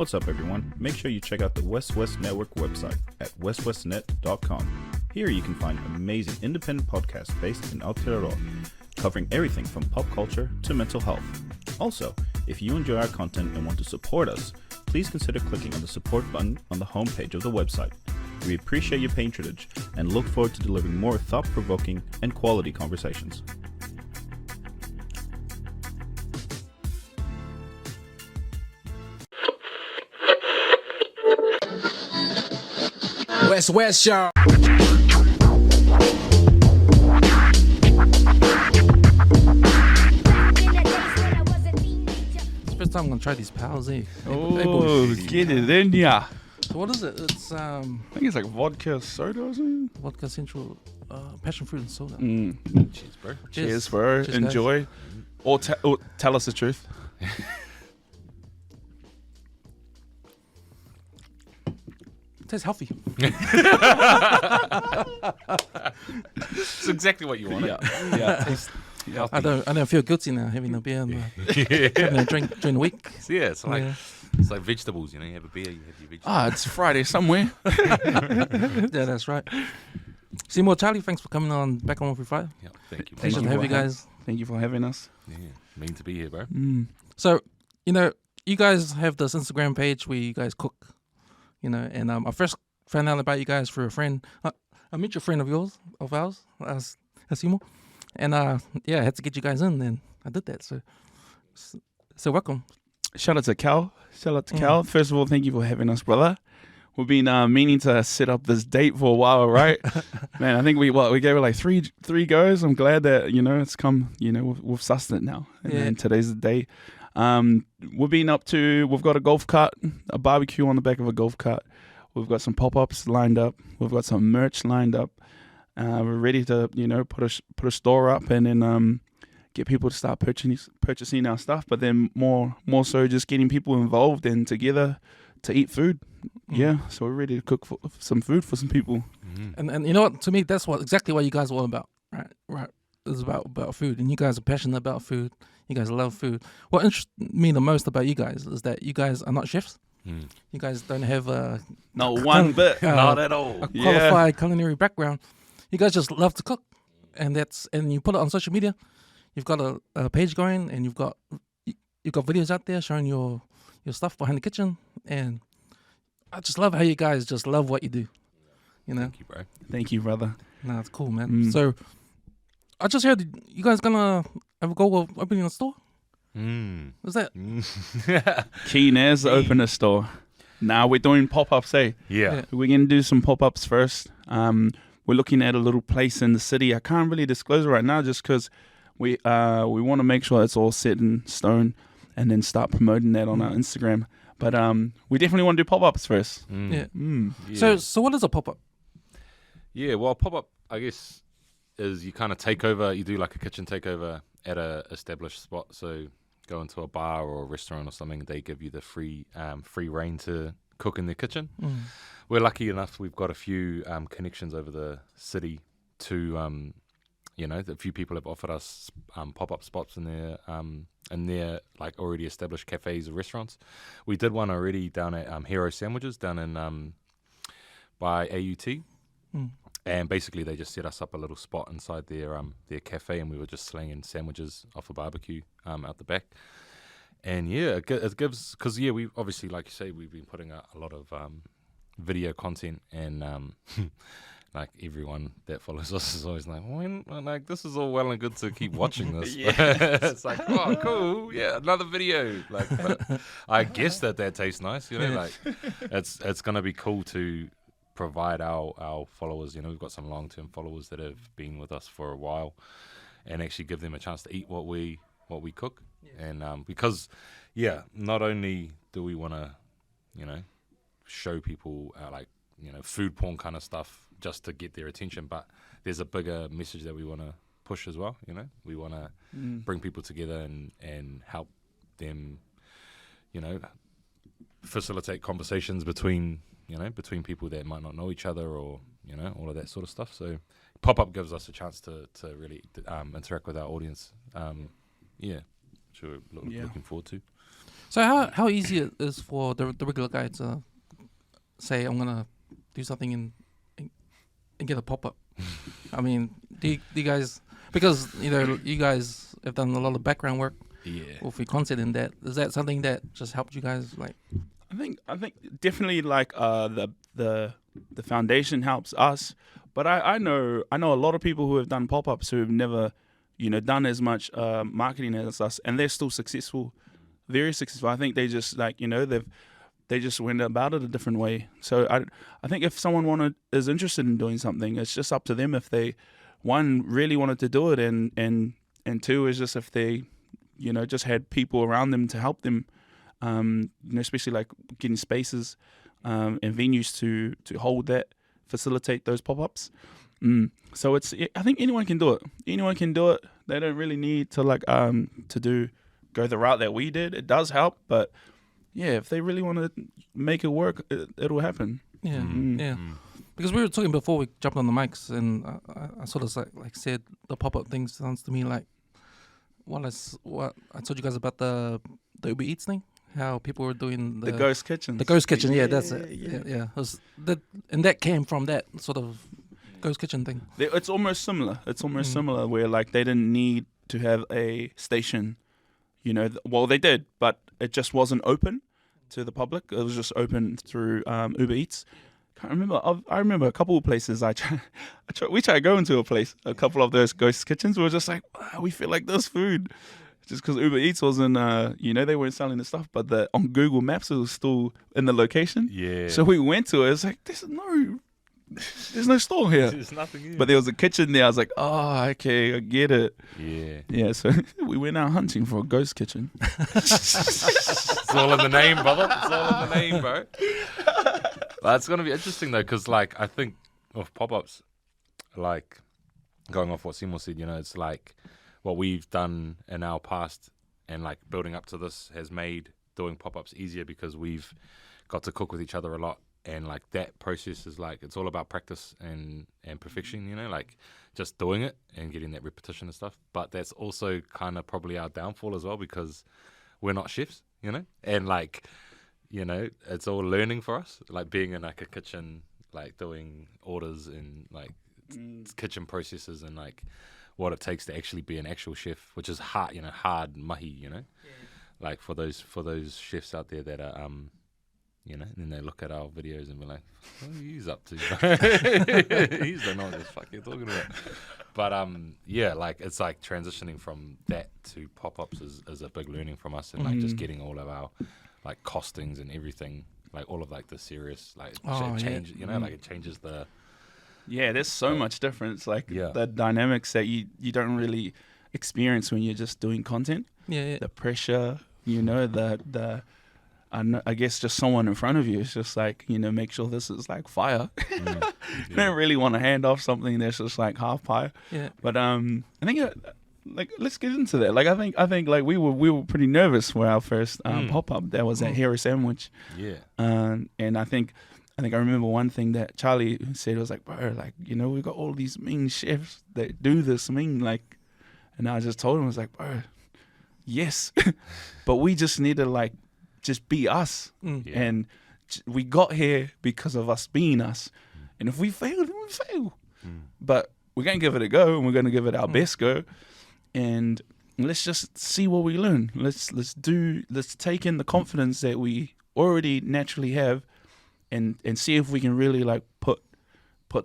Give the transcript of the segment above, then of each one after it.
What's up, everyone? Make sure you check out the West West Network website at westwestnet.com. Here you can find amazing independent podcasts based in Aotearoa, covering everything from pop culture to mental health. Also, if you enjoy our content and want to support us, please consider clicking on the support button on the homepage of the website. We appreciate your patronage and look forward to delivering more thought-provoking and quality conversations. West, y'all. First time I'm gonna try these pals, eh? Oh, get it in ya. So what is it? It's I think it's like vodka soda or something. vodka central, passion fruit and soda. Cheers, bro. Cheers, bro. Cheers, Enjoy. Or tell us the truth. Tastes healthy. It's exactly what you wanted. Yeah. I don't feel guilty now having a beer and having a drink during the week. So yeah, it's like Yeah. it's like vegetables. You know, you have a beer, you have your vegetables. It's Friday somewhere. Yeah, that's right. Seymour, Charlie, thanks for coming on back on 135. Yeah, thank you. Thank Pleasure you to have for you guys. Thank you for having us. Yeah, mean to be here, bro. So, you guys have this Instagram page where you guys cook, and I first found out about you guys through a friend. I met a friend of ours, Seymour, and I had to get you guys in, and I did that. So welcome. Shout out to Cal. First of all, thank you for having us, brother. We've been meaning to set up this date for a while, right? Man, I think we gave it like three goes. I'm glad that it's come. We've sussed it now, and then today's the day. We've got a golf cart, a barbecue on the back of a golf cart. We've got some pop-ups lined up. We've got some merch lined up. We're ready to put a store up and then get people to start purchasing our stuff. But then more so just getting people involved and together to eat food. Yeah, so we're ready to cook some food for some people. And you know what? To me, that's exactly what you guys are all about, right? It's about food, and you guys are passionate about food. You guys love food. What interests me the most about you guys is that you guys are not chefs. You guys don't have Not one bit. Not at all. a qualified culinary background. You guys just love to cook, and you put it on social media. You've got a page going, and you've got videos out there showing your stuff behind the kitchen, and I just love how you guys just love what you do. Thank you, bro. Thank you, brother. Nah, it's cool, man. So I just heard you guys gonna have a go of opening a store. What's that? Keen as to open a store. Now we're doing pop-ups, eh? Yeah. We're going to do some pop-ups first. We're looking at a little place in the city. I can't really disclose it right now just because we want to make sure it's all set in stone and then start promoting that on our Instagram. But we definitely want to do pop-ups first. Yeah. Yeah. So what is a pop-up? Yeah, well, pop-up, I guess, is you kind of take over, you do like a kitchen takeover at a established spot. So go into a bar or a restaurant or something, they give you the free reign to cook in their kitchen. We're lucky enough, we've got a few connections over the city to, a few people have offered us pop-up spots in their like already established cafes or restaurants. We did one already down at Hero Sandwiches down in by AUT. And basically, they just set us up a little spot inside their cafe, and we were just slinging sandwiches off a barbecue out the back. And yeah, it gives, because we obviously, like you say, we've been putting out a lot of video content, and like everyone that follows us is always like, this is all well and good to keep watching this. It's like, oh, cool, yeah, another video. Like, but I guess that tastes nice, like it's gonna be cool to provide our followers, we've got some long-term followers that have been with us for a while, and actually give them a chance to eat what we cook. And because not only do we want to show people food porn kind of stuff just to get their attention, but there's a bigger message that we want to push as well. We want to bring people together and help them facilitate conversations between people that might not know each other, or all of that sort of stuff. So pop-up gives us a chance to really interact with our audience. Which we're looking forward to. So how easy it is for the regular guy to say, I'm gonna do something and get a pop up? I mean, do you guys, because you guys have done a lot of background work with your content in that. Is that something that just helped you guys like? I think definitely like the foundation helps us, but I know a lot of people who have done pop-ups who have never done as much marketing as us, and they're still successful, very successful. I think they just they just went about it a different way. So I think if someone is interested in doing something, it's just up to them if they, one, really wanted to do it, and two is just if they just had people around them to help them. Especially like getting spaces and venues to hold that, facilitate those pop-ups. So I think anyone can do it. Anyone can do it. They don't really need to go the route that we did. It does help, but yeah, if they really want to make it work, it'll happen. Yeah, yeah. Because we were talking before we jumped on the mics, and I sort of like said the pop-up thing sounds to me like what I told you guys about the Uber Eats thing. How people were doing the ghost kitchens. The ghost kitchen, yeah, that's it. Yeah. And that came from that sort of ghost kitchen thing. It's almost similar. It's almost similar where like they didn't need to have a station, well they did, but it just wasn't open to the public. It was just open through Uber Eats. Can't remember. I remember a couple of places we tried going to a couple of those ghost kitchens. We were just like, we feel like there's food. Just because Uber Eats wasn't, they weren't selling the stuff, but on Google Maps it was still in the location. Yeah. So we went to it. It's like there's no store here. There's nothing here. But there was a kitchen there. I was like, oh, okay, I get it. Yeah. Yeah. So we went out hunting for a ghost kitchen. It's all in the name, brother. It's all in the name, bro. But it's gonna be interesting though, because like I think with pop-ups, like going off what Seymour said, it's like what we've done in our past and like building up to this has made doing pop-ups easier because we've got to cook with each other a lot, and like that process is like it's all about practice and perfection, like just doing it and getting that repetition and stuff. But that's also kind of probably our downfall as well because we're not chefs, and like it's all learning for us, like being in like a kitchen, like doing orders and like kitchen processes and like what it takes to actually be an actual chef, which is hard, hard mahi, like for those chefs out there that are, and then they look at our videos and be like, what are you up to? He's don't know what the fuck you're talking about. But yeah, like it's like transitioning from that to pop-ups is a big learning from us, and like just getting all of our like costings and everything, like all of like the serious like change, like it changes the. Yeah, there's so much difference, like the dynamics that you don't really experience when you're just doing content. Yeah. The pressure, I guess just someone in front of you is just like, make sure this is like fire. You don't really want to hand off something that's just like half fire. Yeah. But I think like let's get into that. Like I think like we were pretty nervous for our first pop-up. That was at Hero Sandwich. Yeah. And I think I remember one thing that Charlie said was like, bro, like, we've got all these mean chefs that do this like, and I just told him, I was like, bro, yes, but we just need to like, just be us. And we got here because of us being us. And if we fail, then we fail. But we're going to give it a go, and we're going to give it our best go. And let's just see what we learn. Let's take in the confidence that we already naturally have, and see if we can really like put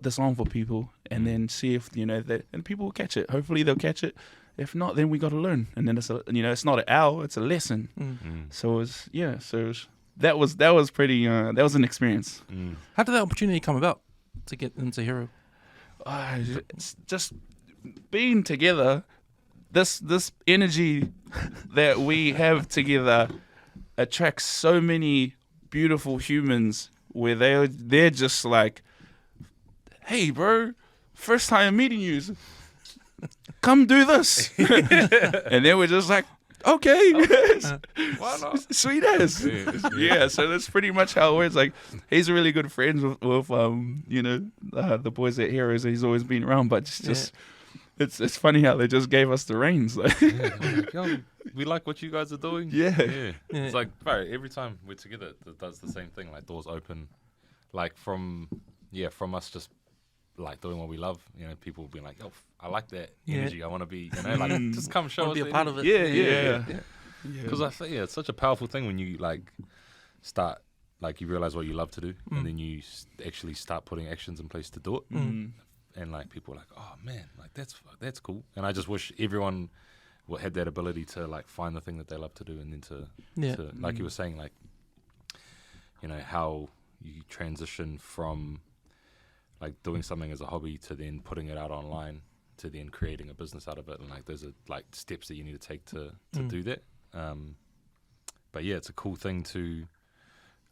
this on for people, and then see if that and people will catch it. Hopefully they'll catch it. If not, then we got to learn, and then it's it's not an hour, it's a lesson. So that was pretty that was an experience. How did that opportunity come about to get into Hero? It's just being together. This energy that we have together attracts so many beautiful humans where they're just like, hey bro, first time meeting you, come do this. And then we're just like, okay, why not? Sweet as. Yeah, so that's pretty much how it works. Like, he's really good friends with the boys at Heroes, and he's always been around, but just it's funny how they just gave us the reins. Like, Like, yo, we like what you guys are doing. Yeah. Yeah. It's like, bro, every time we're together, it does the same thing. Like, doors open. Like, from us just, like, doing what we love. You know, people will be like, yo, I like that energy. I want to be, you know, like, just come show us. Be a part of it. yeah. Because I think, it's such a powerful thing when you, like, start, like, you realize what you love to do. And then you actually start putting actions in place to do it. And, like, people are like, oh, man, like, that's cool. And I just wish everyone had that ability to, like, find the thing that they love to do and then to like you were saying, like, you know, how you transition from, like, doing something as a hobby to then putting it out online to then creating a business out of it. And, like, those are, like, steps that you need to take to do that. But, yeah, it's a cool thing to,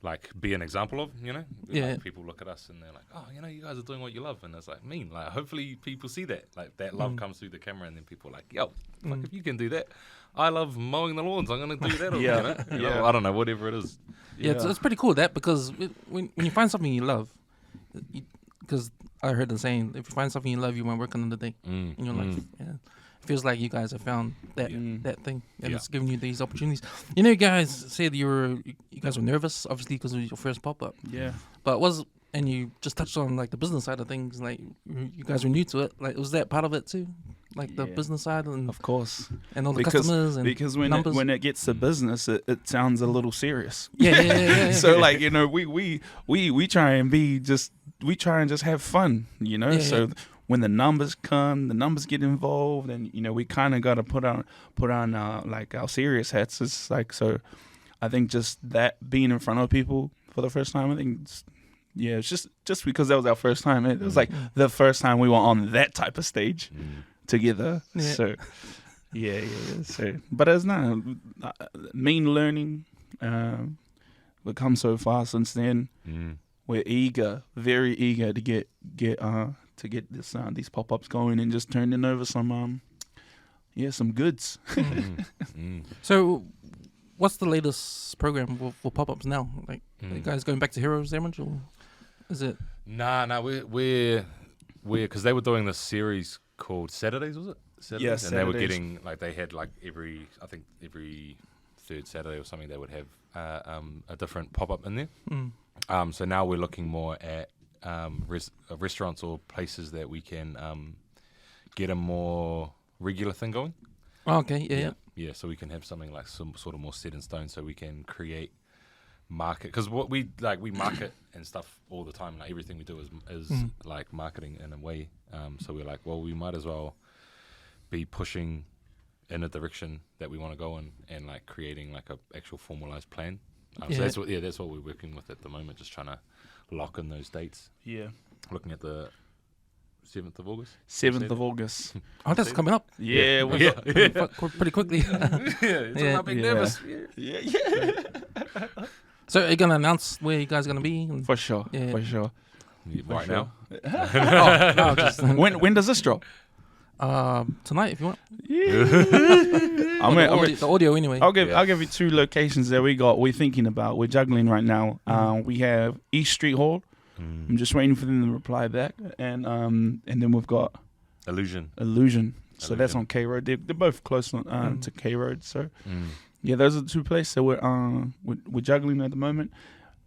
like, be an example of, you know? Like, people look at us and they're like, oh, you know, you guys are doing what you love. And it's like, like, hopefully people see that. Like, that love comes through the camera and then people are like, yo, fuck, if you can do that, I love mowing the lawns, I'm going to do that. You know? You know, I don't know, whatever it is. Yeah, it's pretty cool that, because when you find something you love, because I heard the saying, if you find something you love, you won't work another day in your life. Yeah. It feels like you guys have found that thing, and it's giving you these opportunities. You know, you guys said you guys were nervous, obviously, because it was your first pop-up. Yeah. But and you just touched on, like, the business side of things, like, you guys were new to it. Like, was that part of it too? Like, the business side and Of course. and all the customers and because when numbers? when it gets to business, it sounds a little serious. Yeah. So, like, you know, we try and just have fun, you know. So when the numbers come, the numbers get involved, and, you know, we kind of got to put on like, our serious hats. It's like, so I think just that being in front of people for the first time, I think it's just because that was our first time. It was like the first time we were on that type of stage together. So so, but it's not mean learning. We've come so far since then. We're very eager to get this these pop-ups going and just turning over some goods. So, what's the latest program for pop-ups now? Like, are you guys going back to Heroes Damage, or is it? Nah, we're because they were doing this series called Saturdays, was it? Saturdays? Yes, and they were Saturdays. getting, like, they had, like, every third Saturday or something, they would have a different pop-up in there. So now we're looking more at restaurants or places that we can get a more regular thing going. Oh, okay, Yeah, so we can have something like some sort of more set in stone, so we can create market, because what we market and stuff all the time. Like, everything we do is like marketing in a way. So we're like, well, we might as well be pushing in a direction that we want to go in, and, like, creating, like, a actual formalized plan. So that's what we're working with at the moment, just trying to lock in those dates. Yeah. Looking at the 7th of August. 7th of August. Oh, that's coming up. Yeah. Pretty quickly. I'm a bit nervous. Yeah. So, are you gonna announce where you guys are gonna be? For sure. Yeah. For sure. Right now. No, just When does this drop? tonight if you want. The audio anyway. I'll give you 2 locations that we're thinking about. We're juggling right now. We have East Street Hall. I'm just waiting for them to reply back, and then we've got Illusion. So that's on K Road. They're both close to K Road. So yeah, those are the 2 places that we're juggling at the moment.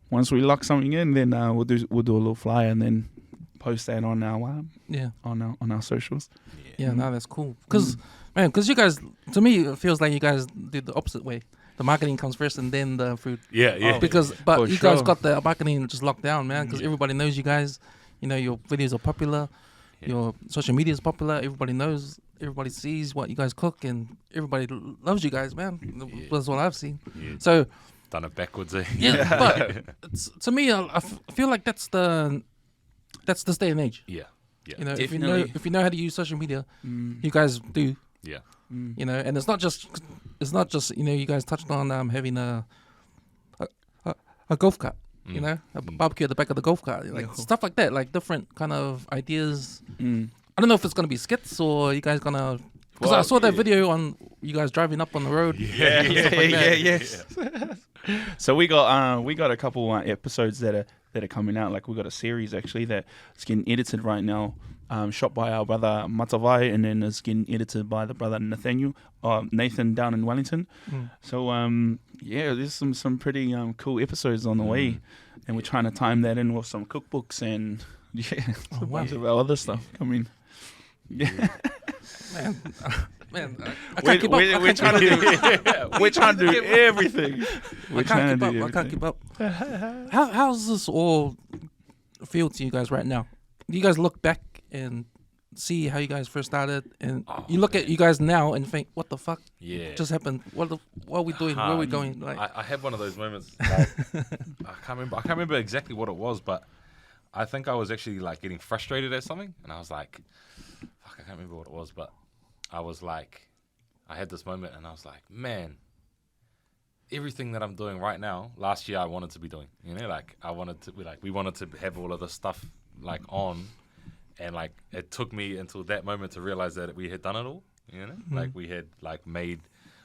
Once we lock something in, then we'll do a little flyer and then post that on our on our socials. Yeah, no, that's cool. Because you guys, to me, it feels like you guys did the opposite way. The marketing comes first and then the food. Yeah. But you guys got the marketing just locked down, man. Because everybody knows you guys. You know, your videos are popular. Your social media is popular. Everybody knows. Everybody sees what you guys cook, and everybody loves you guys, man. That's what I've seen. Yeah. So done it backwards, eh? Yeah, but to me, I feel like that's this day and age. Yeah. You know, Definitely. if you know how to use social media, you guys do. Yeah. You know, and it's not just you know, you guys touched on having a golf cart. You know, a barbecue at the back of the golf cart, like stuff like that, like different kind of ideas. I don't know if it's gonna be skits or you guys gonna. Because I saw that video on you guys driving up on the road. Yeah. So we got a couple episodes that are coming out. Like, we got a series actually that's getting edited right now. shot by our brother Matavai, and then is getting edited by the brother Nathan down in Wellington. So there's some pretty cool episodes on the way, and we're trying to time that in with some cookbooks and a bunch of our other stuff coming. Man, I can't keep up. We're trying to do everything. I can't keep up. How's this all feel to you guys right now? Do you guys look back and see how you guys first started, and you look at you guys now and think, what the fuck just happened? What are we doing? Where are we going? Like, I had one of those moments. Like, I can't remember exactly what it was, but I think I was actually like getting frustrated at something, and I was like, fuck, I can't remember what it was, but I was like, I had this moment, and I was like, man, everything that I'm doing right now, last year I wanted to be doing, you know, like we wanted to have all of this stuff like on, and like it took me until that moment to realize that we had done it all, you know, like we had like made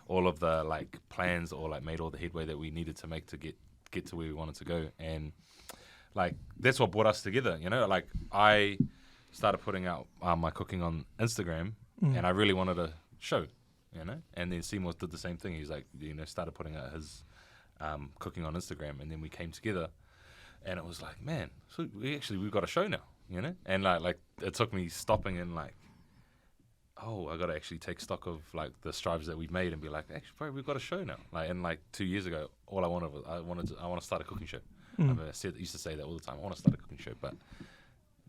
all of the like plans, or like made all the headway that we needed to make to get to where we wanted to go, and like that's what brought us together, you know. Like I started putting out my cooking on Instagram, and I really wanted to show, you know, and then Seymour did the same thing. He's like, you know, started putting out his cooking on Instagram, and then we came together, and it was like, man, so we've got a show now, you know. And like it took me stopping and like, oh, I got to actually take stock of like the strides that we've made and be like, actually, bro, we've got a show now. Like, and like 2 years ago, all I wanted was I want to start a cooking show. I used to say that all the time. I want to start a cooking show, but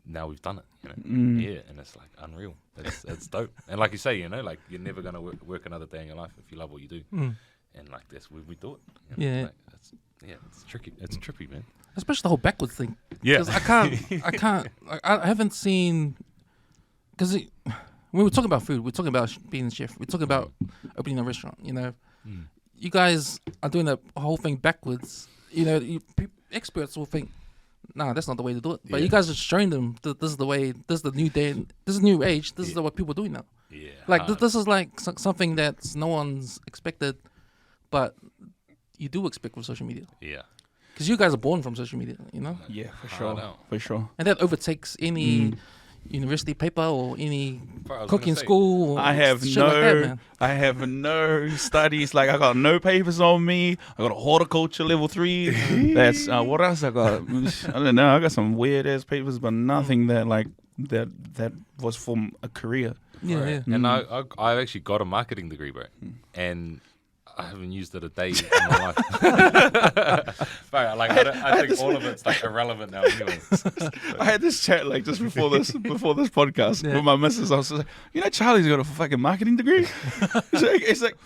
now we've done it, you know. Yeah, and it's like unreal. It's dope. And like you say, you know, like you're never gonna work another day in your life if you love what you do. And like that's we do it. You know? Like, it's tricky. It's trippy, man. Especially the whole backwards thing. Yeah, because I haven't seen, because when we're talking about food, we're talking about being a chef, we're talking about opening a restaurant, you know. You guys are doing the whole thing backwards. You know, experts will think, nah, that's not the way to do it. But you guys are showing them that this is the way, this is the new day, this is new age, this is what people are doing now. Yeah. Like, this is like something that no one's expected, but you do expect from social media. Yeah. Because you guys are born from social media, you know? Yeah, for sure. And that overtakes any university paper or any Bro, cooking school. Or I have shit like that, man. I have no studies. Like I got no papers on me. I got a horticulture level 3. That's what else I got? I don't know. I got some weird ass papers, but nothing that like that was from a career. Yeah. And I actually got a marketing degree, bro, and I haven't used it a day in my life. Bro, like I think all of it's like irrelevant now anyway. I had this chat like just before this podcast with my missus. I was like, you know, Charlie's got a fucking marketing degree. It's like,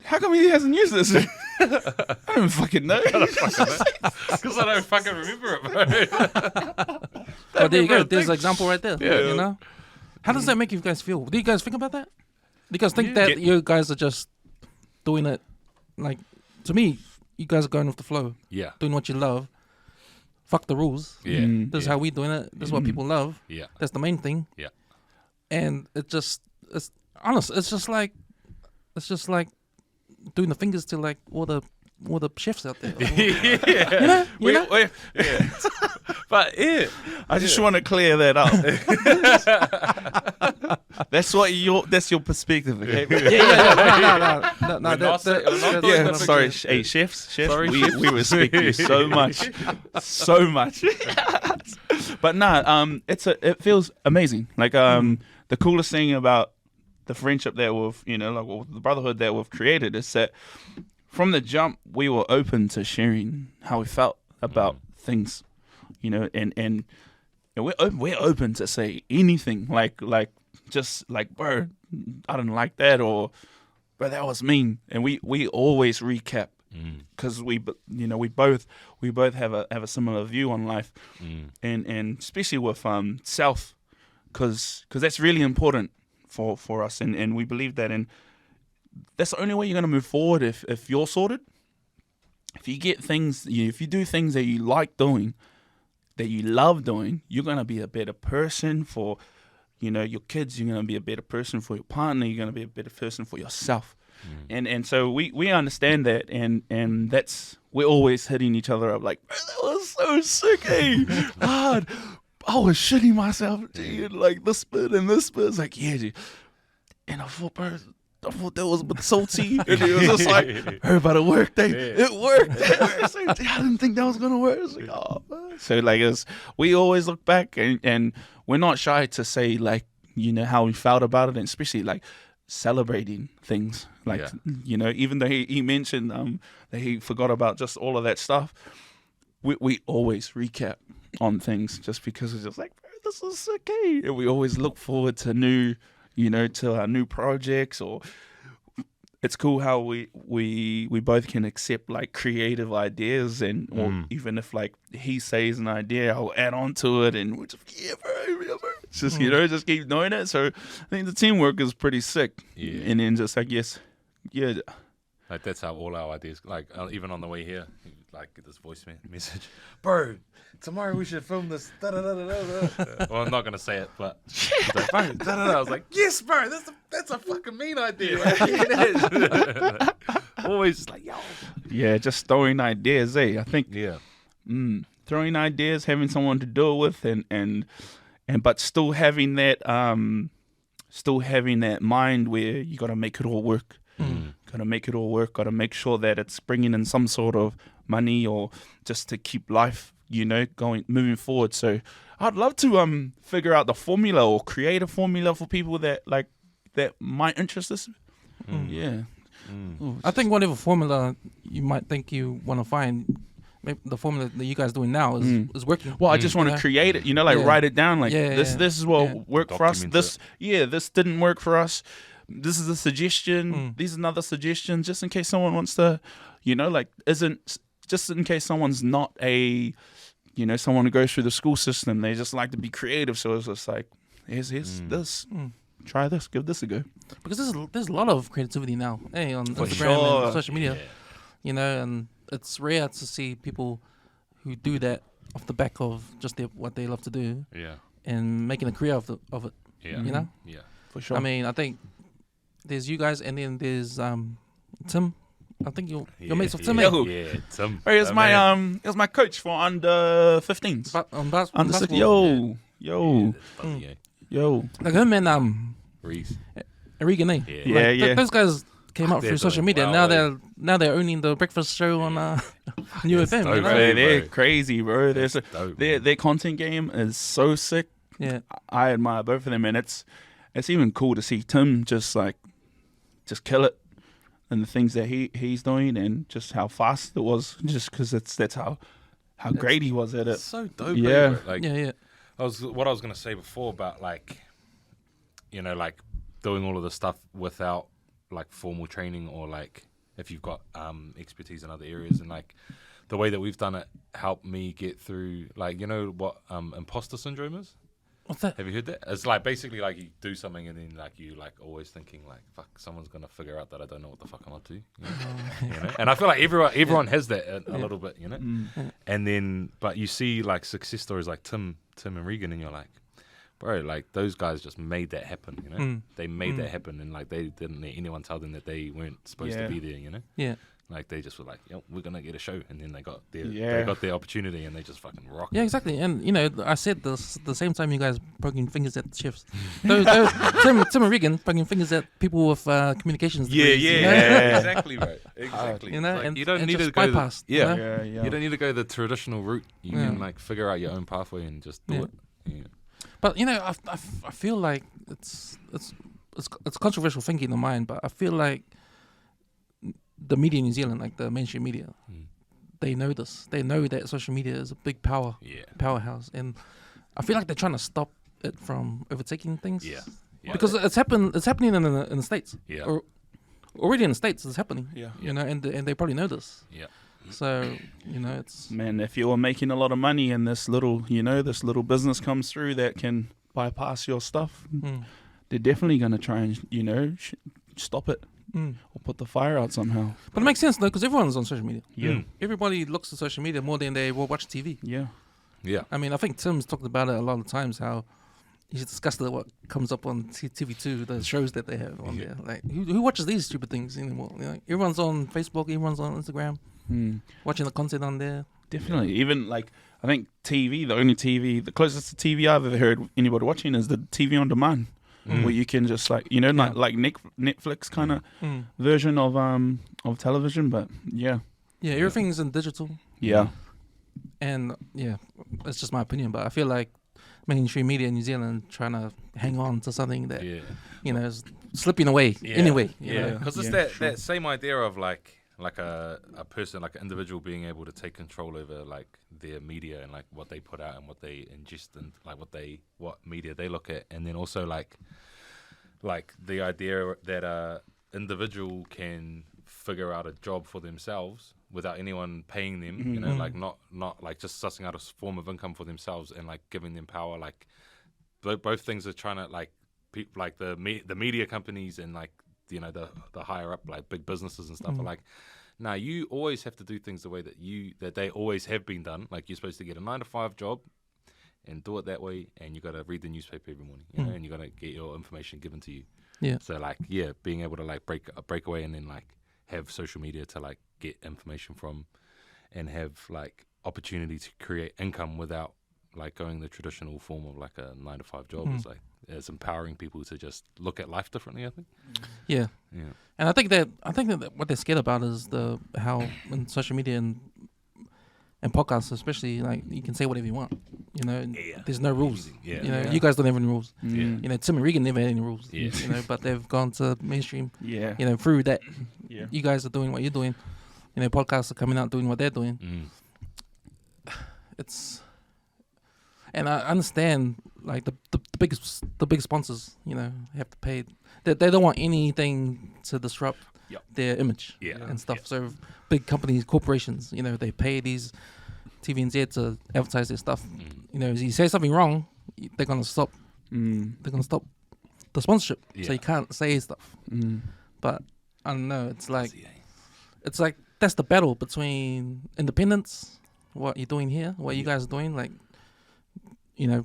how come he hasn't used this? I don't fucking know. Because I don't fucking remember it, bro. Well, there you go. There's an example right there. Yeah. You know? How does that make you guys feel? Do you guys think about that? Do you guys think that you guys are just doing it, like, to me, you guys are going with the flow. Yeah. Doing what you love. Fuck the rules. Yeah. This is how we doing it. This is what people love. Yeah. That's the main thing. Yeah. And it's honest. It's just like doing the fingers to like all the chefs out there. Yeah. You know? Yeah. But I just want to clear that up. That's your perspective. Okay? No. Sorry, hey chefs. Sorry, we respect you so much. But it feels amazing. Like the coolest thing about the friendship that we've, you know, like the brotherhood that we've created is that from the jump we were open to sharing how we felt about things, you know, and we're open to say anything, like just like, bro, I don't like that, or bro, that was mean, and we always recap because we both have a similar view on life, and especially with self, because that's really important for us, and we believe that, and that's the only way you're gonna move forward if you're sorted. If you get things, if you do things that you like doing, that you love doing, you're gonna be a better person for, you know, your kids. You're gonna be a better person for your partner. You're gonna be a better person for yourself. And so we understand that, and that's, we're always hitting each other up like, that was so sick, hard. I was shitting myself, G, and like this bit and this bit. It's like, yeah, G. And I thought that was a bit salty. And it was just like, heard about it worked. It worked. It's like, I didn't think that was going to work. It's like, oh, man. So like, we always look back and we're not shy to say like, you know, how we felt about it, and especially like celebrating things. Like, you know, even though he mentioned that he forgot about just all of that stuff, we always recap on things just because it's just like, this is okay. And we always look forward to to our new projects, or it's cool how we both can accept like creative ideas, and or even if like he says an idea, I'll add on to it, and we're just it's just just keep doing it. So I think the teamwork is pretty sick. And then just like like that's how all our ideas, like even on the way here, like get this voice message, bro. Tomorrow we should film this. Well, I'm not gonna say it, but he's like, bro, I was like, yes, bro, that's a fucking mean idea. Like, always just like, yo. Just throwing ideas. I think throwing ideas, having someone to do it with, and but still having that mind where you got to make it all work. Got to make it all work. Got to make sure that it's bringing in some sort of money, or just to keep life, moving forward. So I'd love to figure out the formula or create a formula for people that might interest us. I think whatever formula you might think you want to find, maybe the formula that you guys doing now is working. Well, I just want to create it, write it down. Like this is what worked for us. This didn't work for us. This is a suggestion. These are another suggestions, just in case someone wants to, just in case someone's not a, someone who goes through the school system. They just like to be creative. So it's just like, here's this. Try this. Give this a go. Because there's a lot of creativity now, on For Instagram and social media. And it's rare to see people who do that off the back of just what they love to do. Yeah. And making a career of it. Yeah. Yeah. For sure. I mean, I think there's you guys, and then there's Tim. I think you're mates with Tim. Yeah, Tim. It was my coach for under 15s. Under 6. Yo. Like him and Reese. Regan, Yeah. Those guys came up through social media. Well, now they're owning the breakfast show on New FM. dope, They're bro. crazy, bro. Their content game is so sick. Yeah. I admire both of them, and it's even cool to see Tim just kill it, and the things that he's doing, and just how fast it was, just because that's how great he was at it. It's so dope. Yeah. Bro. Like, Yeah. What I was gonna say before about like doing all of this stuff without like formal training, or like if you've got expertise in other areas, and like the way that we've done it helped me get through, like, what imposter syndrome is. What's that? Have you heard that? It's like basically like you do something and then like you like always thinking like, fuck, someone's gonna figure out that I don't know what the fuck I'm up to. You know? And I feel like everyone has that a little bit, And then but you see like success stories like Tim and Regan, and you're like, bro, like those guys just made that happen, They made that happen, and like they didn't let anyone tell them that they weren't supposed to be there, Yeah. Like they just were like, we're gonna get a show, and then they got their opportunity, and they just fucking rocked. Yeah, exactly. And I said this the same time you guys poking fingers at chefs. Those Tim and Regan poking fingers at people with communications degrees. Exactly, bro. Exactly. Like, and you don't need just to go bypass. you don't need to go the traditional route. You can like figure out your own pathway and just do it. Yeah. But I feel like it's controversial thinking of mine, but I feel like the media in New Zealand, like the mainstream media, they know this. They know that social media is a big powerhouse, and I feel like they're trying to stop it from overtaking things. Yeah. Because it's happening in the States. Yeah. Or already in the States, it's happening. Yeah. And they probably know this. Yeah. So it's, man, if you were making a lot of money and this little business comes through that can bypass your stuff, they're definitely going to try and stop it. Or put the fire out somehow. But it makes sense though, because everyone's on social media. Yeah. Everybody looks at social media more than they will watch TV. Yeah. Yeah. I mean, I think Tim's talked about it a lot of times, how he's discussed what comes up on TV2, the shows that they have on there. Like, who watches these stupid things anymore? Everyone's on Facebook, everyone's on Instagram, watching the content on there. Definitely. Even like I think TV, the closest to TV I've ever heard anybody watching is the TV on demand, where you can just like like Netflix kind of version of television. But yeah, everything's in digital. yeah, And it's just my opinion, but I feel like mainstream media in New Zealand trying to hang on to something that is slipping away anyway. Because it's that same idea of like a person, like an individual being able to take control over like their media and like what they put out and what they ingest and like what media they look at, and then also like the idea that a individual can figure out a job for themselves without anyone paying them, like not like just sussing out a form of income for themselves and like giving them power. Like both things are trying to like like the media companies and like the higher up like big businesses and stuff are like, nah, you always have to do things the way that they always have been done. Like you're supposed to get a 9-to-5 job and do it that way, and you got to read the newspaper every morning, and you got to get your information given to you. Yeah. So like being able to like break away and then like have social media to like get information from, and have like opportunity to create income without like going the traditional form of like a 9-to-5 job is like it's empowering people to just look at life differently, I think. Yeah. And I think that what they're scared about is how in social media and podcasts especially, like you can say whatever you want. There's no rules. You guys don't have any rules. Tim and Regan never had any rules. But they've gone to mainstream. Through that. You guys are doing what you're doing. Podcasts are coming out doing what they're doing. And I understand like the big sponsors, have to pay. They don't want anything to disrupt their image and stuff. So big companies, corporations, they pay these TVNZ to advertise their stuff. If you say something wrong, they're gonna stop. They're gonna stop the sponsorship. So you can't say stuff. But I don't know. It's like that's the battle between independence, what you're doing here, what you guys are doing, like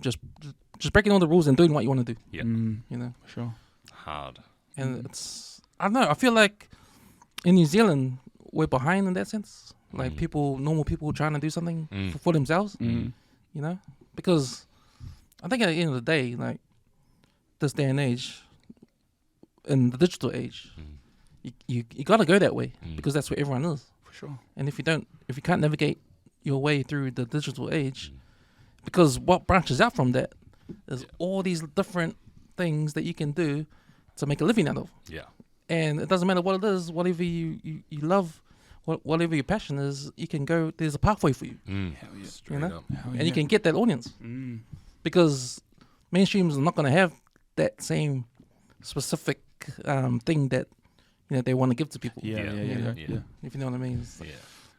just breaking all the rules and doing what you want to do. For sure. Hard. And I don't know. I feel like in New Zealand we're behind in that sense. Like normal people trying to do something for themselves. Because I think at the end of the day, like this day and age, in the digital age, you got to go that way because that's where everyone is. For sure. And if you can't navigate your way through the digital age, because what branches out from that is all these different things that you can do to make a living out of. Yeah. And it doesn't matter what it is, whatever you love, whatever your passion is, you can go, there's a pathway for you. Hell yeah. Straight up. And you can get that audience. Because mainstream's not going to have that same specific thing that they want to give to people. Yeah. If you know what I mean. Yeah.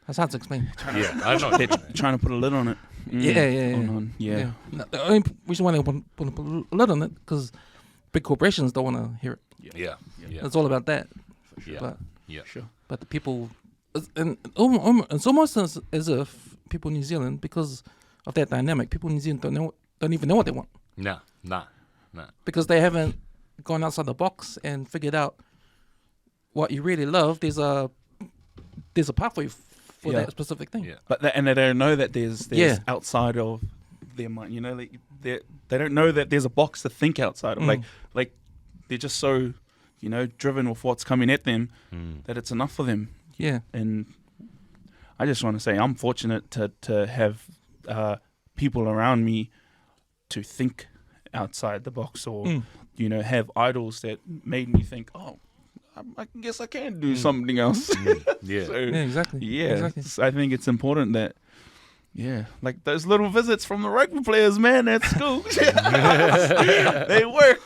That's hard to explain. I know. They're trying to put a lid on it. Yeah. No, the only reason why they want to put a lid on it because big corporations don't want to hear it. Yeah. It's all about that. Yeah. But, Sure. But the people, and it's almost as if people in New Zealand, because of that dynamic, people in New Zealand don't even know what they want. Nah. Because they haven't gone outside the box and figured out what you really love. There's a pathway for that specific thing. Yeah. But they don't know that there's outside of their mind. They don't know that there's a box to think outside of. Like they're just so driven with what's coming at them that it's enough for them. Yeah. And I just want to say I'm fortunate to have people around me to think outside the box, or have idols that made me think, oh, I guess I can do something else. Exactly. So I think it's important that, like those little visits from the rugby players, man, at school, they work.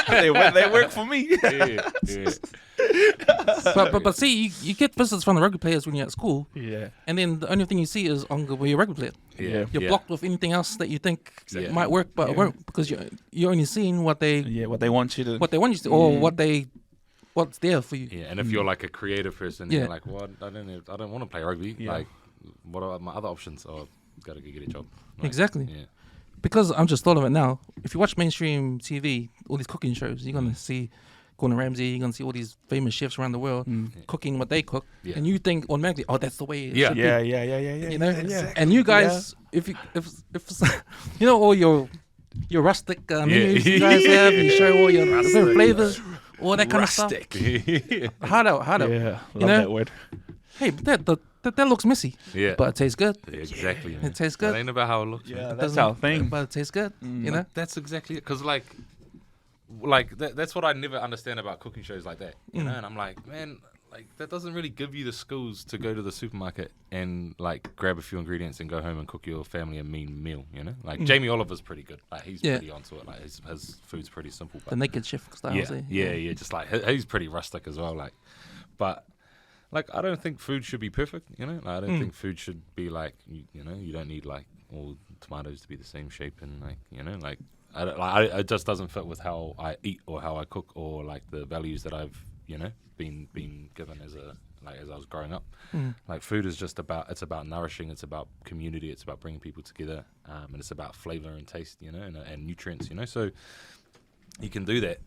they work for me. But see, you get visits from the rugby players when you're at school. Yeah. And then the only thing you see is on your rugby player. Yeah. You're blocked with anything else that you think might work, but it won't, because you're only seeing what they want you to, or what's there for you. Yeah, and if you're like a creative person, you're like, well, I don't want to play rugby. Yeah. Like, what are my other options? Oh, got to go get a job. Like, Exactly. Yeah. Because I'm just thought of it now. If you watch mainstream TV, all these cooking shows, you're gonna see Gordon Ramsay, you're gonna see all these famous chefs around the world cooking what they cook, Yeah. and you think automatically, oh, that's the way it Yeah. should Yeah, be. yeah. You know, Exactly. and you guys, if you know all your rustic menus you guys have, you show all your different flavors, all that kind of stuff. Hard out. Yeah, love know? that word. Hey, but that looks messy, Yeah. but it tastes good. Exactly. It tastes good. It ain't about how it looks. Yeah, man. that's our thing. But it tastes good. You know. That's exactly it. Because like that's what I never understand about cooking shows like that. You know, and I'm like, man, like that doesn't really give you the skills to go to the supermarket and like grab a few ingredients and go home and cook your family a mean meal. You know, like Jamie Oliver's pretty good. Like he's Yeah. pretty onto it. Like his food's pretty simple. The But naked chef style. yeah. Just like he's pretty rustic as well. Like, but. Like I don't think food should be perfect, you know. Like, I don't think food should be like you know. You don't need like all tomatoes to be the same shape and like you know like it just doesn't fit with how I eat or how I cook or like the values that I've you know been given as I was growing up. Like food is just it's about nourishing, it's about community, it's about bringing people together, and it's about flavor and taste, you know, and nutrients, you know. So you can do that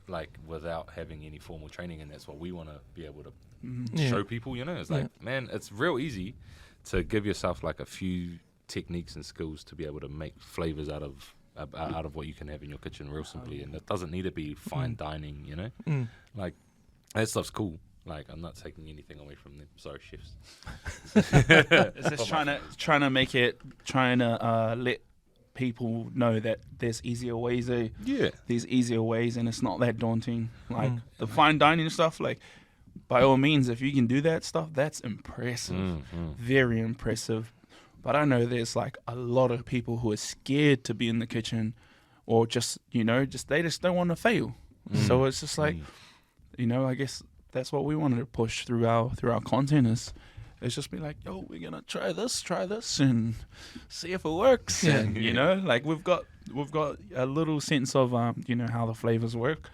like without having any formal training, and that's what we want to be able to show people, you know. It's like, man, it's real easy to give yourself like a few techniques and skills to be able to make flavors out of what you can have in your kitchen real simply, and it doesn't need to be fine dining, you know. Like that stuff's cool. Like I'm not taking anything away from them. Sorry, chefs. It's just trying to make it, let people know that there's easier ways. There's easier ways, and it's not that daunting. Like the fine dining stuff, like by all means, if you can do that stuff, that's impressive, very impressive. But I know there's like a lot of people who are scared to be in the kitchen, or just they just don't want to fail. So it's just like, I guess that's what we wanted to push through our content is. It's just be like, yo, we're gonna try this, and see if it works. Yeah. And like we've got a little sense of how the flavors work,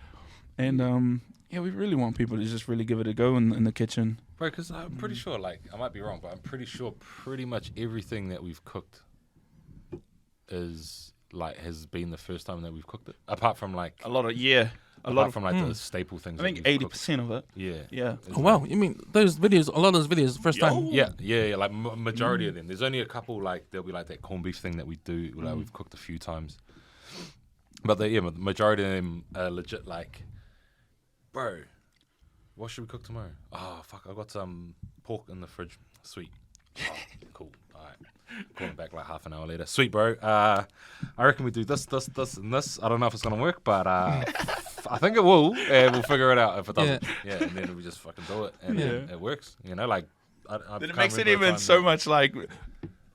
and we really want people to just really give it a go in the kitchen. Bro, because I'm pretty sure, like, I might be wrong, but I'm pretty sure pretty much everything that we've cooked has been the first time that we've cooked it. Apart from like the staple things. I think 80% of it. Yeah. Yeah. Oh, wow. You mean those videos? A lot of those videos, first time. Yeah. Like majority of them. There's only a couple. Like there'll be like that corned beef thing that we do. Like we've cooked a few times. But the majority of them are legit. Like, bro, what should we cook tomorrow? Oh fuck, I got some pork in the fridge. Sweet. Oh, cool. All right. Calling back like half an hour later. Sweet, bro. I reckon we do this, and this. I don't know if it's gonna work, but I think it will, and we'll figure it out if it doesn't. Yeah, and then we just fucking do it, and then it works. Like, But it makes it even so much like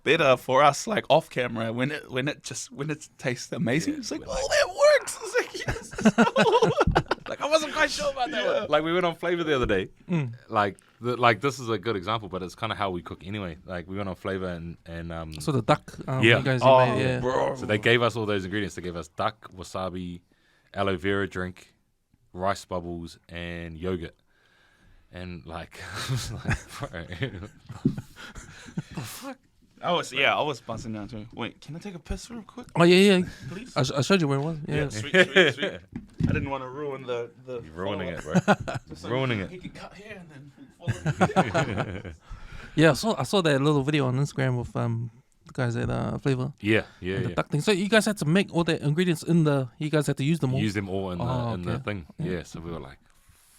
better for us, like off camera, when it tastes amazing. It's like, oh, that works. It's like, yes. Like I wasn't quite sure about that one. Like we went on Flavor the other day. Like this is a good example, but it's kind of how we cook anyway. Like we went on Flavor and So the duck. Yeah. You guys made, bro. So they gave us all those ingredients. They gave us duck, wasabi, aloe vera drink, rice bubbles, and yogurt. And like, I was like, bro, the fuck? I was buzzing down too. Wait, can I take a piss real quick? Oh yeah. Please. I showed you where it was. Yeah. Sweet. I didn't want to ruin the You're ruining it, bro. So ruining it. He can cut here and then follow. Yeah, I saw that little video on Instagram with the guys at Flavor. Yeah. The duck thing. So you guys had to make all the ingredients you guys had to use them all. Use them all in the okay. thing. Yeah. So we were like,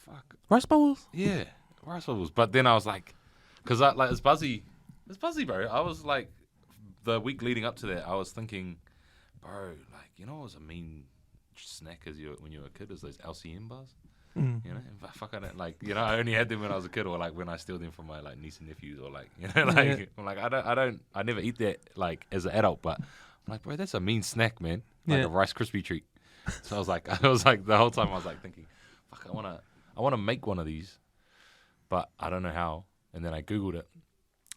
fuck. Rice bowls? Yeah, rice bubbles. But then I was like, because it's buzzy, bro. I was like, the week leading up to that, I was thinking, bro, like, what was a mean snack when you were a kid? Is those LCM bars? Fuck, I don't like. I only had them when I was a kid, or like when I steal them from my like niece and nephews, or like, like I'm like, I never eat that like as an adult, but I'm like, bro, that's a mean snack, man. Like a Rice Krispie treat. So I was like, the whole time I was like thinking, fuck, I wanna make one of these, but I don't know how. And then I Googled it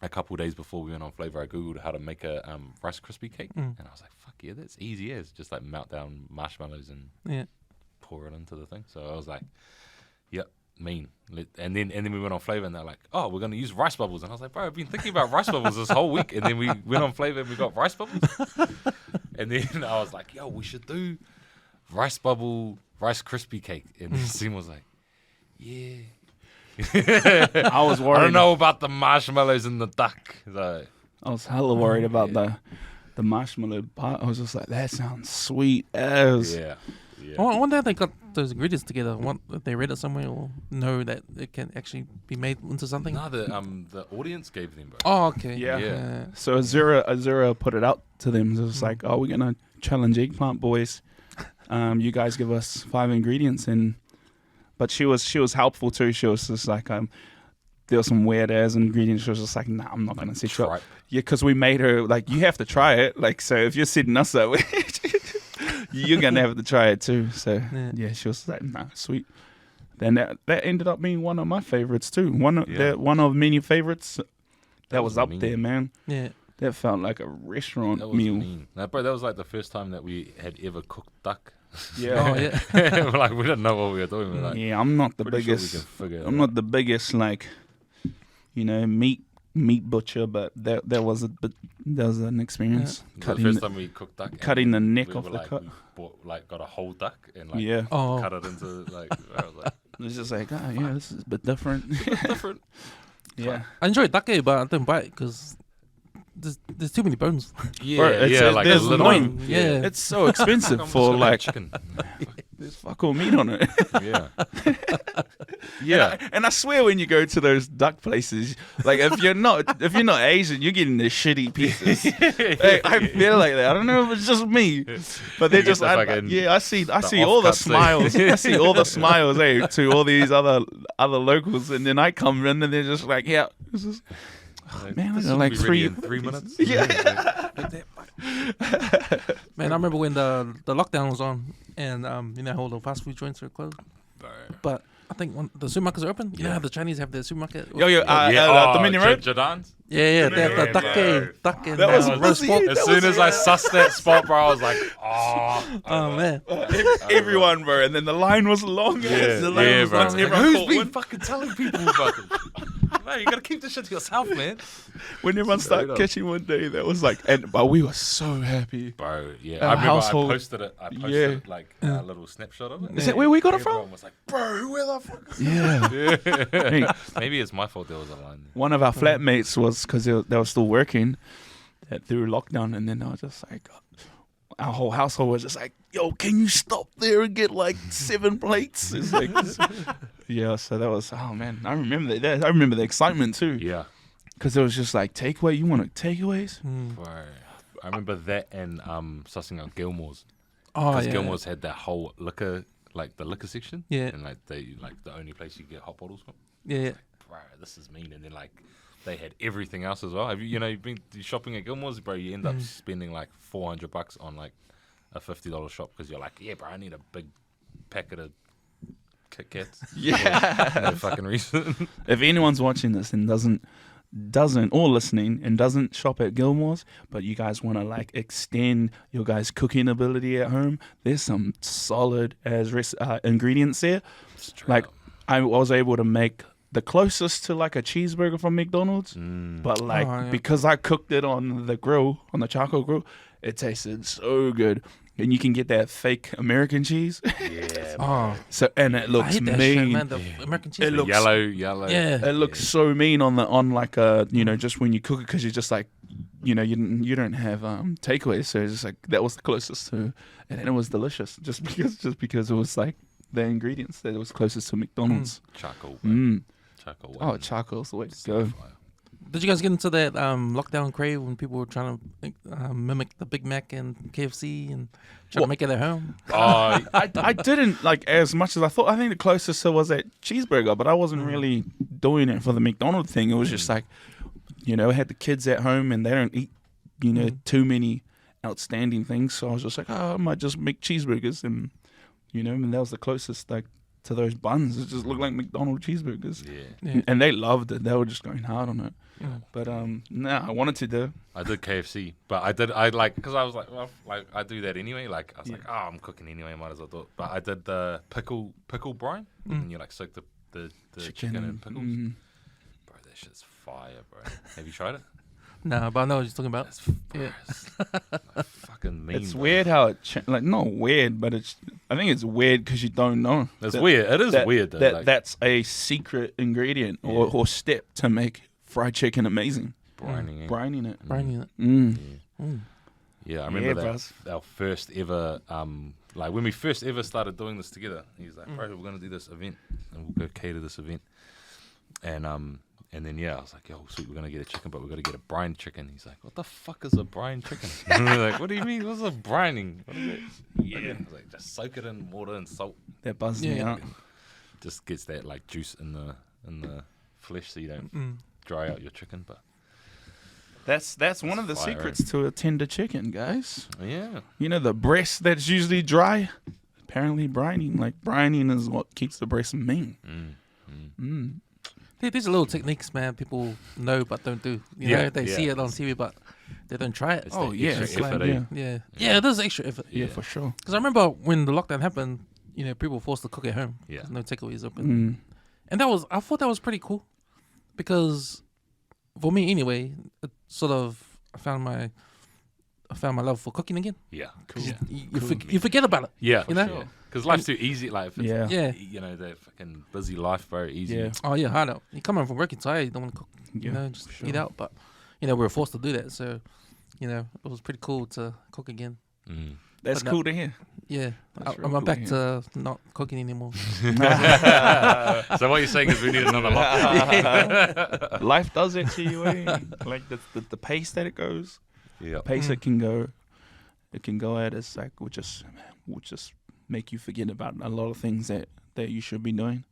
a couple of days before we went on Flavor. I Googled how to make a Rice Krispie cake, and I was like, fuck yeah, that's easy as just like melt down marshmallows and pour it into the thing. So I was like, yep, mean. And then we went on Flavor, and they're like, oh, we're gonna use rice bubbles. And I was like, bro, I've been thinking about rice bubbles this whole week. And then we went on Flavor and we got rice bubbles. And then I was like, yo, we should do rice bubble, rice crispy cake. And Sim was like, yeah. I was worried. I don't know about the marshmallows and the duck. So, I was hella worried about the marshmallow part. I was just like, that sounds sweet as. yeah. I wonder if they got those ingredients together. If they read it somewhere or know that it can actually be made into something. No, the audience gave them, bro. Oh, okay. Yeah. So Azura put it out to them. It was like, oh, we're gonna challenge Eggplant boys. You guys give us 5 ingredients, but she was helpful too. She was just like, there were some weird ass ingredients. She was just like, nah, I'm not gonna set you up. Yeah, because we made her like, you have to try it. Like, so if you're setting us up, you're gonna have to try it too. So yeah, she was like, nah, sweet. Then that ended up being one of my favorites too. One of many favorites. That was up there, man. Yeah. That felt like a restaurant That was meal. mean. No, bro, that was like the first time that we had ever cooked duck. Yeah. Oh, yeah. Like we didn't know what we were doing. We're like, Yeah, I'm not the pretty sure we biggest. can figure it I'm out. not the biggest like, meat butcher, but that was an experience. The first time we cooked duck, Cutting the neck we off were the like, cut. we got a whole duck and like Yeah. Oh. cut it into like. I was like, It's just like, yeah, this is a bit different. different. Yeah. I enjoyed duck, but I didn't buy it because there's too many bones. Yeah, Bro, it's- like there's a little. annoying. Yeah. It's so expensive I'm just for gonna have like chicken. there's fuck all meat on it. Yeah, Yeah, and I swear when you go to those duck places, like if you're not Asian, you're getting the shitty pieces. Hey, I feel like that. I don't know if it's just me, but they're You just get the fucking- I see all the offcuts, smiles. I see all the smiles, to all these other locals, and then I come in and they're just like, yeah, this is. Man, this I got will like be ready in 3 minutes. Yeah. Man, I remember when the lockdown was on and all the fast food joints were closed. But I think the supermarkets are open. You know how the Chinese have their supermarket? Yo, Dominion Road. Jadans. Yeah, they have the bro. duck and That was roast busy. pork. That As soon was- as I sussed that spot, bro, I was like, oh. Oh man. Everyone, bro, and then the line was long. Yeah, the line yeah, was bro. long. Like, Everyone who's caught been one. fucking telling people about this? Man, you gotta keep this shit to yourself, man. When everyone started up. catching one day, that was like, but we were so happy. Bro, yeah. Our I remember household- I posted it. Yeah. Like a little snapshot of it. Is that where we got it Everyone from? was like, bro, where the fuck? Yeah. Hey, Maybe it's my fault there was a line. one of our flatmates was because they were still working through lockdown, and then I was just like, our whole household was just like, yo, can you stop there and get like 7 plates? It's like, yeah. So that was, oh man, I remember that. I remember the excitement too, Yeah. because it was just like takeaway. You want takeaways? Bro. I remember that and sussing out Gilmore's. Oh Because yeah. Gilmore's had that whole liquor, like the liquor section. Yeah. And like the only place you get hot bottles from. Yeah. Bro, this is mean. And then like they had everything else as well. Have you've been shopping at Gilmore's, bro? You end up spending like $400 on like a $50 shop because you're like, yeah, bro, I need a big packet of Kit Kats. Yeah. For no fucking reason. If anyone's watching this and doesn't or listening and doesn't shop at Gilmore's, but you guys want to like extend your guys' cooking ability at home, there's some solid as ingredients there. Straight Like up. I was able to make the closest to like a cheeseburger from McDonald's, but like Oh, yeah. because I cooked it on the grill, on the charcoal grill, it tasted so good. And you can get that fake American cheese. Yeah. Oh, So and it I looks hate that mean. shit, man. The American cheese. It looks- yellow. Yeah. It looks so mean on like just when you cook it, because you're just like you don't have takeaways, so it's just like that was the closest to, and then it was delicious just because it was like the ingredients that it was closest to McDonald's. Charcoal. Bro. Mm. Charcoal. Oh, charcoal's the way to go. Did you guys get into that lockdown crave when people were trying to mimic the Big Mac and KFC and try to make it at home? Oh, I didn't like as much as I thought. I think the closest was that cheeseburger, but I wasn't really doing it for the McDonald's thing. It was just like, I had the kids at home and they don't eat, too many outstanding things. So I was just like, I might just make cheeseburgers, and and that was the closest like to those buns. It just looked like McDonald's cheeseburgers, yeah. and they loved it. They were just going hard on it. Yeah. But I wanted to do. I did KFC, but because I was like, well, like I do that anyway. Like I was like, I'm cooking anyway, might as well do it. But I did the pickle brine, and you like soak the chicken in pickles. Bro, that shit's fire, bro. Have you tried it? No, but I know what you're talking about. It's, bro, it's like fucking mean. It's bro. weird how it not weird, but it's I think it's weird because you don't know. It's weird. It is weird, though. That's a secret ingredient or step to make fried chicken amazing. Brining Brining it. Brining it. Yeah, I remember our first ever, like when we first ever started doing this together. He's like, bro, we're gonna do this event, and we'll go cater this event. And then I was like, yo, sweet, we're gonna get a chicken, but we're gonna get a brine chicken. He's like, what the fuck is a brine chicken? And we're like, what do you mean? What's a brining? What is it? Yeah, I was like, just soak it in water and salt. That buzzes me out. Just gets that like juice in the flesh, so you don't dry out your chicken. But that's one of the secrets to a tender chicken, guys. Yeah. You know the breast that's usually dry. Apparently, brining is what keeps the breast mean. These are little techniques, man. People know but don't do. You know, they see it on TV, but they don't try it. It's extra effort, yeah, it is extra effort. Yeah, for sure. Because I remember when the lockdown happened, you know, people were forced to cook at home. Yeah. No takeaways open. And I thought that was pretty cool, because for me anyway, it sort of I found my love for cooking again. Yeah. Cool. You forget about it. Yeah. You know. Sure. Because life's too easy. Like, if it's, Yeah. you know, the fucking busy life, very easy. Yeah. Oh yeah, hard out. You come home from work, you're tired. You don't want to cook. You Yeah, know, just sure. eat out. But you know, we were forced to do that. So, you know, it was pretty cool to cook again. That's But cool to hear. Yeah, That's real I'm cool back to to not cooking anymore. So what you're saying is we need another lockdown. Life does it to you, eh? Like the pace that it goes. Yeah. Pace it can go at is like will just make you forget about a lot of things that you should be doing.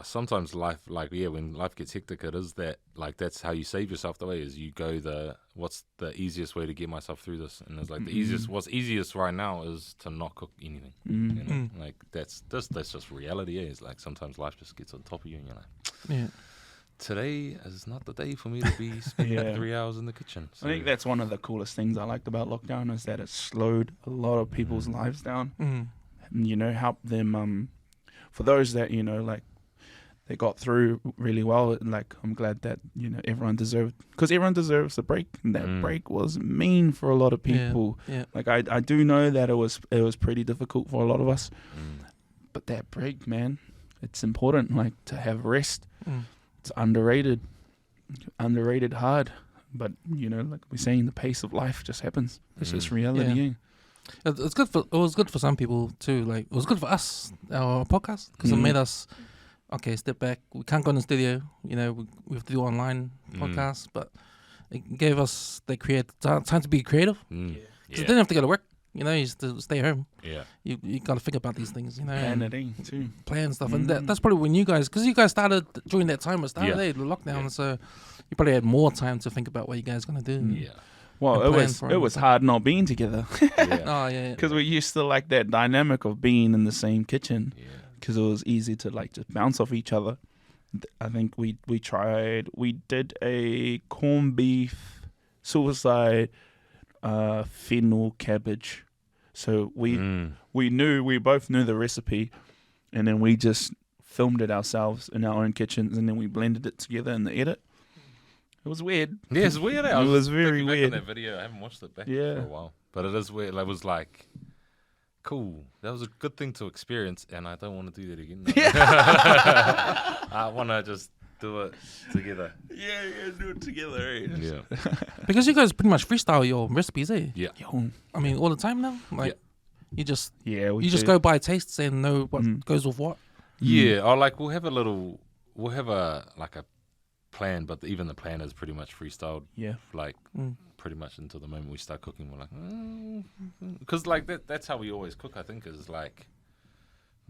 Sometimes life, like, when life gets hectic, it is that, like, that's how you save yourself. The way is you go what's the easiest way to get myself through this, and it's like what's easiest right now is to not cook anything. You know? Like that's just reality. It's like sometimes life just gets on top of you, and you're like, today is not the day for me to be spending 3 hours in the kitchen. So, I think that's one of the coolest things I liked about lockdown is that it slowed a lot of people's lives down. And, you know, helped them. For those that, you know, like they got through really well. Like, I'm glad that, you know, everyone deserves a break. And that break was mean for a lot of people. Yeah. Like, I do know that it was pretty difficult for a lot of us. But that break, man, it's important, like, to have rest. It's underrated hard. But, you know, like we're saying, the pace of life just happens. It's just reality. It was good for some people too. Like, it was good for us, our podcast, because it made us, okay, step back. We can't go in the studio. You know, we have to do online podcasts, but it gave us time to be creative. Because you didn't have to go to work. You know, you used to stay home. Yeah. You got to think about these things, you know. Plan stuff. And that's probably when because you guys started during that time, the lockdown, so you probably had more time to think about what you guys going to do. Yeah. Well, it was hard not being together. Because we used to like that dynamic of being in the same kitchen. Because it was easy to like just bounce off each other. I think we did a corned beef, suicide, fennel cabbage. So we both knew the recipe, and then we just filmed it ourselves in our own kitchens, and then we blended it together in the edit. It was weird. Yeah, it's weird. It was very weird. That video, I haven't watched it back for a while, but it is weird. It was like, cool. That was a good thing to experience, and I don't want to do that again. I want to just do it together. Yeah, do it together. Eh? Yeah. Because you guys pretty much freestyle your recipes, eh? Yeah. I mean, all the time now. Like, you just just go by tastes and know what goes with what. Yeah, or like we'll have a plan, but even the plan is pretty much freestyled. Yeah. Like pretty much until the moment we start cooking, we're like, because like that's how we always cook. I think is like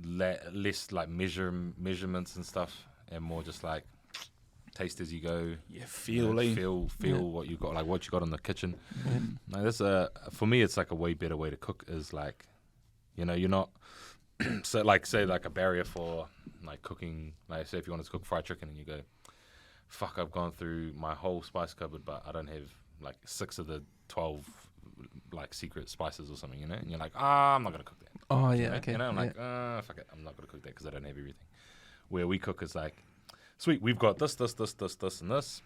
less like measurements and stuff, and more just like taste as you go. Yeah, feel what you got, like what you got in the kitchen. Like that's for me, it's like a way better way to cook. Is like, you know, you're not so like say like a barrier for like cooking. Like say if you wanted to cook fried chicken and you go, fuck, I've gone through my whole spice cupboard, but I don't have like 6 of the 12 like secret spices or something, you know? And you're like, I'm not gonna cook that. Oh yeah, you know? okay. You know, I'm like, fuck it, I'm not gonna cook that because I don't have everything. Where we cook is like, sweet, we've got this, and this.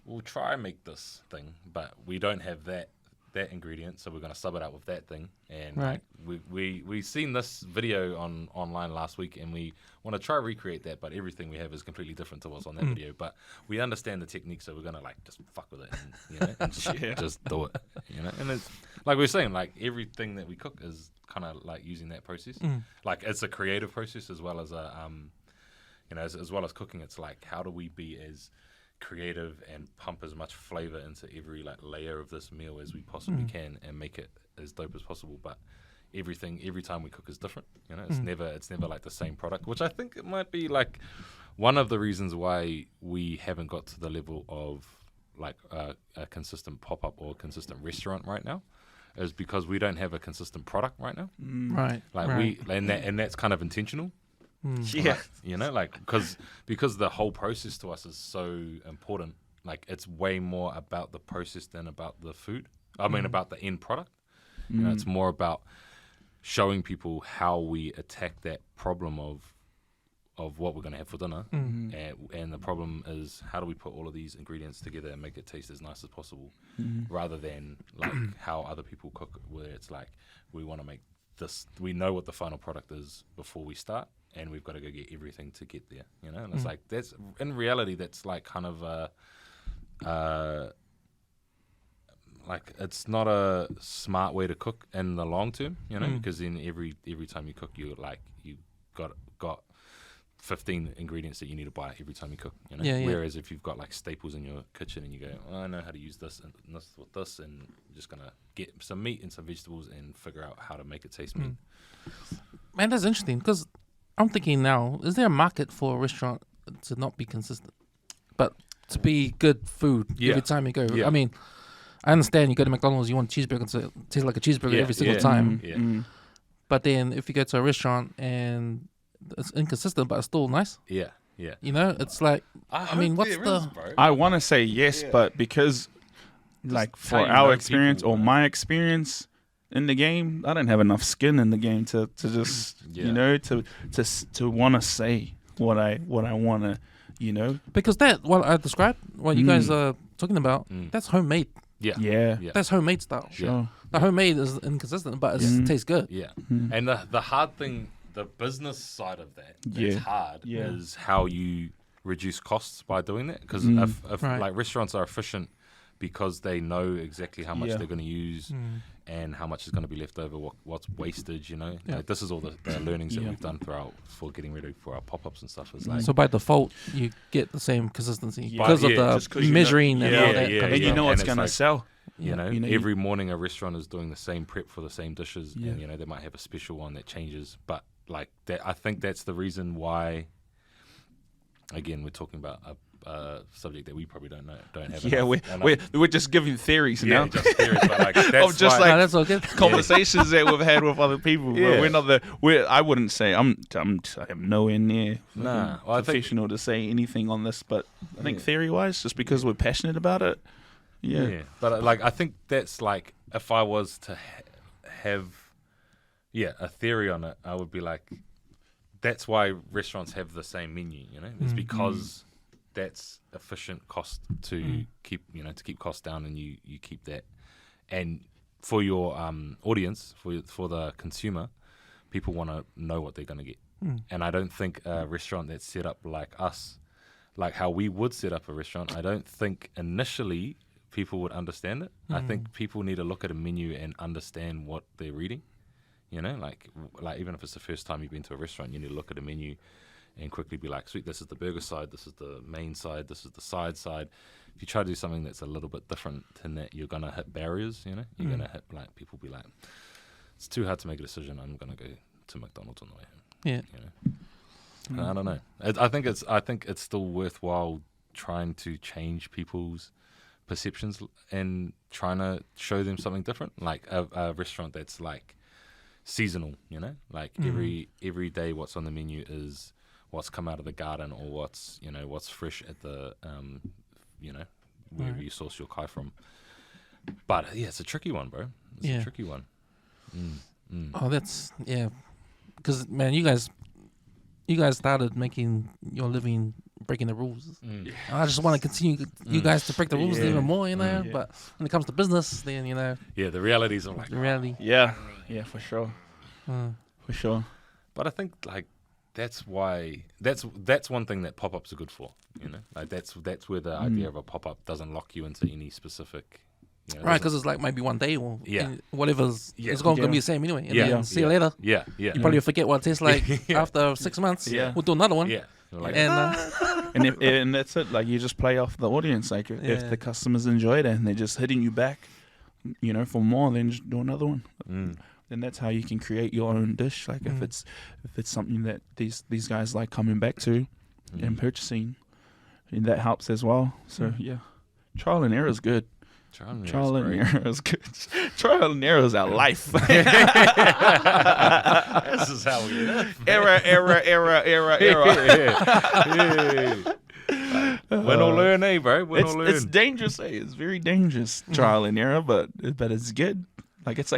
We'll try and make this thing, but we don't have that that ingredient, so we're going to sub it out with that thing. And Right. like, we seen this video online last week, and we want to try recreate that, but everything we have is completely different to what's on that video. But we understand the technique, so we're going to like just fuck with it, and, and just do it. And it's like we were saying, like everything that we cook is kind of like using that process. Like it's a creative process as well as a as well as cooking. It's like, how do we be as creative and pump as much flavor into every like layer of this meal as we possibly can, and make it as dope as possible. But every time we cook is different. It's never like the same product, which I think it might be like one of the reasons why we haven't got to the level of like a consistent pop-up or consistent restaurant right now, is because we don't have a consistent product right now. Right. Like right. and that's kind of intentional. Yeah. Like because the whole process to us is so important. Like it's way more about the process than about the food. I mean, about the end product. It's more about showing people how we attack that problem of what we're going to have for dinner. And the problem is, how do we put all of these ingredients together and make it taste as nice as possible, rather than like how other people cook, where it's like, we want to make this, we know what the final product is before we start, and we've got to go get everything to get there, and it's like, that's in reality, that's like kind of like it's not a smart way to cook in the long term, because then every time you cook, you got 15 ingredients that you need to buy every time you cook, Whereas if you've got like staples in your kitchen and you go, I know how to use this and this with this, and I'm just gonna get some meat and some vegetables and figure out how to make it taste meat. Man, that's interesting, because I'm thinking now, is there a market for a restaurant to not be consistent, but to be good food every time you go? I mean, I understand you go to McDonald's, you want a cheeseburger to taste like a cheeseburger every single time. But then if you go to a restaurant and it's inconsistent, but it's still nice. It's like, I mean, what's the... I want to say yes, but because, like, for our experience or my experience in the game, I don't have enough skin in the game to just, to want to say what I want to, Because that, what I described, what you guys are talking about, that's homemade. Yeah. That's homemade style. Sure. The homemade is inconsistent, but it tastes good. And the hard thing, the business side of that's hard, is how you reduce costs by doing that. Because if like restaurants are efficient because they know exactly how much they're going to use and how much is going to be left over, what's wastage, Like this is all the learnings that we've done for getting ready for our pop-ups and stuff. Is like, so by default, you get the same consistency because of the measuring and all that. And you know it's going to sell. Every morning a restaurant is doing the same prep for the same dishes, and they might have a special one that changes, but like that, I think that's the reason why. Again, we're talking about a subject that we probably don't have. Yeah, we're just giving theories now. Just theories, but like that's just why, like that's okay. Conversations that we've had with other people. But we're not I wouldn't say I am nowhere near professional to say anything on this. But I think theory wise, just because we're passionate about it. Yeah. But like I think that's like, if I was to have a theory on it, I would be like, that's why restaurants have the same menu, it's because that's efficient cost to keep costs down, and you keep that. And for your audience, for the consumer, people want to know what they're going to get. And I don't think a restaurant that's set up like us, like how we would set up a restaurant, I don't think initially people would understand it. I think people need to look at a menu and understand what they're reading. Like even if it's the first time you've been to a restaurant, you need to look at a menu and quickly be like, sweet, this is the burger side, this is the main side, this is the side. If you try to do something that's a little bit different than that, you're going to hit barriers, you're going to hit, like, people be like, it's too hard to make a decision, I'm going to go to McDonald's on the way home. I don't know. I think it's still worthwhile trying to change people's perceptions and trying to show them something different, like a restaurant that's like seasonal, like every day what's on the menu is what's come out of the garden, or what's fresh at the wherever you source your kai from. But it's a tricky one, bro. It's a tricky one. Oh, that's because man, you guys you guys started making your living breaking the rules. Mm. I just want to continue you guys to break the rules Yeah. even more, you know. Yeah. But when it comes to business, then you know, Yeah, the realities of like, the reality. Yeah, for sure, Uh, for sure. but I think like that's why that's one thing that pop-ups are good for, you know. Like that's where the idea of a pop-up doesn't lock you into any specific, you know, right, doesn't- because it's like maybe one day or Yeah. whatever's Yeah. it's going to Yeah. be the same anyway. And Yeah. then see you later. yeah, yeah, You probably forget what it tastes like Yeah. after 6 months. Yeah. We'll do another one. yeah. You're like, And And that's it. Like you just play off the audience. Like Yeah. if the customers enjoy it and they're just hitting you back, you know, for more, then just do another one. mm, And that's how you can create your own dish. Like Mm. if it's something that these guys like coming back to and purchasing, and that helps as well. So yeah, trial and error is good. Trial and error is good. Trial and error is our life. This is how we live. Error. Win or learn, eh, bro? Win or learn. It's dangerous. It's very dangerous. Trial and error, but it's good. Like it's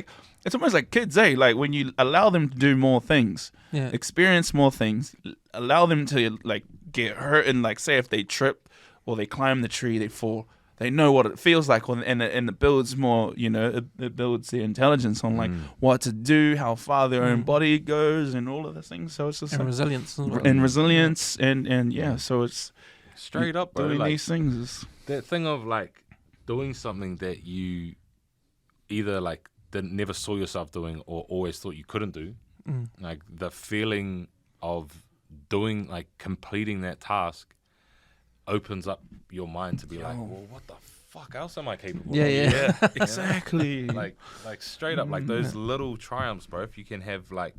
almost like kids, eh? Like when you allow them to do more things, yeah. experience more things, allow them to like get hurt, and like say if they trip or they climb the tree, they fall. They know what it feels like, and it builds more. You know, it builds their intelligence on like what to do, how far their own body goes, and all of the things. So it's just And like, resilience. As well. and resilience, and yeah. So it's Straight up, bro. doing Like, these things is that thing of like doing something that you either like never saw yourself doing or always thought you couldn't do. Like the feeling of doing, like completing that task opens up your mind to be like, well, what the fuck else am I capable Yeah, of? yeah. exactly Like straight up, like those little triumphs, bro. If you can have like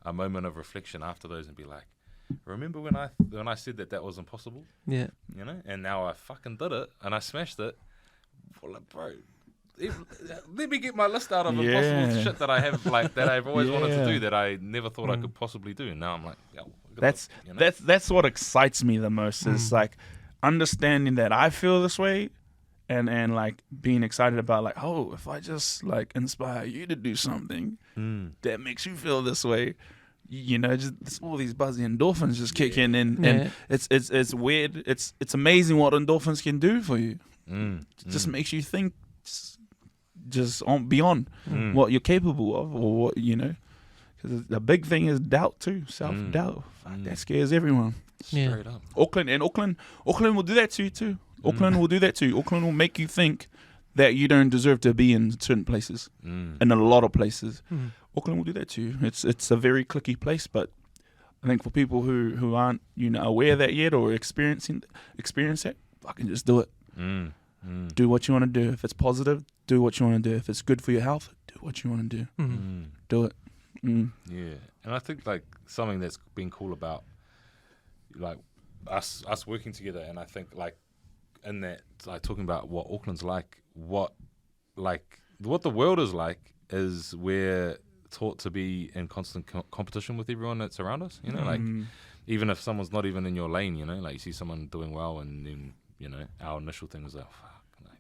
a moment of reflection after those and be like, remember when I said that wasn't possible, Yeah. you know, and now I fucking did it and I smashed it. Well, like, bro, let me get my list out of impossible shit that I have, like that I've always wanted to do that I never thought I could possibly do. And now I'm like, yeah, that's what excites me the most is like understanding that I feel this way, and like being excited about like, oh, if I just like inspire you to do something that makes you feel this way, you know, just all these buzzy endorphins just kick in, and it's weird. It's amazing what endorphins can do for you. It just makes you think just on beyond what you're capable of, or what, you know, because the big thing is doubt too, self-doubt. Fuck, that scares everyone. Yeah. straight up. Auckland will do that to you too. Auckland will do that too. Auckland will make you think that you don't deserve to be in certain places, in a lot of places. Auckland will do that to you. It's a very cliquey place, but I think for people who aren't, you know, aware of that yet or experience that, fucking just do it. Do what you want to do. If it's positive, do what you want to do. If it's good for your health, do what you want to do. Do it. Yeah, and I think like something that's been cool about like us working together, and I think like in that, like talking about what Auckland's like, what the world is like, is we're taught to be in constant competition with everyone that's around us. You know, like even if someone's not even in your lane, you know, like you see someone doing well, and then, you know, our initial thing was like, fuck, like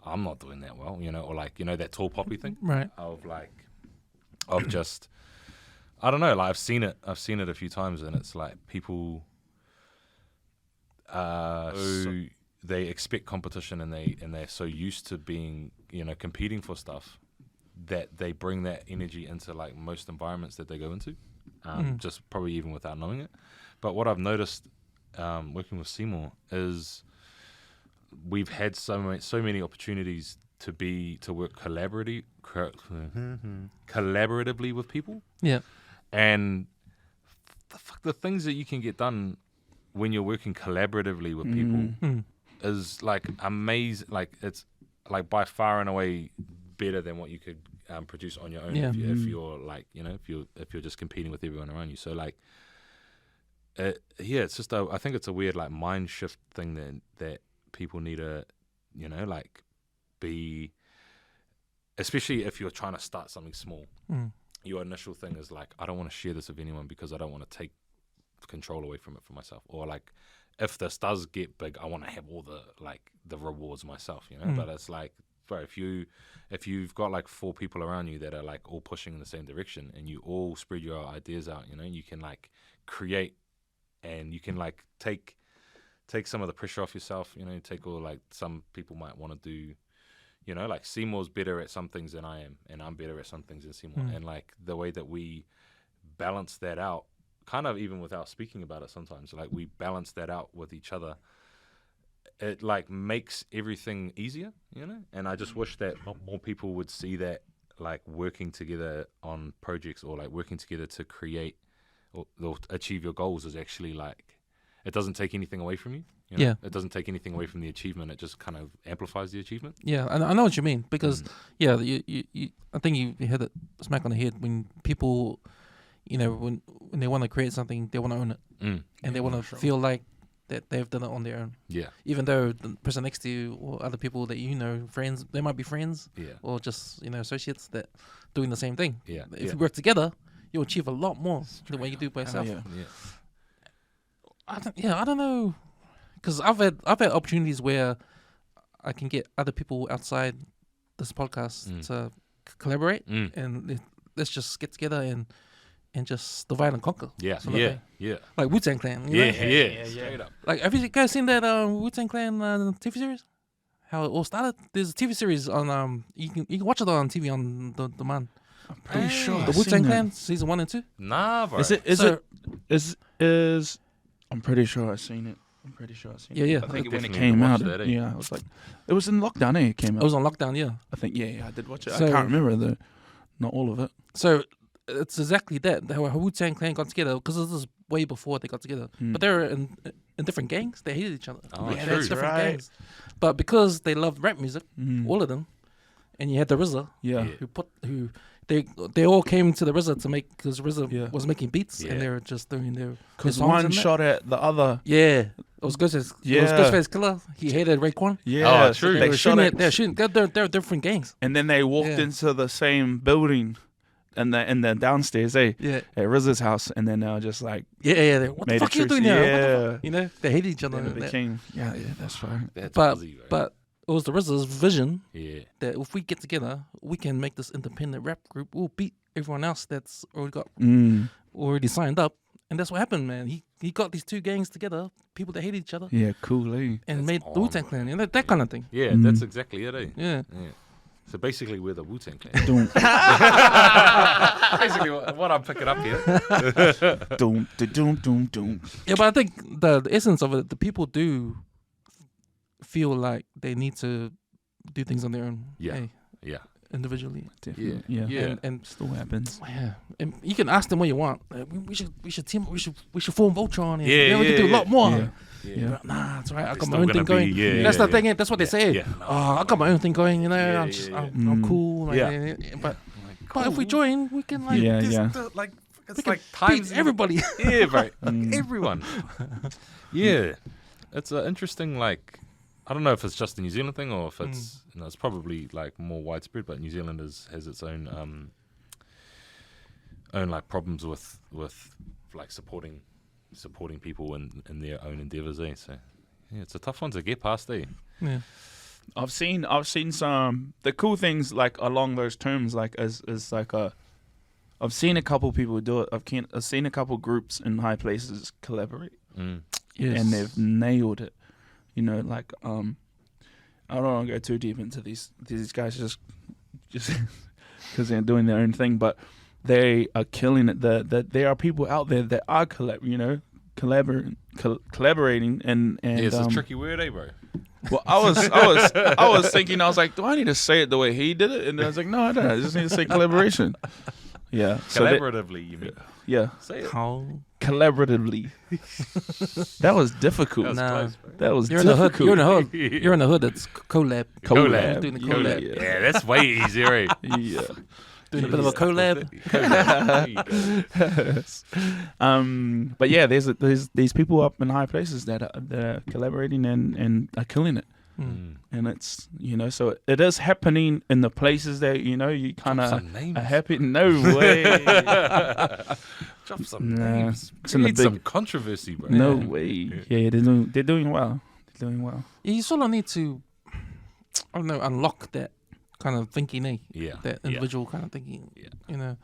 I'm not doing that well, you know, or like, you know, that tall poppy thing, Right. of just, I don't know, like I've seen it a few times, and it's like people so they expect competition, and they're so used to being, you know, competing for stuff, that they bring that energy into like most environments that they go into, just probably even without knowing it. But what I've noticed working with Seymour is we've had so many opportunities to work collaboratively with people. Yeah. And the things that you can get done when you're working collaboratively with people is like amazing. Like it's like by far and away better than what you could produce on your own if you're like, you know, if you're just competing with everyone around you. So like, it's just I think it's a weird like mind shift thing that people need to, you know, like be, especially if you're trying to start something small. Your initial thing is like, I don't want to share this with anyone because I don't want to take control away from it for myself. Or like, if this does get big, I want to have all the rewards myself, you know. But it's like, bro, if you've got like 4 people around you that are like all pushing in the same direction, and you all spread your ideas out, you know, you can like create and you can like take some of the pressure off yourself. You know, take all like some people might want to do. You know, like Seymour's better at some things than I am, and I'm better at some things than Seymour. And like the way that we balance that out, kind of even without speaking about it sometimes, like we balance that out with each other, it like makes everything easier, you know? And I just wish that more people would see that, like working together on projects or like working together to create or achieve your goals is actually like, it doesn't take anything away from you. You know? Yeah. It doesn't take anything away from the achievement. It just kind of amplifies the achievement. Yeah, I know what you mean because you I think you hit it smack on the head when people, you know, when they want to create something, they want to own it and they want to feel like that they've done it on their own. Yeah. Even though the person next to you or other people that you know, friends, they might be friends Yeah. or just, you know, associates that doing the same thing. Yeah. If you work together, you'll achieve a lot more than what you do by yourself. Yeah. I don't know, because I've had opportunities where I can get other people outside this podcast to collaborate and let's just get together and just divide and conquer. Yeah. sort of thing. Yeah. Like Wu-Tang Clan. You know? Yeah. Straight up. Like, have you guys seen that Wu-Tang Clan TV series? How it all started? There's a TV series on you can watch it on TV on the demand. I'm pretty sure The I've Wu-Tang seen Clan that. season 1 and 2. Nah, bro. Is I'm pretty sure I've seen it. Yeah. I think when it Definitely came watched out, that, eh? yeah, I was like, it was in lockdown. It came It out. was on lockdown. Yeah. I think, yeah, I did watch it. So- I can't remember not all of it. So it's exactly that. How Wu-Tang Clan got together because this is way before they got together. But they were in different gangs. They hated each other. Oh, They had true. different Right. gangs. But because they loved rap music, all of them, and you had the RZA, Yeah. who they all came to the RZA to make because RZA Yeah. was making beats Yeah. and they were just doing their Because songs one and that. shot at the other. Yeah, it was Ghostface. It was Yeah. Ghostface Killer. He hated Raekwon. Yeah, Oh, true. They They were shot shooting. at, They're shooting. They're different gangs. and then they walked Yeah. into the same building, in the downstairs, Yeah, at RZA's house, and then they were just like yeah. What the made a fuck are you truce. doing now? What the Yeah, fuck? You know, they hated each other. and it and that. became that's right. That's But fuzzy, bro. but it was the RZA's vision yeah. that if we get together, we can make this independent rap group. We'll beat everyone else that's already signed up, and that's what happened, man. He got these two gangs together, people that hate each other, Yeah, cool. and That's made the Wu-Tang on, Clan, you know, that kind of thing. Yeah, that's exactly it, eh? Yeah. Yeah. So basically, we're the Wu-Tang Clan. Doom, Basically, what I'm picking up here. doom, doom. Yeah, but I think the essence of it, the people do feel like they need to do things on their own. Yeah. Hey, Yeah. individually. Definitely. Yeah. Yeah. Yeah. And Still happens. yeah, and you can ask them what you want. We should team. We should form Voltron. And Yeah, we can do a yeah, lot more. Yeah. Yeah. But nah, it's alright. I got It's my still own thing gonna going. be- yeah, that's yeah, the thing. yeah. That's what they say. Yeah. Oh, I got my own thing going. You know, Yeah, I'm yeah. cool. Like, Yeah. But if we join, we can like Yeah, just, yeah. Like, we it's can like times beat everybody. Yeah, bro. Everyone. Yeah. It's an interesting, like, I don't know if it's just a New Zealand thing or if it's, it's probably like more widespread, but New Zealand has its own like problems with like supporting people in their own endeavors, eh? So yeah, it's a tough one to get past, eh? Yeah. I've seen some the cool things like along those terms like is like I've seen a couple people do it. I've seen a couple groups in high places collaborate Yes. and they've nailed it. You know, like I don't want to go too deep into these guys just because they're doing their own thing, but they are killing it. That there are people out there that are collaborating and Yeah, it's a um, tricky word, eh, bro? Well, I was thinking, I was like, do I need to say it the way he did it? And I was like, no, I don't. I just need to say collaboration. Yeah. So Collaboratively, you mean? yeah. Say it. How? Collaboratively. That was difficult. That was Nah. close, bro. That was You're in the hood. difficult. You're in the hood. You're in the hood. It's collab. Collab. Doing the Yeah, collab. yeah. Yeah, that's way easier, eh? Yeah. Doing a bit of a collab. But yeah, there's these people up in high places that are collaborating and are killing it. And it's, so it is happening in the places that, you kind of some names. are happy. No way. Drop some Nah, names. it's in the Create big- some controversy, bro. No way. Yeah, they're doing well. They're doing well. You sort of need to, I don't know, unlock that kind of thinking, eh? Yeah. That yeah. individual kind of thinking. Yeah.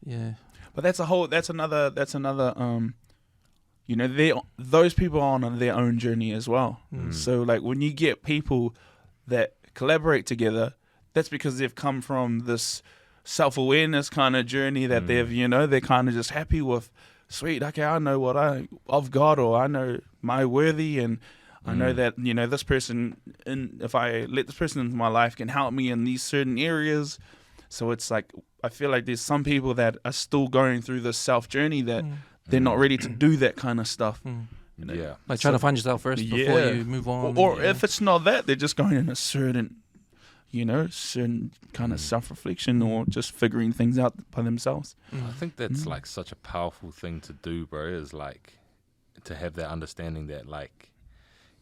Yeah. But that's another you know, those people are on their own journey as well. So like when you get people that collaborate together, that's because they've come from this self-awareness kind of journey that they've, you know, they're kind of just happy with, sweet, okay, I know what of God, or I know my worthy, and I know that, you know, this person, if I let this person into my life, can help me in these certain areas. So it's like, I feel like there's some people that are still going through this self journey that they're not ready to do that kind of stuff. You know? Yeah. Like trying to find yourself first before you move on. Or if it's not that, they're just going in a certain, you know, certain kind of self-reflection, or just figuring things out by themselves. I think that's like such a powerful thing to do, bro, is like to have that understanding that like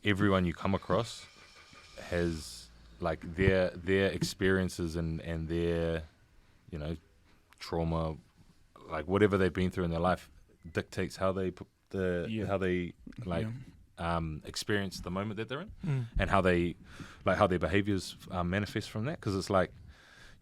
everyone you come across has like their experiences and their, you know, trauma, like whatever they've been through in their life dictates how they experience the moment that they're in, and how their behaviors manifest from that. Because it's like,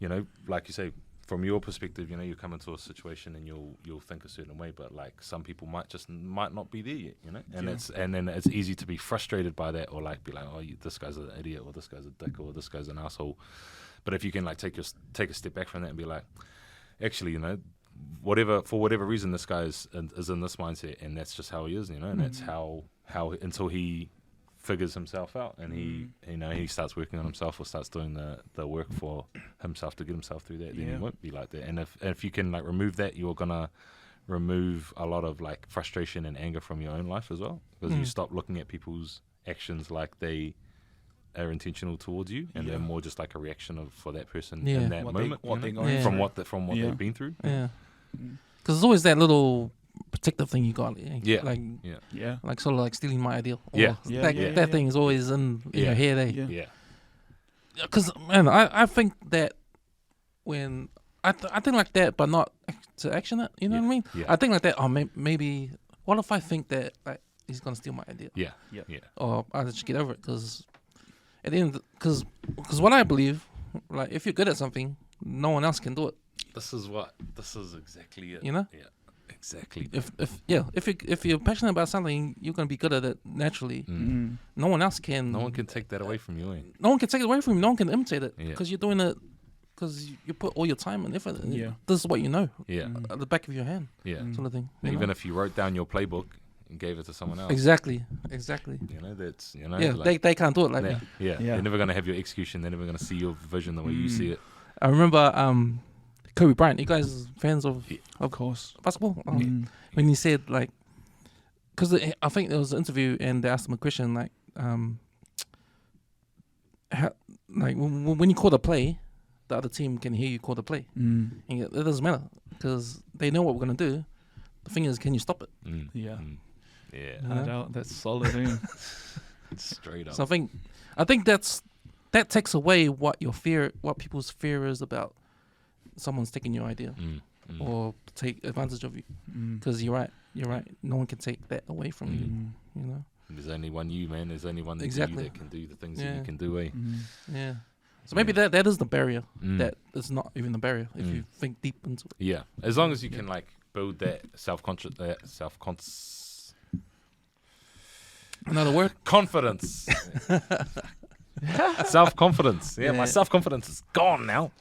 you know, like you say, from your perspective, you know, you come into a situation and you'll think a certain way, but like some people might not be there yet, you know, and then it's easy to be frustrated by that, or like be like, oh, this guy's an idiot, or this guy's a dick, or this guy's an asshole. But if you can like take a step back from that and be like, actually, you know, for whatever reason, this guy is in this mindset, and that's just how he is, you know, and that's how until he figures himself out, and he starts working on himself, or starts doing the work for himself to get himself through that, then he won't be like that. And if you can like remove that, you're gonna remove a lot of like frustration and anger from your own life as well, because you stop looking at people's actions like they are intentional towards you, and they're more just like a reaction for that person in that moment, from what they've been through. Yeah, because there's always that little protective thing you got. Like sort of like stealing my idea. Or that thing is always in your head. Because man, I think that when I think like that, but not to action it. You know what I mean? Yeah. I think like that. Oh, maybe what if I think that like he's gonna steal my idea? Yeah. Or I just get over it, because at the end, because what I believe, like if you're good at something, no one else can do it. This is exactly it. You know? Yeah. Exactly. If you're passionate about something, you're gonna be good at it naturally. No one else can. No one can take that away from you. No one can take it away from you. No one can imitate it, Yeah. because you're doing it because you put all your time and effort. And Yeah. this is what you know. Yeah. At the back of your hand. Yeah. Sort of thing. Even if you wrote down your playbook and gave it to someone else. Exactly. You know, that's, you know. Yeah, like, they can't do it like me. Yeah. They're never gonna have your execution. They're never gonna see your vision the way you see it. I remember Kobe Bryant. You guys fans of course. basketball? When he said like, because I think there was an interview and they asked him a question like, how, like when you call the play, the other team can hear you call the play. And it doesn't matter because they know what we're gonna do. The thing is, can you stop it? Yeah. Yeah. No doubt. That's solid. Straight up. So I think that takes away what people's fear is about someone's taking your idea or take advantage of you. Because you're right. No one can take that away from you. You know. There's only one you, man. There's only one you that can do the things that you can do. Yeah. So maybe that is the barrier. That is not even the barrier if you think deep into it. Yeah. As long as you can like build that Another word? Confidence. Self-confidence. Yeah, my self-confidence is gone now.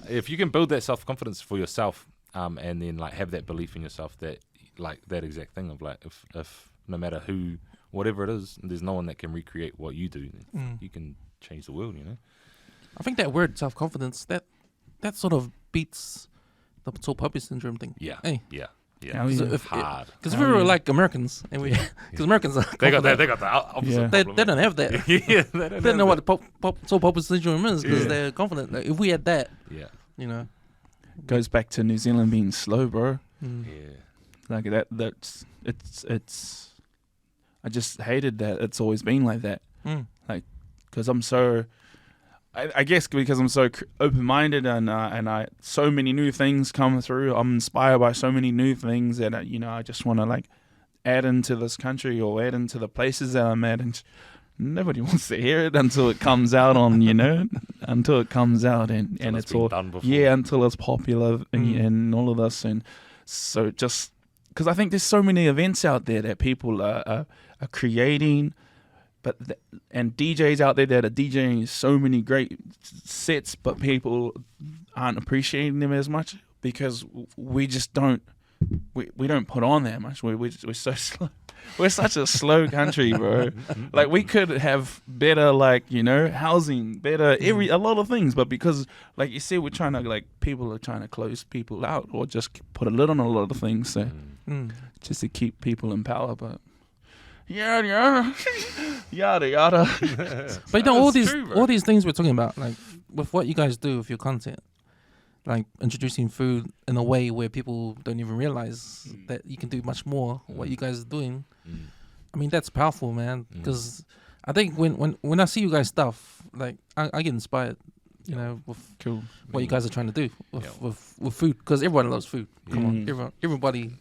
If you can build that self-confidence for yourself, and then like have that belief in yourself, that like that exact thing of like if no matter who, whatever it is, there's no one that can recreate what you do, you can change the world, you know. I think that word self-confidence, that sort of beats the sole purpose syndrome thing. Yeah. Hey. Yeah. Hard. Because if we were like Americans, and because Americans are they got the opposite. They don't have that. They don't know what the sole purpose syndrome is because they're confident. Like, if we had that, you know, goes back to New Zealand being slow, bro. Yeah. Like that's it's. I just hated that it's always been like that. Like, because I'm so. I guess because I'm so open-minded and I so many new things come through. I'm inspired by so many new things that I just want to like add into this country or add into the places that I'm at, and nobody wants to hear it until it comes out on until it comes out and it's all done before. until it's popular and all of this, and so just because I think there's so many events out there that people are creating, and DJs out there that are DJing so many great sets, but people aren't appreciating them as much because we just don't. We don't put on that much. We're so slow. We're such a slow country, bro. Like we could have better, housing, better a lot of things, but because, like you said, we're trying to people are trying to close people out or just put a lid on a lot of things, so just to keep people in power. But yada yada. But all these things we're talking about, like with what you guys do with your content. Like introducing food in a way where people don't even realize that you can do much more. What you guys are doing, I mean, that's powerful, man. Because I think when I see you guys stuff, like I get inspired, with what you guys are trying to do with food. Because everyone loves food. Come on, everybody,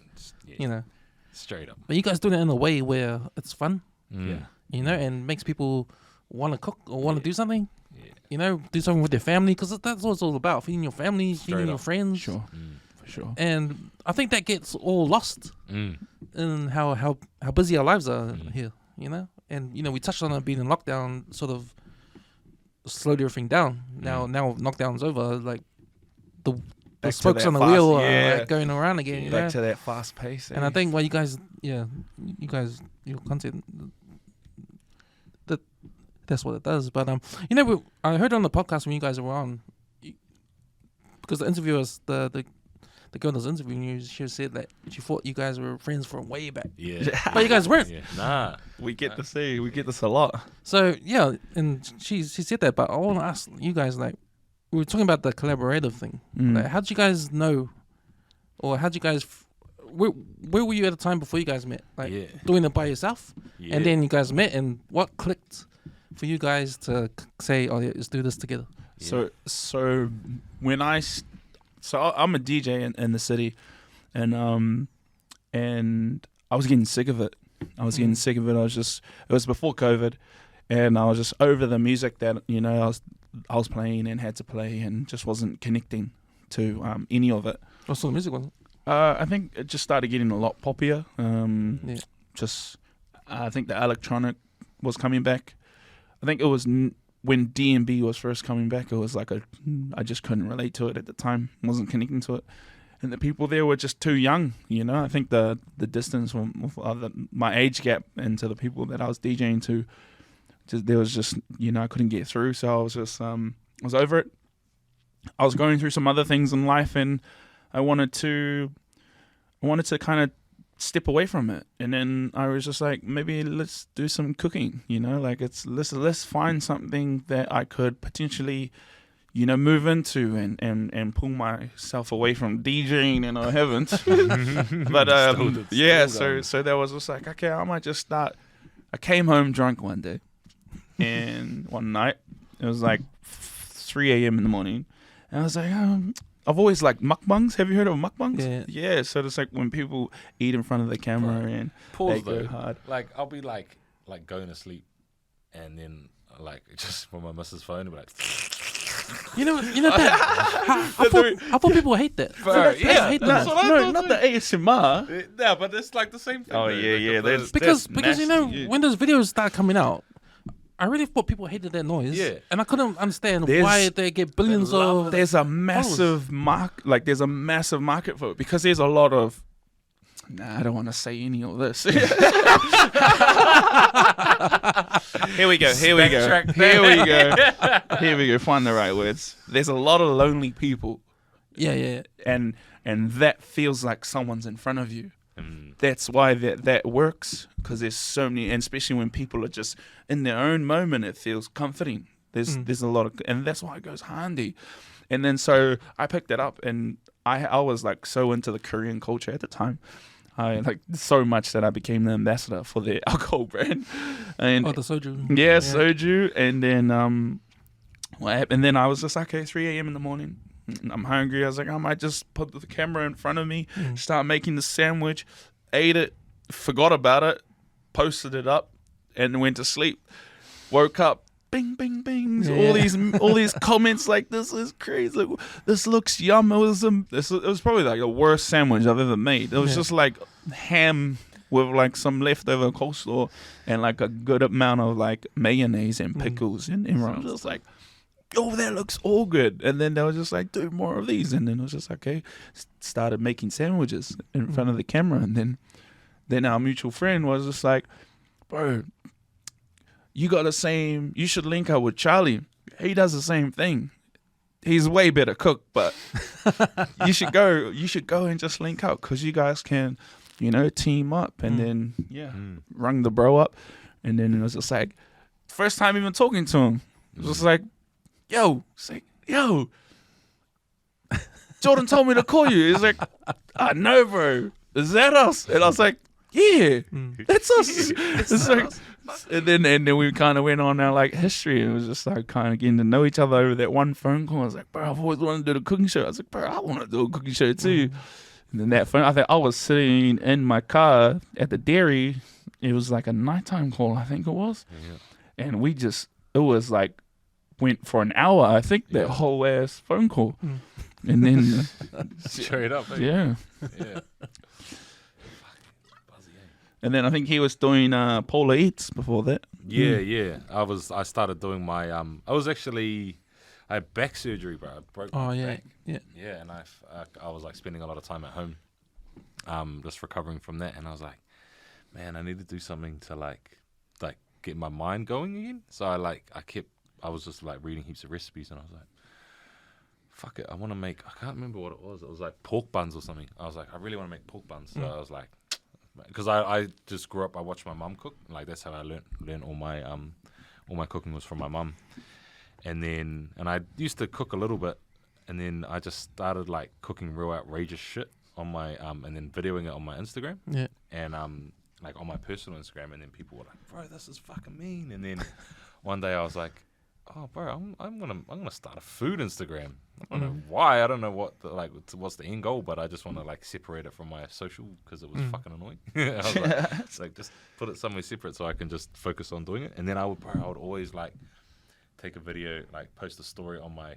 straight up. But you guys doing it in a way where it's fun, and makes people want to cook or want to do something. Do something with their family, because that's what it's all about. Feeding your family, feeding your friends. Sure, for sure. And I think that gets all lost in how busy our lives are here, And, we touched on it being in lockdown, sort of slowed everything down. Now lockdown's over, like the spokes on the wheel are going around again. Back to that fast pace. And I think you guys, your content... That's what it does. But I heard on the podcast when you guys were on, because the interviewers, the girl that was interviewing you, she said that she thought you guys were friends from way back. Yeah, but you guys weren't. Yeah. Nah, we get this a lot. So and she said that. But I want to ask you guys, we were talking about the collaborative thing. Like, how'd you guys know, or how'd you guys? Where were you at the time before you guys met? Doing it by yourself, and then you guys met, and what clicked for you guys to say, "Oh, yeah, let's do this together"? Yeah. So when I'm a DJ in the city, and I was getting sick of it. I was just, it was before COVID, and I was just over the music that I was playing and had to play, and just wasn't connecting to any of it. What sort of music was it? I think it just started getting a lot poppier. I think the electronic was coming back. I think it was when D&B was first coming back. It was I just couldn't relate to it at the time. Wasn't connecting to it, and the people there were just too young. I think the distance from my age gap into the people that I was DJing to, there was just I couldn't get through. So I was just I was over it. I was going through some other things in life, and I wanted to kind of step away from it, and then I was just like, maybe let's do some cooking, let's find something that I could potentially move into and pull myself away from DJing, and I haven't. But so there was just like, okay, I might just start. I came home drunk one day, and one night it was like 3 a.m. in the morning, and I was like, I've always liked mukbangs. Have you heard of mukbangs? Yeah. So it's like when people eat in front of the camera and they go hard. Like I'll be like going to sleep, and then just from my missus' phone, I'll be like, I thought people hate that. That's what I thought. Not the ASMR. Yeah, but it's like the same thing. Oh yeah. Because when those videos start coming out, I really thought people hated that noise. Yeah. And I couldn't understand why they get billions of. There's a massive there's a massive market for it, because there's a lot of. Nah, I don't want to say any of this. Here we go. Find the right words. There's a lot of lonely people. Yeah. And that feels like someone's in front of you. That's why that works, because there's so many, and especially when people are just in their own moment, it feels comforting. There's a lot of, and that's why it goes handy. And then so I picked it up, and I was so into the Korean culture at the time. I so much that I became the ambassador for their alcohol brand. And the soju. Yeah, soju. And then what happened? And then I was just like, okay, 3 a.m. in the morning. I'm hungry. I was like, I might just put the camera in front of me, start making the sandwich, ate it, forgot about it, posted it up, and went to sleep. Woke up bing, bing, bings. Yeah. All these comments like, this is crazy. Like, this looks yum. It was probably like the worst sandwich I've ever made. It was just like ham with like some leftover coleslaw and like a good amount of like mayonnaise and pickles. And everyone was just like, oh, that looks all good. And then they were just like, do more of these. And then it was just like, okay, started making sandwiches in front of the camera. And then our mutual friend was just like, bro, you should link up with Charlie. He does the same thing. He's way better cook, but you should go and just link up because you guys can, team up. And then, rung the bro up. And then it was just like, first time even talking to him, it was just like, yo, Jordan told me to call you. He's like, I know, bro. Is that us? And I was like, yeah, that's us. It's like, and then we kind of went on our like history. It was just like kind of getting to know each other over that one phone call. I was like, bro, I've always wanted to do the cooking show. I was like, bro, I want to do a cooking show too. And then that phone, I think I was sitting in my car at the dairy. It was like a nighttime call, I think it was. Yeah. And it was like, went for an hour, I think, that whole ass phone call. And then straight up, yeah. Yeah. And then I think he was doing Polar Eats before that. Yeah. I started doing my I had back surgery, bro. I broke my back. Yeah, and I was like spending a lot of time at home, just recovering from that. And I was like, man, I need to do something to like get my mind going again. So I was just like reading heaps of recipes, and I was like, fuck it, I want to make, I can't remember what it was. It was like pork buns or something. I was like, I really want to make pork buns. So I was like, because I just grew up, I watched my mum cook. Like that's how I learned all my cooking was from my mum. And I used to cook a little bit, and then I just started like cooking real outrageous shit on my and then videoing it on my Instagram. Yeah. And like on my personal Instagram, and then people were like, bro, this is fucking mean. And then one day I was like, oh, bro, I'm gonna start a food Instagram. I don't know why. I don't know what's the end goal, but I just want to like separate it from my social because it was fucking annoying. I was like, just put it somewhere separate so I can just focus on doing it. And then I would always like take a video, like post a story on my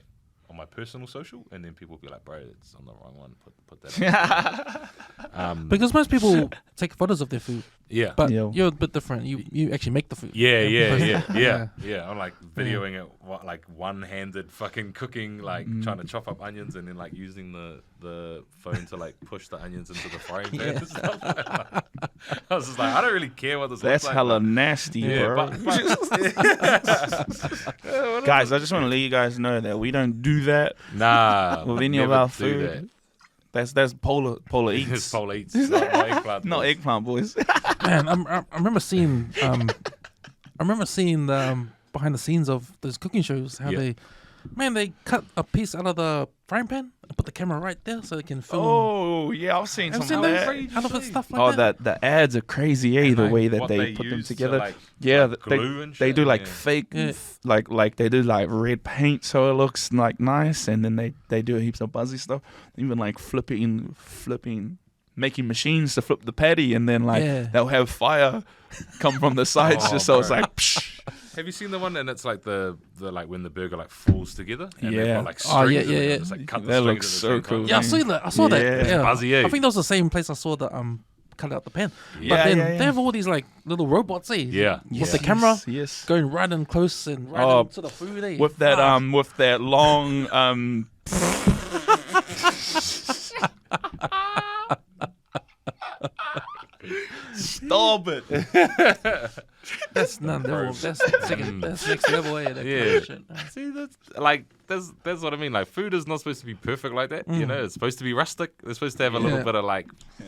personal social, and then people would be like, bro, it's on the wrong one. Put that on. Because most people take photos of their food. Yeah. But you're a bit different. You actually make the food. Yeah. I'm like videoing it like one-handed fucking cooking, like trying to chop up onions and then like using the phone to like push the onions into the frying pan and stuff. I was just like, I don't really care what this looks like. That's hella nasty, bro. Guys, I just want to let you guys know that we don't do that. Nah. With any of our food. That's Polar Eats. It's Polar Eats. Not Eggplant. Not Eggplant Boys. Man, I remember seeing the behind the scenes of those cooking shows how they cut a piece out of the frying pan and put the camera right there so they can film. Oh yeah, I've seen some of that. Out of it, stuff like that. The ads are crazy, the way that they put them together. Like, glue and shit. They do like fake, like they do like red paint so it looks like nice, and then they do heaps of buzzy stuff. Even like flipping, making machines to flip the patty, and then like they'll have fire come from the sides just so it's like. Psh. Have you seen the one and it's like the like when the burger like falls together? And they've got, like strings just, like, cut the that strings looks so cool. Yeah, I saw that. I saw that. Yeah. Buzzy, I think that was the same place I saw the cut out the pan. Yeah, but then they have all these like little robots, with the camera going right in close and right into the food. With that long Stop it. That's not level. That's next level. See, that's what I mean. Like, food is not supposed to be perfect like that. You know, it's supposed to be rustic. It's supposed to have a little bit of like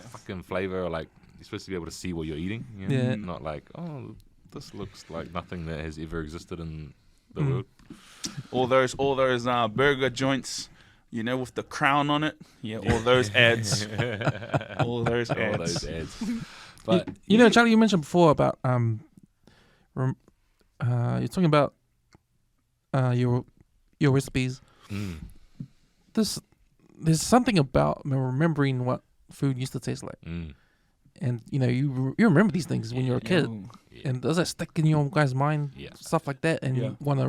fucking flavor, or like you're supposed to be able to see what you're eating. You know? Not like, oh, this looks like nothing that has ever existed in the world. All those burger joints, you know, with the crown on it. Yeah, all those ads. all those ads. But you know, Charlie, you mentioned before about you're talking about your recipes. There's something about remembering what food used to taste like. And you know, you remember these things when you're a kid. And does that stick in your guys' mind? Yeah. Stuff like that, and Yeah. you want to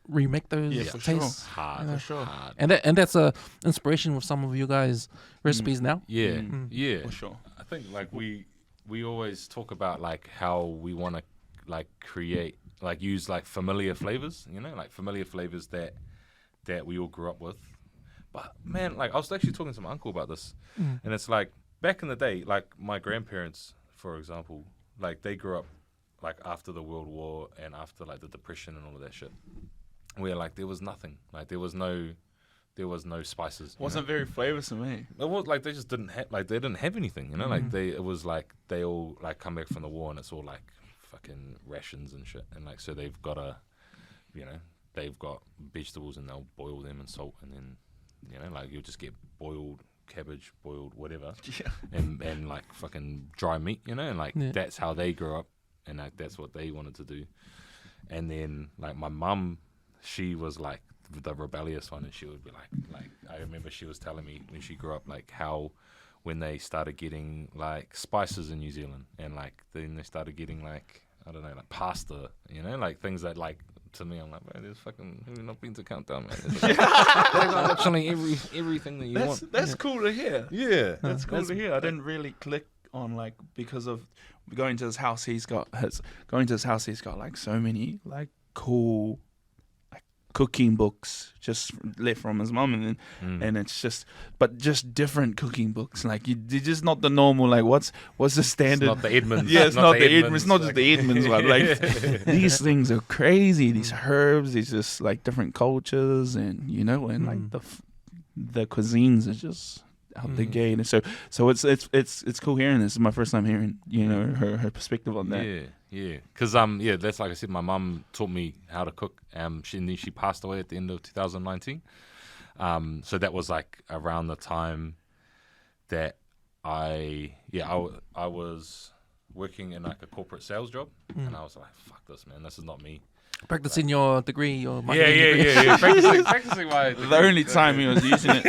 remake those Yeah, for tastes. Hard, Yeah. For sure. hard. And that's a inspiration with some of you guys' recipes now. Yeah, Mm. yeah. For sure. I think like we always talk about like how we want to like create like use like familiar flavors, you know, like familiar flavors that we all grew up with. But man, like I was actually talking to my uncle about this, and it's like back in the day, like my grandparents, for example, like they grew up like after the World War and after like the Depression and all of that shit, where like there was nothing, like there was no spices. you know? Wasn't very flavoursome, eh? It was like they just didn't have like they didn't have anything, you know. Like it was like they all like come back from the war and it's all like fucking rations and shit, and like so they've got they've got vegetables and they'll boil them in salt, and then you know like you'll just get boiled cabbage, boiled whatever, Yeah. and like fucking dry meat, you know, and like Yeah. that's how they grew up, and like that's what they wanted to do. And then like my mum, she was like the rebellious one, and she would be like I remember she was telling me when she grew up like how when they started getting like spices in New Zealand, and like then they started getting like I don't know like pasta, you know, like things that like to me I'm like, man, there's fucking who not been to Countdown, man. There's like, literally everything that you want. That's cool to hear. Yeah, That's cool to hear. I didn't really click on like because of going to his house. He's got like so many like cool like cooking books just left from his mum, and it's just different cooking books. Like you're just not the normal like what's the standard. It's not the Edmonds. Yeah, it's not the Edmonds. It's not just like- the Edmonds one. Like these things are crazy. These herbs, these just like different cultures, and you know, and like the cuisines are just out the gate. And so it's cool hearing this. It's my first time hearing her perspective on that. Yeah. Because that's like I said. My mum taught me how to cook. She passed away at the end of 2019. So that was like around the time that I was working in like a corporate sales job, and I was like, fuck this, man, this is not me. Practicing your degree, your marketing degree. Yeah. practicing my degree. The only time he was using it.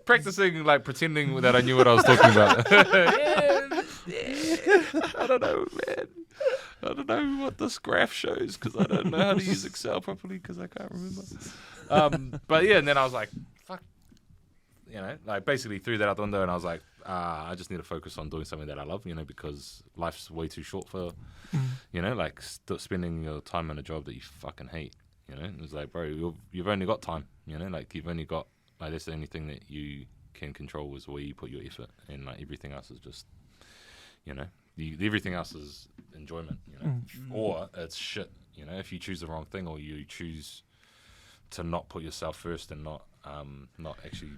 Practicing like pretending that I knew what I was talking about. I don't know, man. I don't know what this graph shows because I don't know how to use Excel properly because I can't remember. But yeah, and then I was like, fuck, you know, like basically threw that out the window, and I was like, I just need to focus on doing something that I love, you know, because life's way too short for, you know, like spending your time on a job that you fucking hate, you know. And it's like, bro, you've only got time, you know, like you've only got, like that's the only thing that you can control is where you put your effort, and like everything else is just, you know, everything else is enjoyment, you know, or it's shit, you know, if you choose the wrong thing or you choose to not put yourself first and not actually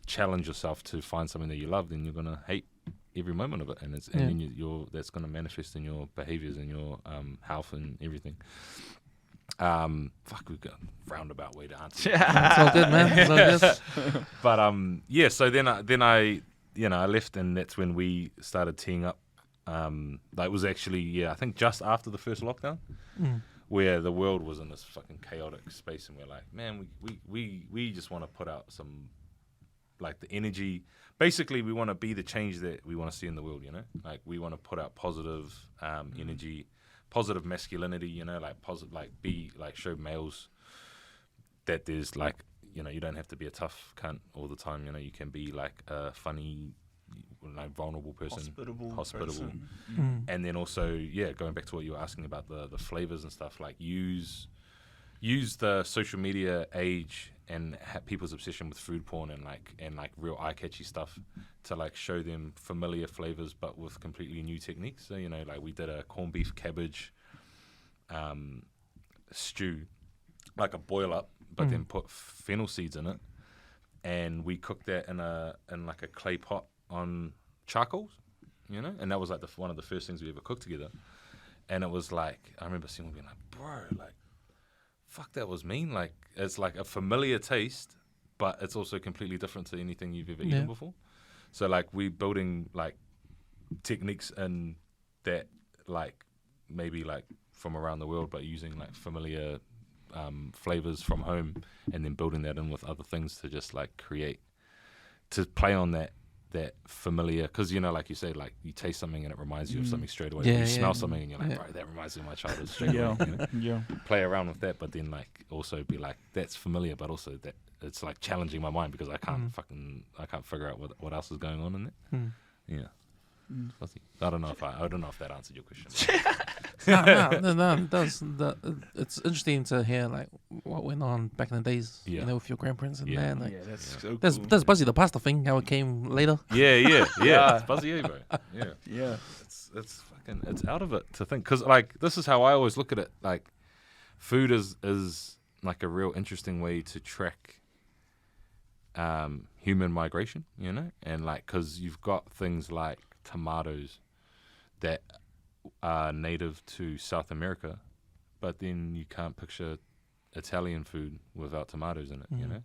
challenge yourself to find something that you love, then you're gonna hate every moment of it, and then that's gonna manifest in your behaviors and your health and everything. Fuck, we've got a roundabout way to answer. It's all good, man. It's all good. But so then I I left, and that's when we started teeing up. That was actually I think just after the first lockdown, where the world was in this fucking chaotic space, and we're like, man, we just want to put out some. Like the energy, basically, we want to be the change that we want to see in the world. You know, like we want to put out positive energy, positive masculinity. You know, like positive, like be like show males that there's like you don't have to be a tough cunt all the time. You know, you can be like a funny, like vulnerable person, hospitable. Person. And then also going back to what you were asking about the flavors and stuff. Like use the social media age and people's obsession with food porn and like real eye-catchy stuff to like show them familiar flavors but with completely new techniques. So like we did a corned beef cabbage stew, like a boil up, but then put fennel seeds in it, and we cooked that in like a clay pot on charcoals, and that was like one of the first things we ever cooked together. And it was like, I remember seeing being like, bro, like, fuck, that was mean. Like, it's like a familiar taste, but it's also completely different to anything you've ever eaten before. So like we building like techniques in that, like maybe like from around the world, but using like familiar flavors from home, and then building that in with other things to just like create, to play on that that familiar, because like you say, like you taste something and it reminds you of something straight away. Yeah, you smell yeah. something and you're like, Yeah. right, that reminds me of my childhood straight Yeah, away. yeah. Play around with that, but then like also be like, that's familiar, but also that it's like challenging my mind because I can't figure out what else is going on in there. Yeah. Fuzzy. I don't know if that answered your question. No, it does. It's interesting to hear like what went on back in the days, Yeah. with your grandparents and Yeah. that. Like, That's so there's cool. there's Buzzy the pasta thing, how it came later. Yeah. It's Buzzy, bro. Yeah. Yeah. It's fucking, it's out of it to think, because like this is how I always look at it. Like food is like a real interesting way to track human migration, and like because you've got things like tomatoes that are native to South America, but then you can't picture Italian food without tomatoes in it,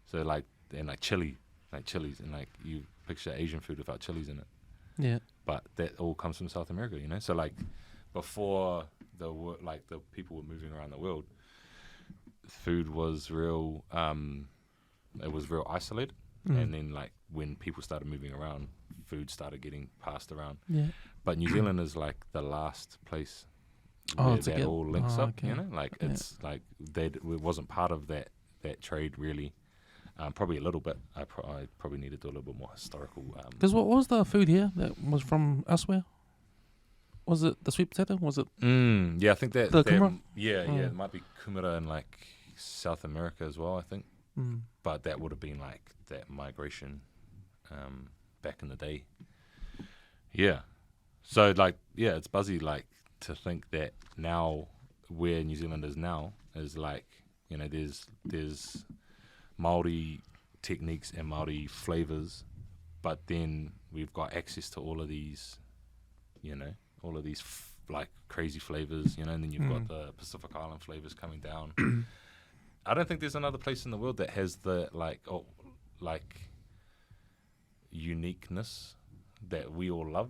So like, and like chilies, and like you picture Asian food without chilies in it. Yeah. But that all comes from South America, So like before the people were moving around the world, food was real. It was real isolated, and then like when people started moving around, food started getting passed around. Yeah. But New Zealand is like the last place Oh, where to that get- all links oh, up. okay. Like Yeah. it's like it wasn't part of that trade really. Probably a little bit. I probably need to do a little bit more historical. Because what was the food here that was from elsewhere? Was it the sweet potato? Was it? Yeah, I think that. The kumara? Yeah, it might be kumara in like South America as well, I think. But that would have been like that migration back in the day. Yeah. So like, yeah, it's buzzy like to think that now where New Zealand is now is like, there's Māori techniques and Māori flavors, but then we've got access to all of these, like crazy flavors, and then you've got the Pacific Island flavors coming down. I don't think there's another place in the world that has the uniqueness that we all love,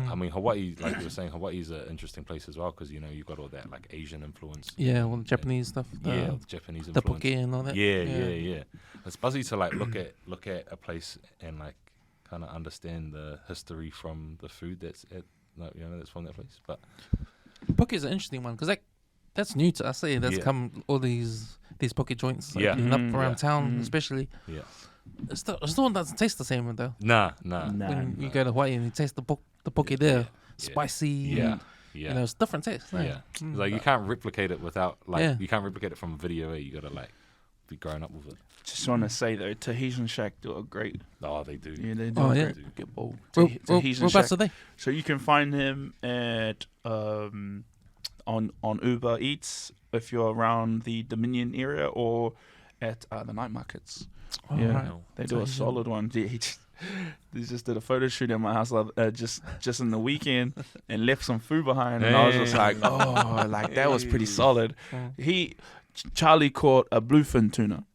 I mean, Hawaii, like you were saying, Hawaii's an interesting place as well because, you've got all that like Asian influence. Yeah, all the Japanese stuff. The Japanese The influence. poke and all that. Yeah. It's buzzy to like look at a place and like kind of understand the history from the food that's that's from that place. But Poke is an interesting one because that's new to us. That's Yeah. come all these poke joints Yeah. opening up around Yeah. town, especially. yeah, It still doesn't taste the same though. nah. When you go to Hawaii and you taste the poke there, spicy. Yeah. and, it's different taste. Yeah. Like you can't replicate it without Yeah. you can't replicate it from video. You gotta like be growing up with it. Just want to say though, Tahitian Shack do a great. Oh, they do. Yeah, they do. Oh, a yeah. great get bowl. Whereabouts are they? So you can find him at on Uber Eats if you're around the Dominion area or at the night markets. Oh, Yeah. right. They do a Tahitian. solid one. Yeah, they just did a photo shoot at my house just in the weekend and left some food behind, and I was just like, oh, like that was pretty solid. Charlie caught a bluefin tuna,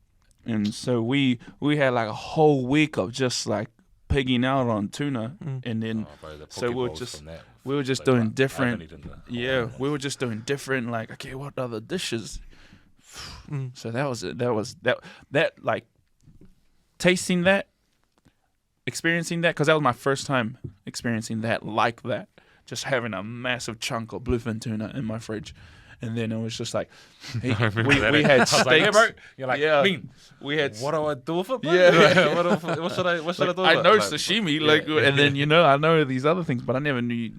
and so we had like a whole week of just like pigging out on tuna, and then Oh, bro, the so poke we're bowls just from that we were was just like, doing I haven't different. eaten the whole Yeah, one. we were just doing different. Like, okay, what other dishes? So that was it. That like tasting that, experiencing that, because that was my first time experiencing that like that. Just having a massive chunk of bluefin tuna in my fridge, and then it was just like, hey, I remember that. we I had was steaks. like, yeah, bro. You're like, Yeah. mean. We had What do I do with it, bro? Yeah. what should I do with it? I know Like, sashimi, yeah, like, yeah, and then yeah. I know these other things, but I never knew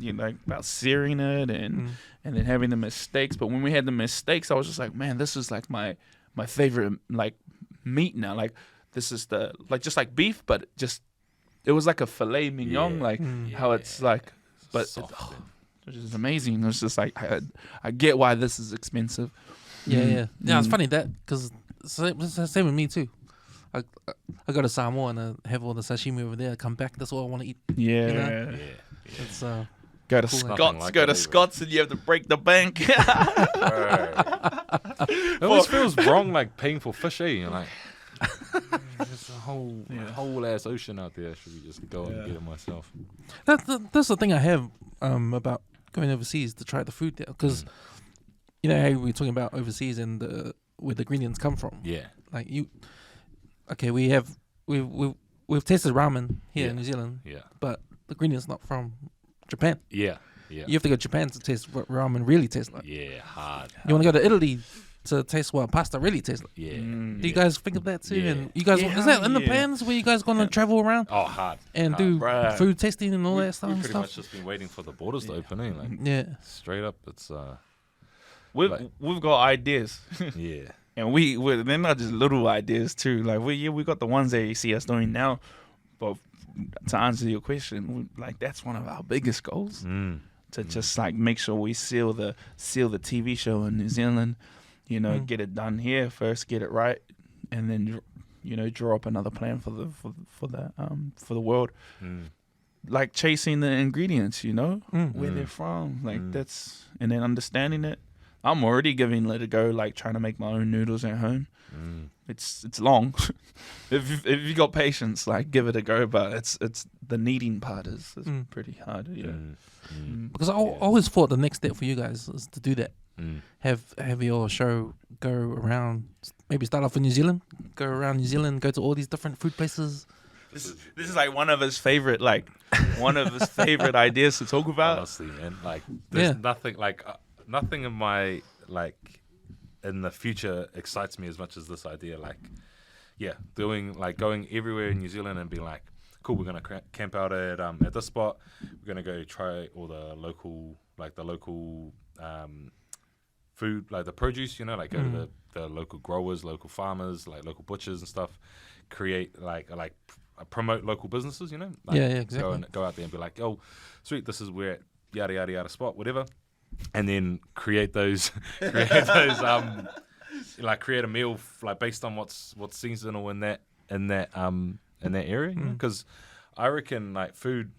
about searing it and then having them as steaks. But when we had them as steaks, I was just like, man, this is like my favorite like meat now. Like this is just like beef, but just it was like a filet mignon, Yeah. like how it's like, but Soft which is amazing. It was just like I get why this is expensive. Yeah. It's funny that because same with me too. I go to Samoa and I have all the sashimi over there. I come back, that's all I want to eat. Yeah. know? Yeah. It's Go to Cool. Scott's, Nothing like go it to either. Scott's, and you have to break the bank. It always feels wrong, like paying for fish, You're like, there's a whole ass ocean out there. Should we just go and get it myself? that's the thing I have about going overseas to try the food there because you know how we're talking about overseas and where the ingredients come from. Yeah. Like we we've tasted ramen here Yeah. in New Zealand, Yeah. but the ingredients not from Japan. Yeah. Yeah. You have to go to Japan to taste what ramen really tastes like. Yeah. Hard. You want to go to Italy to taste what pasta really tastes like. Yeah. Do you guys think of that too? Yeah. And you guys, Yeah, is that in the yeah. plans where you guys gonna travel around Oh, hard. and Hard. do Bruh. food tasting and all that stuff? We've And pretty stuff? much just been waiting for the borders to open. Like Yeah. straight up, it's We've Like- we've got ideas, yeah. and they're not just little ideas too. Like we got the ones that you see us doing now, but to answer your question, like that's one of our biggest goals. To just like make sure we seal the TV show in New Zealand, get it done here first, get it right, and then draw up another plan for the world, like chasing the ingredients, where they're from, like that's, and then understanding it. I'm already giving it a go, like trying to make my own noodles at home. It's long. if you got patience, like give it a go, but it's the kneading part is pretty hard. Because I always thought the next step for you guys is to do that. Have your show go around, maybe start off in New Zealand, go around New Zealand, go to all these different food places. This is like one of his favorite ideas to talk about. Honestly, man, like there's Yeah. nothing like nothing in my in the future excites me as much as this idea. Like, yeah, going everywhere in New Zealand and being like, cool, we're gonna camp out at this spot. We're gonna go try all the local food, like the produce, like go to the local growers, local farmers, like local butchers and stuff. Create promote local businesses, like, Yeah, exactly. Go out there and be like, oh, sweet, this is where yada yada yada spot, whatever, and then create those create a meal based on what's seasonal in that area, because I reckon food,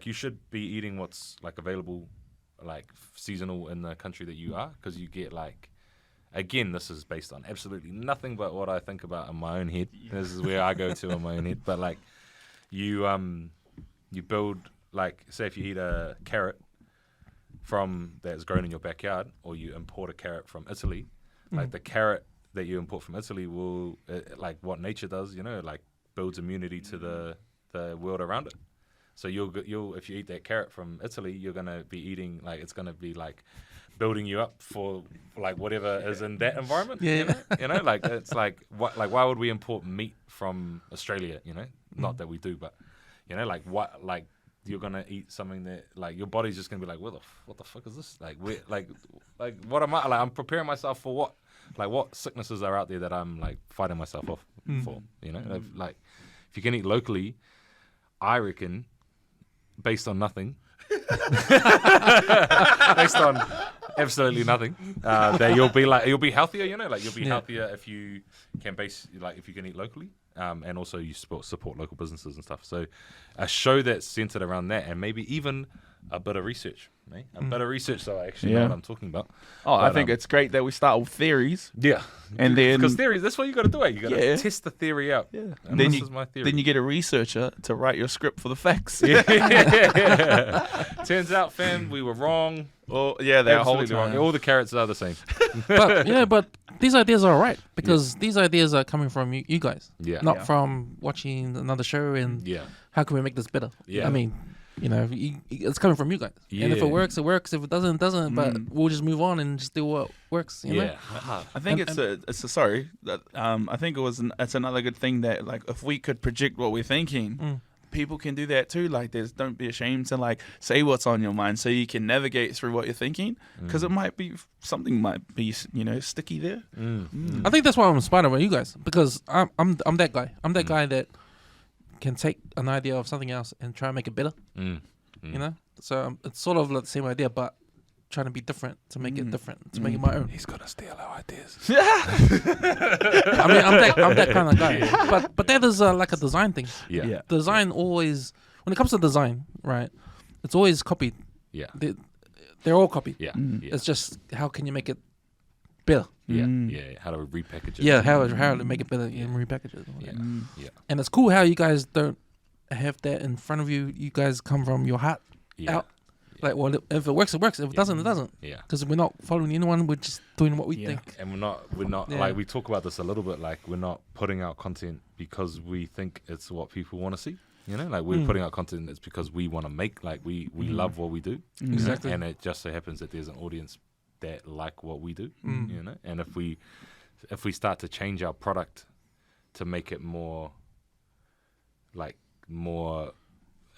you should be eating what's available seasonal in the country that you are, because you get again, this is based on absolutely nothing but what I think about in my own head. This is where I go to in my own head. But you build, say if you eat a carrot from that's grown in your backyard, or you import a carrot from Italy, the carrot that you import from Italy will what nature does, builds immunity to the world around it. So you'll if you eat that carrot from Italy, you're gonna be eating it's gonna be building you up for whatever is in that environment. Yeah. It's why would we import meat from Australia? Not that we do, but what you're gonna eat something that your body's just gonna be what the fuck is this? What am I I'm preparing myself for what? What sicknesses are out there that I'm fighting myself off for? If you can eat locally, I reckon, based on nothing, based on absolutely nothing, that you'll be healthier. You'll be healthier if you can if you can eat locally, and also you support local businesses and stuff. So a show that's centered around that, and maybe even a bit of research, a bit of research, so I actually know what I'm talking about. I think it's great that we start with theories. Yeah, and then because theories, that's what you got to do. You got to test the theory out. Yeah, and then this is my theory. Then you get a researcher to write your script for the facts. Yeah. Turns out, fam, we were wrong. Oh yeah, they're Absolutely wrong. All the carrots are the same. But these ideas are alright, because these ideas are coming from you guys, Yeah. not from watching another show and Yeah. how can we make this better. Yeah. I mean, it's coming from you guys, and if Yeah. it works, it works. If it doesn't, it doesn't. But we'll just move on and just do what works. You know? Yeah. I think it's it's another good thing that if we could project what we're thinking, people can do that too. Don't be ashamed to say what's on your mind, so you can navigate through what you're thinking, because it might be something sticky there. I think that's why I'm inspired by you guys, because I'm that guy. I'm that guy that can take an idea of something else and try and make it better. So it's sort of the same idea, but trying to be different to make it different, to make it my own. He's gonna steal our ideas. I mean, I'm that kind of guy. But that is a design thing. Yeah. Design always, when it comes to design, right? It's always copied. Yeah. They're all copied. Yeah. It's just how can you make it better? Yeah. How to repackage it? Yeah, how to make it better and repackage it. Yeah. And it's cool how you guys don't have that in front of you. You guys come from your heart out. Like, well, if it works, it works. If it doesn't, it doesn't. Yeah. Because we're not following anyone. We're just doing what we Yeah. think. And we're not Yeah. like, we talk about this a little bit, like we're not putting out content because we think it's what people want to see. You know, like we're putting out content that's because we want to make, like we love what we do. you know? Exactly. And it just so happens that there's an audience that like what we do. You know, and if we start to change our product to make it more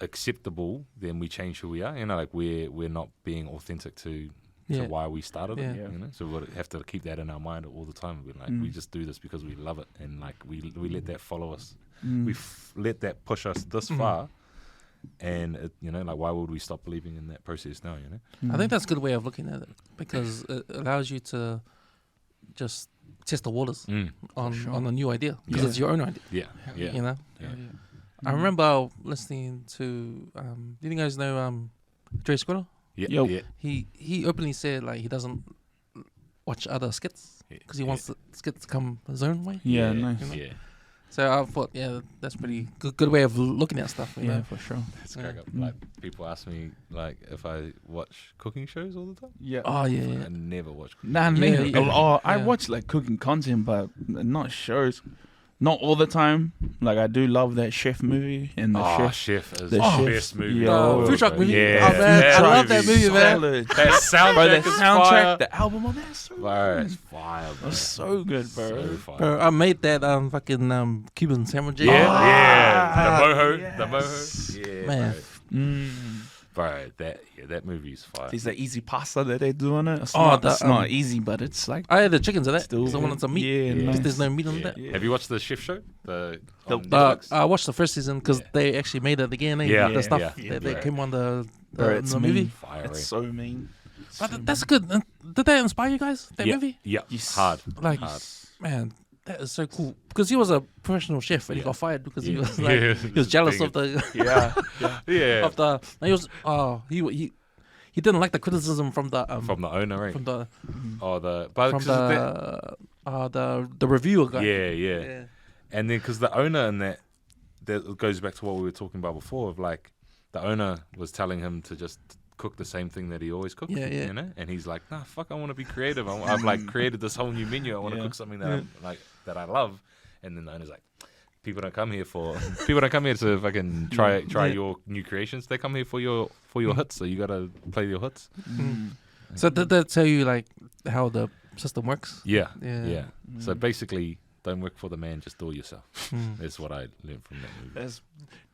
acceptable, then we change who we are. You know, like we're not being authentic to why we started it. Yeah. You know, so we have to keep that in our mind all the time. We're like, we just do this because we love it, and like we let that follow us. We let that push us this far, and it, you know, like why would we stop believing in that process now? You know, I think that's a good way of looking at it because it allows you to just test the waters on a new idea because it's your own idea. yeah. You know. Yeah. I remember listening to. Do you guys know Dre Squirrel? Yeah, Yo. yeah. He openly said like he doesn't watch other skits because he wants the skits to come his own way. Yeah, nice. Yeah. So I thought, that's pretty good way of looking at stuff. You Yeah, know? for sure. It's crack up. Like people ask me like if I watch cooking shows all the time. Yeah. Oh yeah. I never watch cooking Nah, Yeah, nigga. yeah. Oh, I Yeah. watch like cooking content, but not shows. Not all the time. Like I do love that chef movie and the chef. Chef is the the chef- best movie. Yo, Food truck movie. Yeah, Oh, man, I love that movie, man. Solid. That soundtrack Bro, the is fire. soundtrack, the album on that, so Bro, it's fire, bro. that's so good, bro. So fire. Bro, I made that fucking Cuban sandwich. Yeah, Ah, yeah. The mojo, yes. the mojo. Yeah, Man. Bro, that movie's fire. There's that easy pasta that they do on it. It's, Oh, not, the, it's not easy, but it's like I had the chickens of that. Still- Because I wanted some meat. Yeah, Because nice. there's no meat on Yeah. that. Yeah. Have you watched the chef show? The on The- Netflix? I watched the first season because they actually made it again. Yeah, The stuff yeah, that yeah. came on the Bro, it's the mean. movie. Fire. it's so mean. But that's good. Did that inspire you guys? That yeah, movie? Yeah, Yes. hard. Like, Hard. man, that is so cool. Because he was a professional chef and he Yeah. got fired because he Yeah. was like Yeah. he was jealous of the Yeah, Yeah, of the. He was he didn't like the criticism from the from the owner, right? from the Or the but from 'cause of that- the reviewer guy. yeah. And then because the owner and that goes back to what we were talking about before of like the owner was telling him to just cook the same thing that he always cooked. Yeah, yeah. You know, and he's like, nah, fuck, I want to be creative. I've like created this whole new menu. I want to Yeah. cook something that I'm, like that I love. And then the owner's like, people don't come here to fucking try Yeah. your new creations. They come here for your hits. So you gotta play your hits. So did that tell you like how the system works? Yeah, Yeah. yeah. So basically, don't work for the man, just do it yourself. Mm. That's what I learned from that movie. that's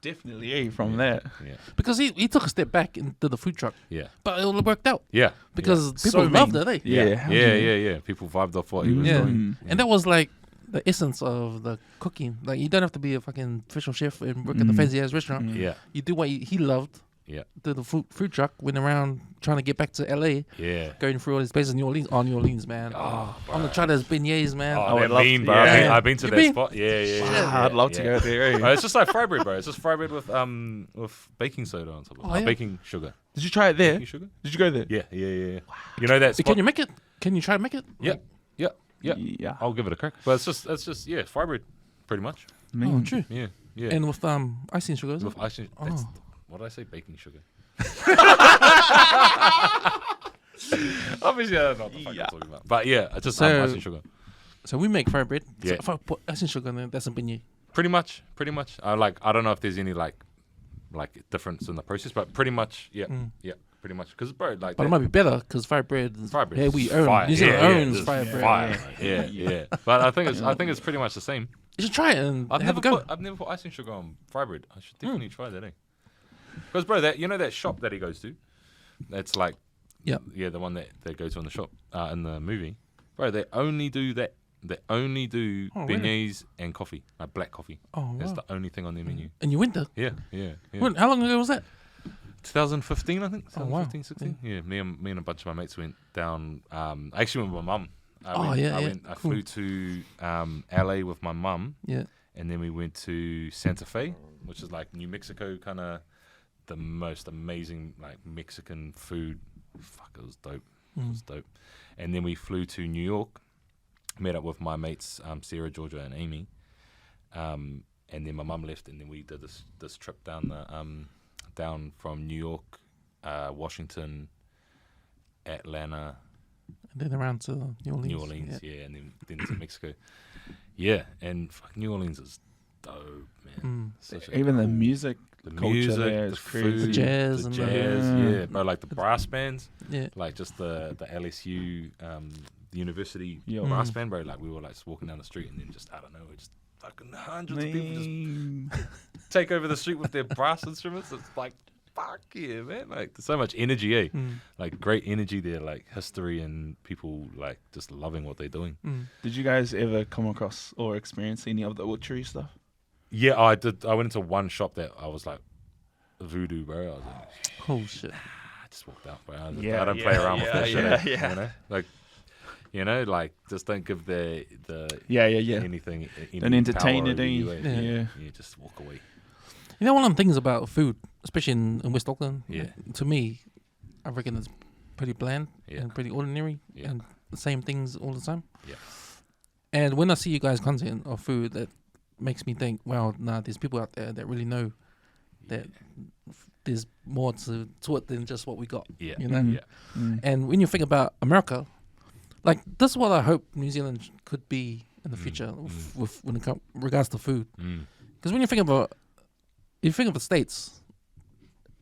definitely from that. Yeah, Because he took a step back into the food truck, yeah, but it all worked out yeah. because So people loved mean. it, eh? Yeah, Yeah. People vibed off what he was Yeah. doing. And that was like the essence of the cooking. Like you don't have to be a fucking official chef and work at the fancy ass restaurant. Yeah, You do what he loved. yeah, Did the food truck, went around trying to get back to LA, yeah. going through all these places in New Orleans. Oh, New Orleans, man. Oh, I'm gonna try those beignets, man. Oh, I would that love mean, to- bro. yeah. I've been to You that been? spot. Yeah. Wow, I'd love to go there. Eh? Bro, it's just like fry bread, bro. It's just fry bread with baking soda on top of it. Oh, yeah? Baking sugar. Did you try it there? Baking sugar? Did you go there? Yeah. You know that spot? Can you make it? Can you try to make it? Yeah. Yeah. Yeah. I'll give it a crack. But it's just yeah, fry bread, pretty much. Oh, true. Yeah. And with icing sugar, is it? with icing. That's, Oh. what did I say? Baking sugar. Obviously, I don't know what the fuck I'm talking about. But yeah, I just So- icing sugar. So we make fried bread. So Yeah. if I put icing sugar in there, that's a beignet. Pretty much. I don't know if there's any like difference in the process, but pretty much, yeah, pretty much. Because bro, like, But it might be better because fried bread. fried bread. Yeah, is we own. fire. New Zealand Yeah, owns it's fried bread. fire. Yeah. But I think it's pretty much the same. You should try it and I've have never a go. put icing sugar on fried bread. I should definitely try that. Because bro, that that shop that he goes to, that's like, Yeah. the one that they go to in the shop in the movie, bro. They only do that. They only do Oh, really? beignets and coffee, like black coffee. Oh, That's wow. the only thing on their menu. And you went there. Yeah. When, how long ago was that? 2015, I think. Oh, wow. 2015, 16. Yeah, me and a bunch of my mates went down. I actually went with my mum. I cool. flew to LA with my mum, Yeah. and then we went to Santa Fe, which is like New Mexico, kind of the most amazing like Mexican food. Fuck, it was dope. It was dope. And then we flew to New York, met up with my mates Sarah, Georgia, and Amy. And then my mum left, and then we did this trip down from New York Washington, Atlanta, And then around to New Orleans. yeah, and then to Mexico. Yeah, and fuck, New Orleans is dope, man. Such a Even the cool- music the culture music, there the is crazy. food, The jazz the and jazz, the- yeah, but like the brass bands, Yeah. like just the LSU the university Yeah. brass band, bro. Like we were like just walking down the street, and then just I don't know, just fucking hundreds of people just take over the street with their brass instruments. It's like fuck yeah, man. Like there's so much energy, eh? Like great energy there, like history and people like just loving what they're doing. Did you guys ever come across or experience any of the butchery stuff? Yeah, I did. I went into one shop that I was like voodoo, bro. I was like, Oh shit. I just walked out, bro. I Yeah, don't yeah, play around with that yeah, shit. yeah. You know, like. You know, like just don't give the Yeah. anything. Any Don't entertain power it, over you, eh? eh? Yeah. Yeah, just walk away. You know, one of the things about food, especially in West Auckland, Yeah. to me, I reckon it's pretty bland Yeah. and pretty ordinary Yeah. and the same things all the time. Yeah. And when I see you guys' content of food, that makes me think, wow, nah, there's people out there that really know that there's more to it than just what we got. Yeah. You know? Yeah. And when you think about America, like this is what I hope New Zealand could be in the future with when it regards to food. Because when you think about, the States,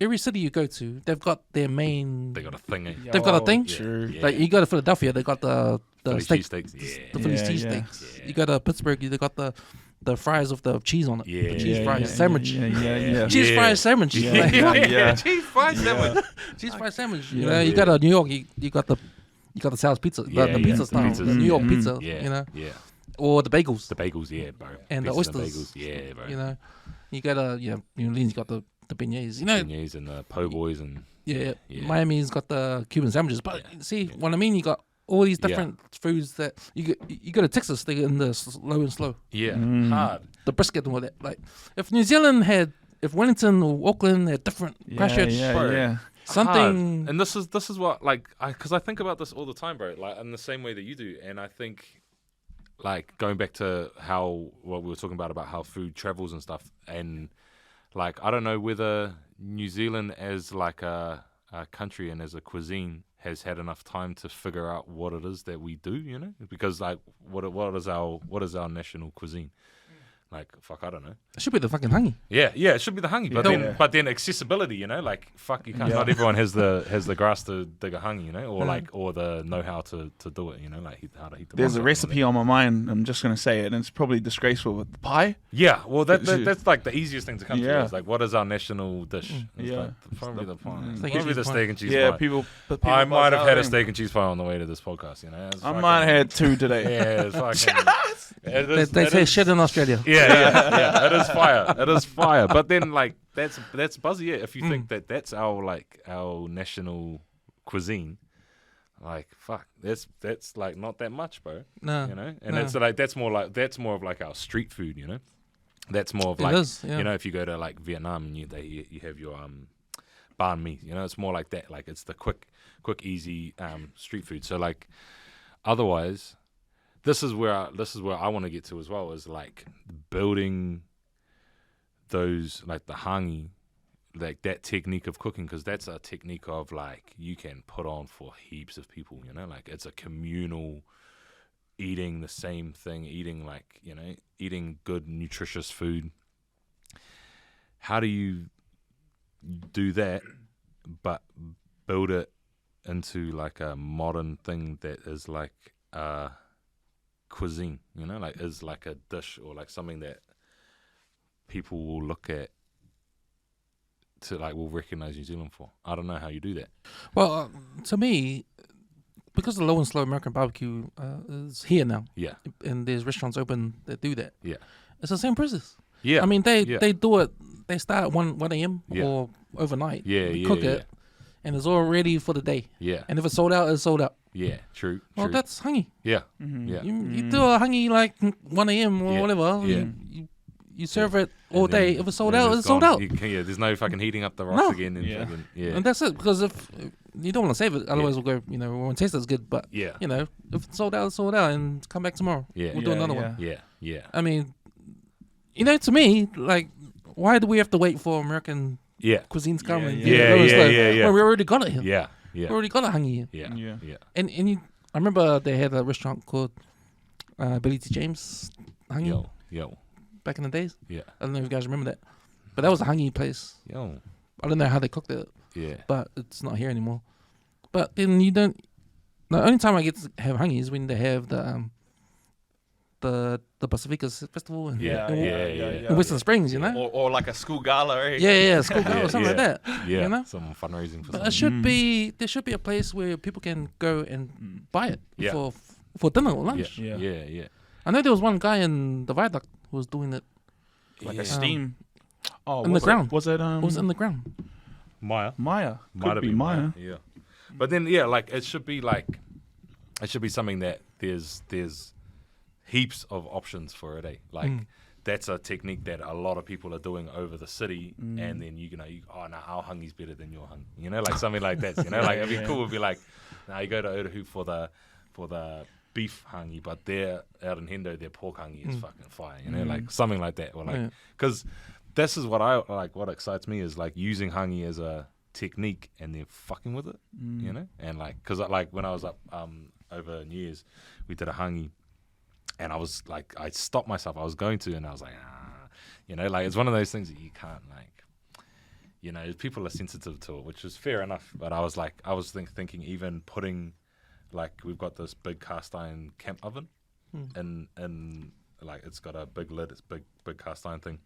every city you go to, they've got their main. They got a thing, eh? They've got a thing? True. Yeah. Like you go to Philadelphia, they got the Philly steak, cheesesteaks. the Yeah. Philly Yeah, cheesesteaks. yeah. You go to Pittsburgh, they got the fries with the cheese on it. Yeah, The cheese yeah, fries yeah, sandwich. Yeah. Cheese Yeah. fries sandwich. Yeah. Like, Yeah. Cheese fries sandwich. cheese fries sandwich. Yeah. You know, you Yeah. got to New York, you got the Sal's pizza, Yeah, the yeah. pizza style, Pizzas. the New York Mm. pizza. Yeah. You know, Yeah. or the bagels. The bagels, yeah, bro. And the Pizzas oysters. bagels, yeah, bro. You know, you got New Orleans, you got the beignets. You know, Beignets and the po' boys and yeah, yeah. Miami's got the Cuban sandwiches. But see, what I mean, you got all these different foods that you go to Texas, they get in the low and slow, yeah, Mm. hard. the brisket and all that. Like if New Zealand if Wellington or Auckland had different Christchurch, Bro. Yeah. something. Hard. And this is what like because I think about this all the time, bro. Like in the same way that you do, and I think like going back to what we were talking about how food travels and stuff, and like I don't know whether New Zealand as like a country and as a cuisine has had enough time to figure out what it is that we do, you know, because like what is our national cuisine? Like fuck, I don't know. It should be the fucking hangi. Yeah, it should be the hangi, but Yeah. then accessibility, you know, like fuck, you can't. Yeah. Not everyone has the grass to dig a hangi, you know, or the know-how to do it, you know, like how to heat the. There's a water recipe and all on my mind. I'm just gonna say it, and it's probably disgraceful with pie. that. Yeah, well, that's like the easiest thing to come to. Yeah. Is like, what is our national dish? It's Yeah. like, probably the pie. Steak and Probably cheese the pie. steak and cheese Yeah, pie. people I might have had a steak. steak and cheese pie on the way to this podcast, you know. It's I fucking- might have had two today. Yeah, it's fucking. They say shit in Australia. Yeah, it is fire. It is fire. But then, like, that's buzzy. Yeah, if you think that's our national cuisine, like, fuck, that's like not that much, bro. No, You know, and no. it's like that's more of like our street food. You know, that's more of It like is, yeah. you know, if you go to like Vietnam and you have your banh mi. You know, it's more like that. Like it's the quick, easy street food. So like, otherwise. This is where I want to get to as well, is like building those, like the hangi, like that technique of cooking, because that's a technique of like you can put on for heaps of people, you know, like it's a communal eating the same thing, eating like, you know, eating good nutritious food. How do you do that but build it into like a modern thing that is like cuisine, you know, like is like a dish or like something that people will look at to like will recognize New Zealand for. I don't know how you do that. Well, to me, because the low and slow American barbecue is here now, Yeah, and there's restaurants open that do that. yeah, It's the same process. yeah. I mean, they yeah. do it. They start at 1 a.m. Yeah. or overnight. Yeah, They yeah, cook yeah. it, and it's all ready for the day. Yeah, And if it's sold out, it's sold out. yeah. True. Well, true. that's hangi. Yeah, Mhm. yeah. You do a hangi like 1 a.m. or Yeah, whatever. yeah. You serve it all And then- day. If it's sold and out, then it's sold gone. out. You can, there's no fucking heating up the rocks No. again. And Yeah. fucking, yeah, And that's it. Because if you don't want to save it, otherwise we'll go. We won't taste as good. But yeah, if it's sold out, it's sold out, and come back tomorrow. Yeah. We'll do Yeah, another yeah. one. yeah, yeah. I mean, to me, like, why do we have to wait for American Yeah. cuisines coming. Yeah, It was yeah, yeah. Well, we already got it here. Yeah. We Yeah. already got a hangi here. Yeah. Yeah. Yeah. And I remember they had a restaurant called Billy T. James hangi Yo. back in the days. Yeah. I don't know if you guys remember that, but that was a hangi place. Yo. I don't know how they cooked it, Yeah. but it's not here anymore. But then you don't. The only time I get to have hangi is when they have the Pacificas Festival in, Yeah. in, Yeah. in Western Springs, you know. Or like a school gala, right? Yeah, school gala Yeah, or something yeah. like that. Yeah. You know? Some fundraising for But something. there should be a place where people can go and buy it Yeah. for dinner or lunch. Yeah. Yeah. Yeah. I know there was one guy in the viaduct who was doing it. Like Yeah. a steam. Oh, in the was ground. Was it It was in the ground. Maya. Maya? Might Could have be been Maya. Yeah. But then like it should be something that there's heaps of options for it, eh? Like that's a technique that a lot of people are doing over the city, and then our hangi's better than your hangi, you know, like something like that, you know, like it'd be cool. It'd be like, now you go to Otahu for the beef hangi, but they're out in Hendo, their pork hangi is fucking fire, you know, like something like that, or like because this is what I like. What excites me is like using hangi as a technique and then fucking with it, you know, and like because like when I was up over New Year's, we did a hangi. And I was like, I stopped myself. I was going to, and I was like, you know, like it's one of those things that you can't like, you know, people are sensitive to it, which is fair enough. But I was like, thinking even putting, like, we've got this big cast iron camp oven, and like it's got a big lid, it's big cast iron thing.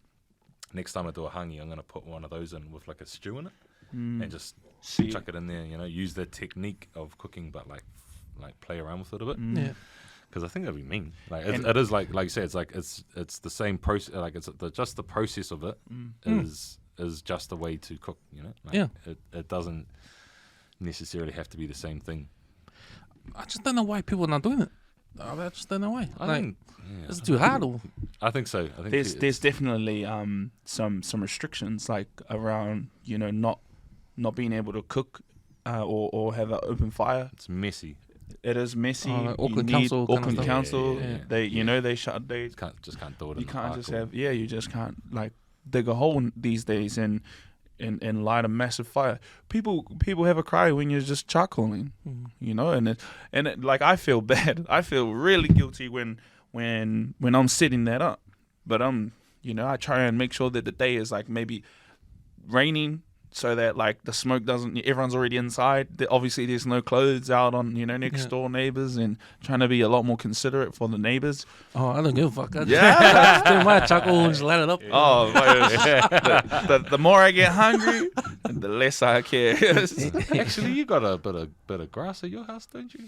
Next time I do a hangi, I'm gonna put one of those in with like a stew in it, and just chuck it in there. You know, use the technique of cooking, but like play around with it a bit. Yeah. Because I think that'd be mean. Like it is like you say, it's like it's the same process. Like it's just the process of it is just a way to cook. You know, like it doesn't necessarily have to be the same thing. I just don't know why people are not doing it. I just don't know why. I Like, think it's too hard. Or I think so. I think There's definitely some restrictions like around not being able to cook or have an open fire. it's messy. It is messy. Auckland You need Council kind of Auckland stuff. Council. Yeah. They they Just can't do it. you in the can't park just or- have you just can't like dig a hole these days and light a massive fire. People have a cry when you're just charcoaling, you know, and it, like I feel bad. I feel really guilty when I'm setting that up, but I try and make sure that the day is like maybe raining so that like the smoke doesn't. Everyone's already inside. Obviously, there's no clothes out on next door neighbors, and trying to be a lot more considerate for the neighbors. oh, I don't give a fuck. I just, Yeah. just do my charcoal and just light it up. Oh, the more I get hungry, the less I care. Actually, you got a bit of grass at your house, don't you?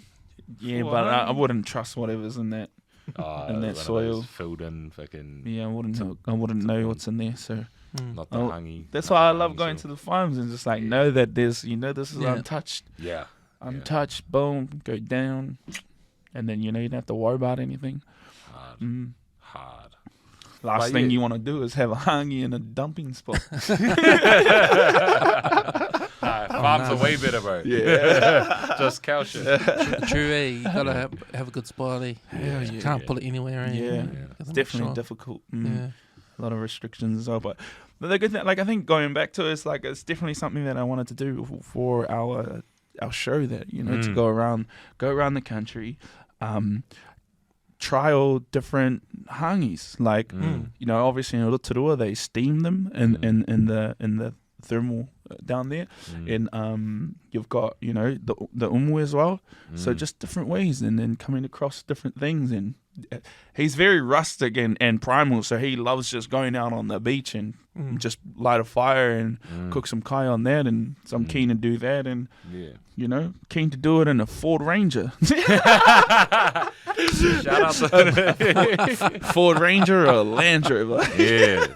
Yeah, Well, but I wouldn't trust whatever's in that. In that One of soil. those filled in fucking Yeah, I wouldn't know what's in there. So not the Oh, hangi. that's not why I the love hangi going soil. to the farms and just like know that there's this is Yeah. untouched, Yeah. untouched. Boom, go down, and then you don't have to worry about anything. Hard. Hard. Last But thing yeah. you want to do is have a hangi in a dumping spot. Farms are way better, bro. Yeah. Just cow shit. True, you gotta have a good spot. You can't pull it anywhere. Yeah. It's Definitely difficult. Yeah. A lot of restrictions as well, but the good thing, like I think going back to it, is like it's definitely something that I wanted to do for our show. That to go around the country, try all different hangis. Like obviously in Rotorua they steam them in the thermal down there, and you've got the umu as well. So just different ways, and then coming across different things. And he's very rustic and primal, so he loves just going out on the beach and just light a fire and cook some kai on that. And so I'm keen to do that, and keen to do it in a Ford Ranger. Shout out to Ford Ranger or a Land Rover. yeah.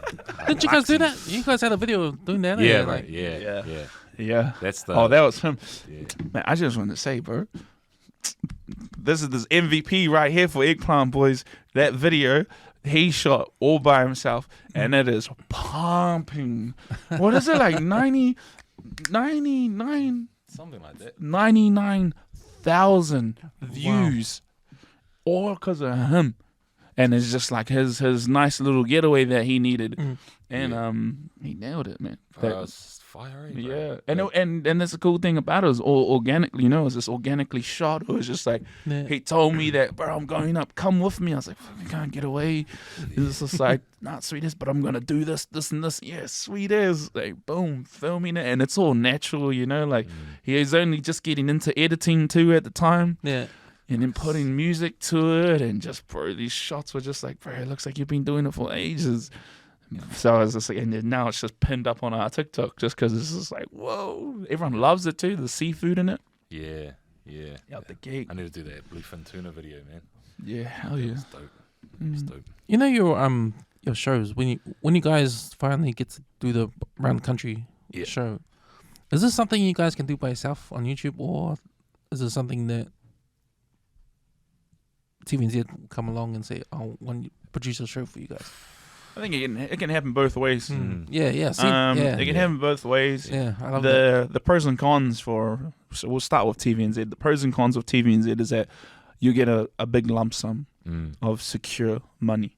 Didn't you guys do that? You guys had a video of doing that. Yeah, like, right. Yeah. Yeah. That's the. Oh, that was him. Yeah. Man, I just wanted to say, bro, this is this MVP right here for Eggplant Boys. That video he shot all by himself, and it is pumping. What is it, like 99 Something like that. 99,000 views, all because of him. And it's just like his nice little getaway that he needed, and he nailed it, man. Bro, it's fire, eh, bro? Yeah, and that's the cool thing about it. It's all organically, you know, it's just organically shot. It was just like Yeah. he told me that, bro, I'm going up, come with me. I was like, fuck, I can't get away. It's just like, not sweet as, but I'm gonna do this, and this. Yeah, sweet as, like, boom, filming it, and it's all natural, you know. Like he was only just getting into editing too at the time. Yeah. And then putting music to it, and just, bro, these shots were just like, bro, it looks like you've been doing it for ages. So I was just like, and then now it's just pinned up on our TikTok just because it's just like, whoa, everyone loves it too. The seafood in it, Yeah, yeah. out the gate. I need to do that bluefin tuna video, man. Yeah, hell yeah. It's dope. It's dope. You know your shows when you guys finally get to do the round the country Yeah. show. Is this something you guys can do by yourself on YouTube, or is it something that TVNZ will come along and say, "Oh, want to produce a show for you guys"? I think it can happen both ways. Yeah, yeah. See, It can happen both ways. yeah. I love that. The pros and cons for, so we'll start with TVNZ. The pros and cons of TVNZ is that you get a big lump sum of secure money,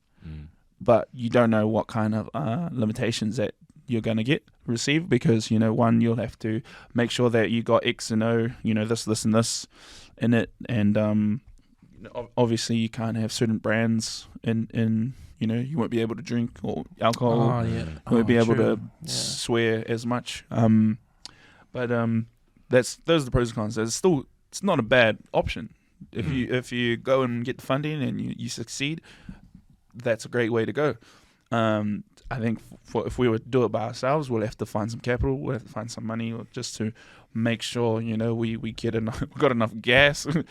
but you don't know what kind of limitations that you're going to receive, because, you know, one, you'll have to make sure that you got X and O, you know, this and this in it, and obviously you can't have certain brands in you know, you won't be able to drink or alcohol. Oh yeah. You won't be able true. to Yeah. swear as much. But those are the pros and cons. It's not a bad option. If you go and get the funding and you succeed, that's a great way to go. I think if we were to do it by ourselves, we'll have to find some capital, we'll have to find some money, or just to make sure, you know, we get enough, we've got enough gas to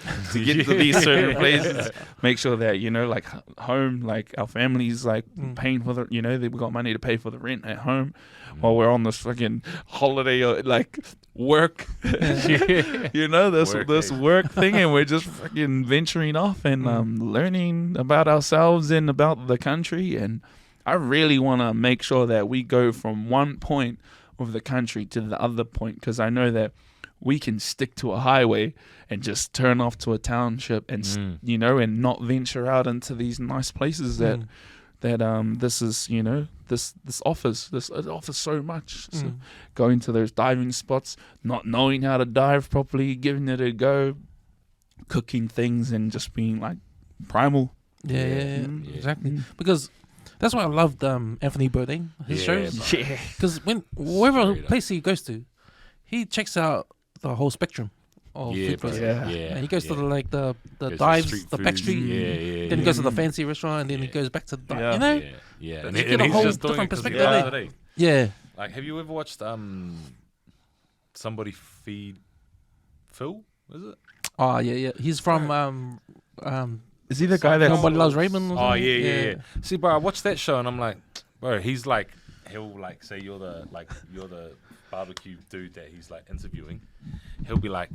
get to these certain places. Make sure that, you know, like home, like our families, like paying for the, you know, that we got money to pay for the rent at home while we're on this fucking holiday or like work, you know, this work thing, and we're just fucking venturing off and learning about ourselves and about the country. And I really want to make sure that we go from one point of the country to the other point, because I know that we can stick to a highway and just turn off to a township and you know, and not venture out into these nice places that this is, you know, this offers so much. So going to those diving spots, not knowing how to dive properly, giving it a go, cooking things, and just being like primal. Yeah, exactly. Because that's why I loved Anthony Bourdain, his shows. Yeah. Because wherever place he goes to, he checks out the whole spectrum of food places. And he goes to the dives, the back street. Then he goes to the fancy restaurant, and then he goes back to the you know. And You get a he's whole just doing different it 'cause he perspective loves there. it, eh? Yeah. Like, have you ever watched Somebody Feed Phil? Is it? Oh yeah. He's from Is he the guy that Somebody Loves Raymond? Or Oh something? yeah. See, bro, I watched that show and I'm like, bro, he's like, he'll like say you're the barbecue dude that he's like interviewing. He'll be like,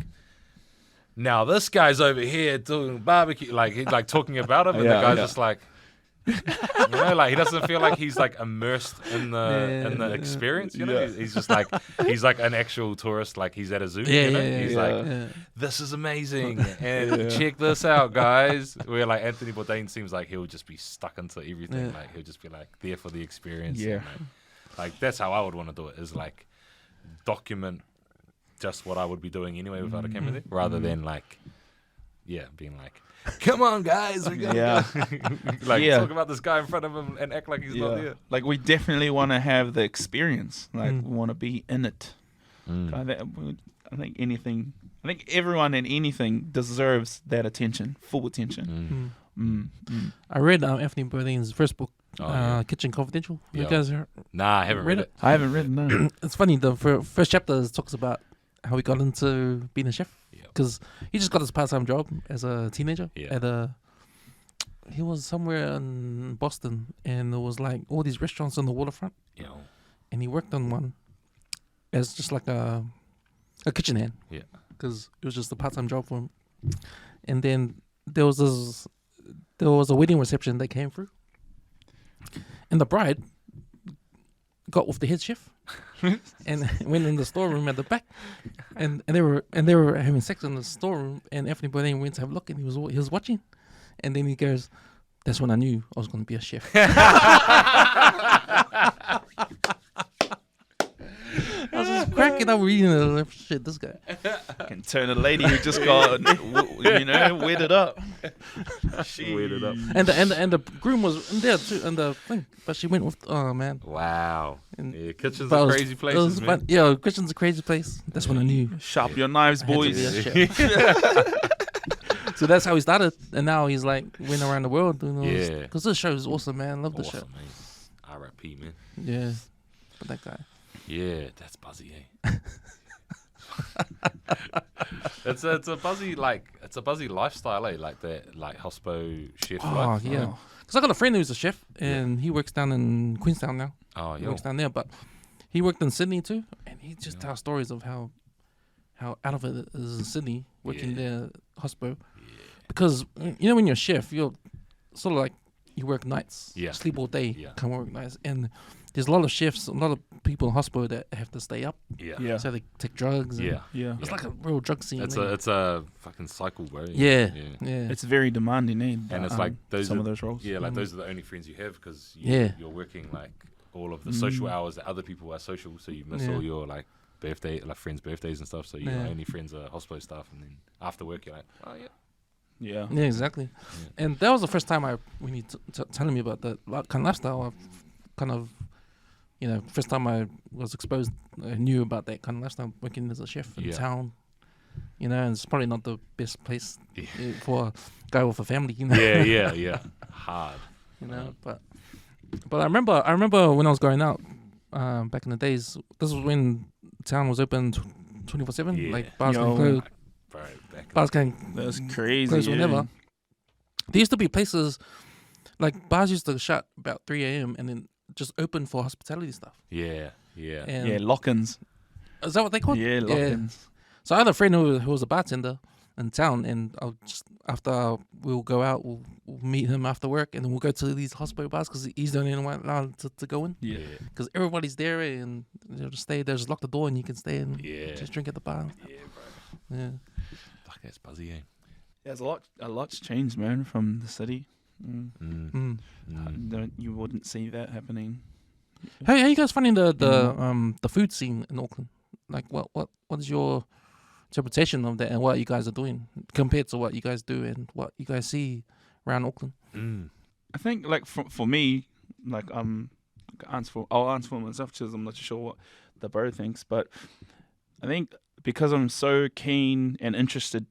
now this guy's over here doing barbecue, like he's like talking about him, and the guy's just like, you know, like he doesn't feel like he's like immersed in the experience. You know, he's just like an actual tourist, like he's at a zoo. You know? He's like, this is amazing, and check this out, guys. Where like Anthony Bourdain seems like he'll just be stuck into everything. Like he'll just be like there for the experience. Yeah. And, like that's how I would want to do it. Is like document just what I would be doing anyway without a camera there, rather than like, being like, come on, guys, we're gonna talk about this guy in front of him and act like he's not there. Like we definitely want to have the experience. Like we want to be in it. I think everyone and anything deserves that attention, full attention. I read Anthony Bourdain's first book, Kitchen Confidential. You guys Nah, I haven't read it. I haven't read it. No. It's funny. The first chapter talks about how he got into being a chef. Because he just got his part-time job as a teenager he was somewhere in Boston, and there was like all these restaurants on the waterfront. And he worked on one as just like a kitchen hand. Because it was just a part-time job for him. And then there was a wedding reception that came through, and the bride got with the head chef and went in the storeroom at the back, and they were having sex in the storeroom, and Anthony Bourdain went to have a look, and he was watching, and then he goes, "That's when I knew I was going to be a chef." I was just fucking up reading it. Shit, this guy. Can turn a lady who just got, wedded up. Weird it up. And the groom was in there too, and the thing, but she went with. Oh man. Wow. And- Yeah, kitchens but it are was- crazy it places, was man. fun. Yeah, kitchen's a crazy place. That's when I knew. Sharp your knives, I had to be boys. a chef. So that's how he started, and now he's like went around the world doing all this. Yeah. Because this show is awesome, man. Love the show. Awesome, man. R.I.P. man. Yeah, but that guy. Yeah, that's buzzy, eh? it's a buzzy lifestyle, eh? Like that, like hospo chef Oh life. yeah, because I got a friend who's a chef, and he works down in Queenstown now. Oh, He yo. works down there, but he worked in Sydney too, and he just tells stories of how out of it is in Sydney working there hospo. Because when you're a chef, you're sort of like you work nights, Yeah. sleep all day, Yeah. come work nights, and there's a lot of chefs, a lot of people in hospo that have to stay up, Yeah. Yeah. so they take drugs. And Yeah. Yeah. it's like a real drug scene. It's man. a fucking cycle, bro. yeah, Yeah. yeah. It's very demanding, eh? And it's like those some are, of those roles. Yeah, like Mm. those are the only friends you have because Yeah. you're working like all of the social Mm. hours that other people are social, so you miss Yeah. all your like friends' birthdays and stuff. So your Yeah. only friends are hospo staff, and then after work you're like, oh yeah, Yeah. Yeah, exactly. And that was the first time when you telling me about that kind of lifestyle, I've kind of, first time I was exposed, I knew about that kind of lifestyle, working as a chef in Yeah. town. And it's probably not the best place Yeah. for a guy with a family, yeah, hard. But I remember when I was going out, back in the days. This was when town was open 24/7. Yeah. Like bars Yo. can close, Bro, back bars can That's crazy. close yeah. whenever. There used to be places like bars used to shut about 3 a.m. and then just open for hospitality stuff. yeah. And Yeah, lock-ins. is that what they called? Yeah, lock-ins. So I had a friend who was a bartender in town, and I'll just after we'll go out, we'll meet him after work, and then we'll go to these hospital bars because he's the only one allowed to go in. Yeah. Because everybody's there, and they'll just stay there, just lock the door, and you can stay and Yeah. just drink at the bar. Yeah, bro. Yeah. Fuck, that's buzzy, eh? There's a lot's changed, man, from the city. Mm. You wouldn't see that happening. How you guys finding the food scene in Auckland? Like, what is your interpretation of that, and what you guys are doing compared to what you guys do and what you guys see around Auckland? I think, like, for me, like, I'll answer for myself because I'm not sure what the bro thinks, but I think because I'm so keen and interested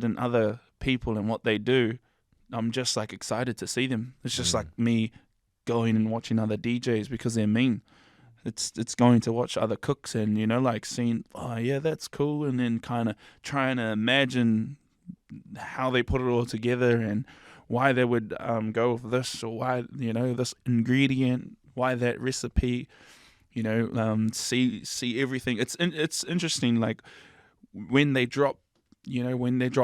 in other people and what they do, I'm just like excited to see them. It's just like me going and watching other DJs because they're mean. It's going to watch other cooks and like seeing, oh yeah, that's cool, and then kind of trying to imagine how they put it all together and why they would go with this, or why this ingredient, why that recipe, see everything. It's interesting, like when they drop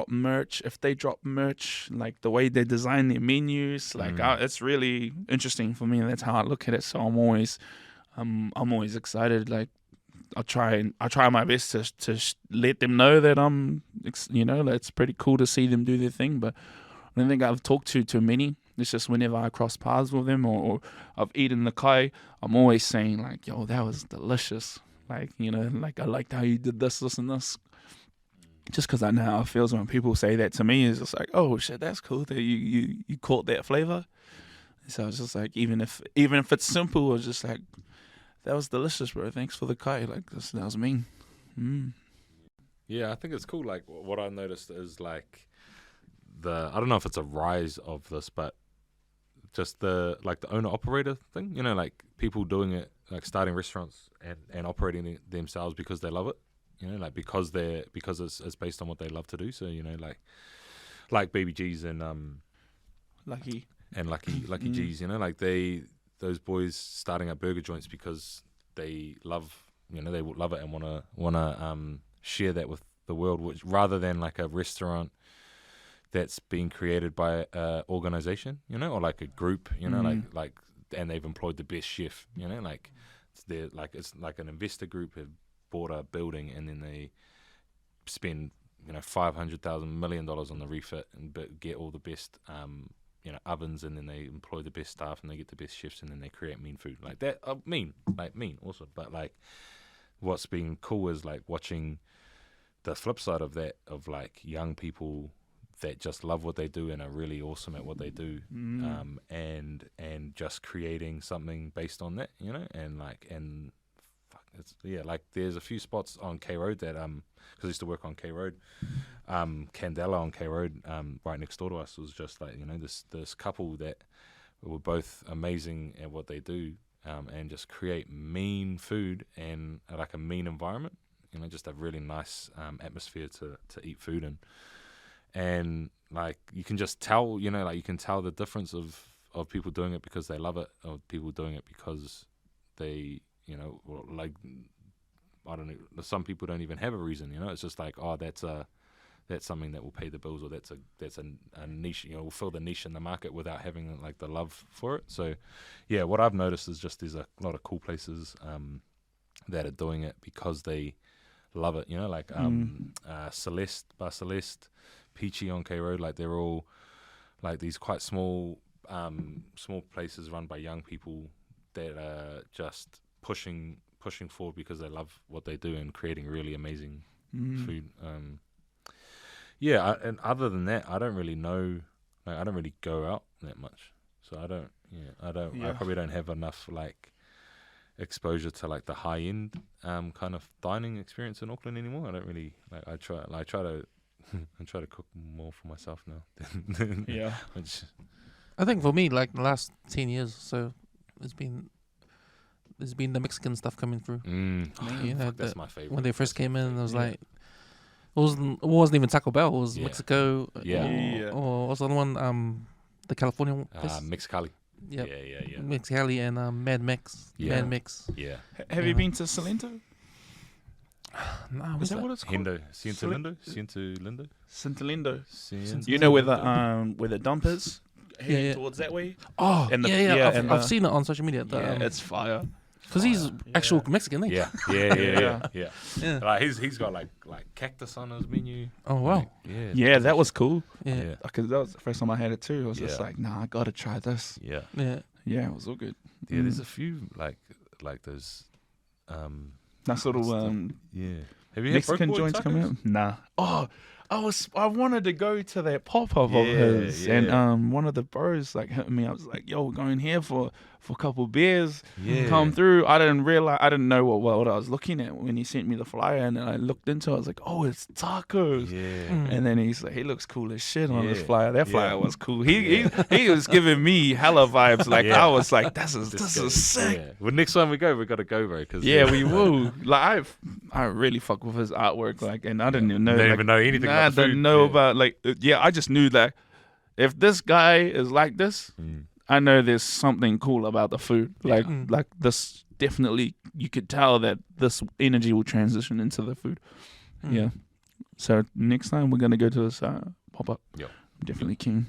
merch, if they drop merch, like the way they design their menus, like it's really interesting for me. That's how I look at it. So I'm always excited. Like I try my best to let them know that that's pretty cool to see them do their thing. But I don't think I've talked to too many. It's just whenever I cross paths with them or I've eaten the kai, I'm always saying like, yo, that was delicious. Like, like I liked how you did this, and this. Just because I know how it feels when people say that to me, is just like, oh shit, that's cool that you caught that flavor. So it's just like, even if it's simple, it's just like, that was delicious, bro. Thanks for the kai. Like that was mean. Yeah, I think it's cool. Like what I noticed is like I don't know if it's a rise of this, but just the owner operator thing. Like people doing it, like starting restaurants and operating it themselves because they love it. Like because it's based on what they love to do. So like Baby G's and Lucky G's. Like those boys starting up burger joints because they love they love it and wanna share that with the world, which rather than like a restaurant that's being created by a organization, or like a group, like and they've employed the best chef, like it's like an investor group have bought a building and then they spend $500,000 million on the refit and get all the best ovens, and then they employ the best staff and they get the best chefs and then they create mean food like that. Mean also, but like what's been cool is like watching the flip side of that, of like young people that just love what they do and are really awesome at what they do, and just creating something based on that, you know, and like there's a few spots on K Road that because I used to work on K Road, Candela on K Road, right next door to us, was just like, you know, this couple that were both amazing at what they do, and just create mean food and like a mean environment, you know, just a really nice atmosphere to eat food in. And like you can just tell, you know, like you can tell the difference of people doing it because they love it, or people doing it because they, you know, like, I don't know, some people don't even have a reason, you know. It's just like, oh, that's something that will pay the bills, or that's a niche, you know, will fill the niche in the market without having like the love for it. So yeah, what I've noticed is just there's a lot of cool places that are doing it because they love it, you know, like Celeste, Bar Celeste, Peachy on K Road, like they're all like these quite small places run by young people that are just pushing forward because they love what they do and creating really amazing food. And other than that, I don't really know. Like, I don't really go out that much, so I don't. I probably don't have enough like exposure to like the high end kind of dining experience in Auckland anymore. I don't really like. I try to cook more for myself now. Yeah. I think for me, like the last 10 years or so, there's been the Mexican stuff coming through. You know, that's my favorite. When they first came in, it was like, it wasn't even Taco Bell. It was Mexico. Or what's the other one? The California place? Mexicali. Yep. Yeah. Mexicali and Mad Mex. Yeah. Mad Mix. Yeah. Have you been to Salento? No, Is that what it's called? Ciento Lindo? Sintolindo. You know where the dump is? Heading towards that way? Oh, and I've seen it on social media. It's fire. Because he's actual Mexican, isn't he? Yeah. Like he's got like cactus on his menu. Oh wow. Like, yeah, that was cool. Yeah. Because that was the first time I had it too. I was just like, nah, I gotta try this. Yeah. Yeah, it was all good. Yeah, there's a few like those nice little Have you Mexican had joints coming up? Nah. Oh, I wanted to go to that pop up of Yeah, his, yeah. and one of the bros like hit me. I was like, "Yo, we're going here for a couple beers. Yeah. Come through." I didn't know what I was looking at when he sent me the flyer, and then I looked into it. I was like, "Oh, it's tacos." Yeah. And then he's like, "He looks cool as shit on this Yeah. flyer." That flyer Yeah. was cool. He was giving me hella vibes. Like Yeah. I was like, "This is sick." Yeah. Well, next time we gotta go, bro. Cause Yeah, we will. Like I really fuck with his artwork. Like, and I didn't even know. Didn't like, even know anything I about the didn't food. know Yeah. about I just knew that if this guy is like this, I know there's something cool about the food. Like this, definitely you could tell that this energy will transition into the food. Yeah. So next time we're gonna go to this pop up. Yep. Definitely keen.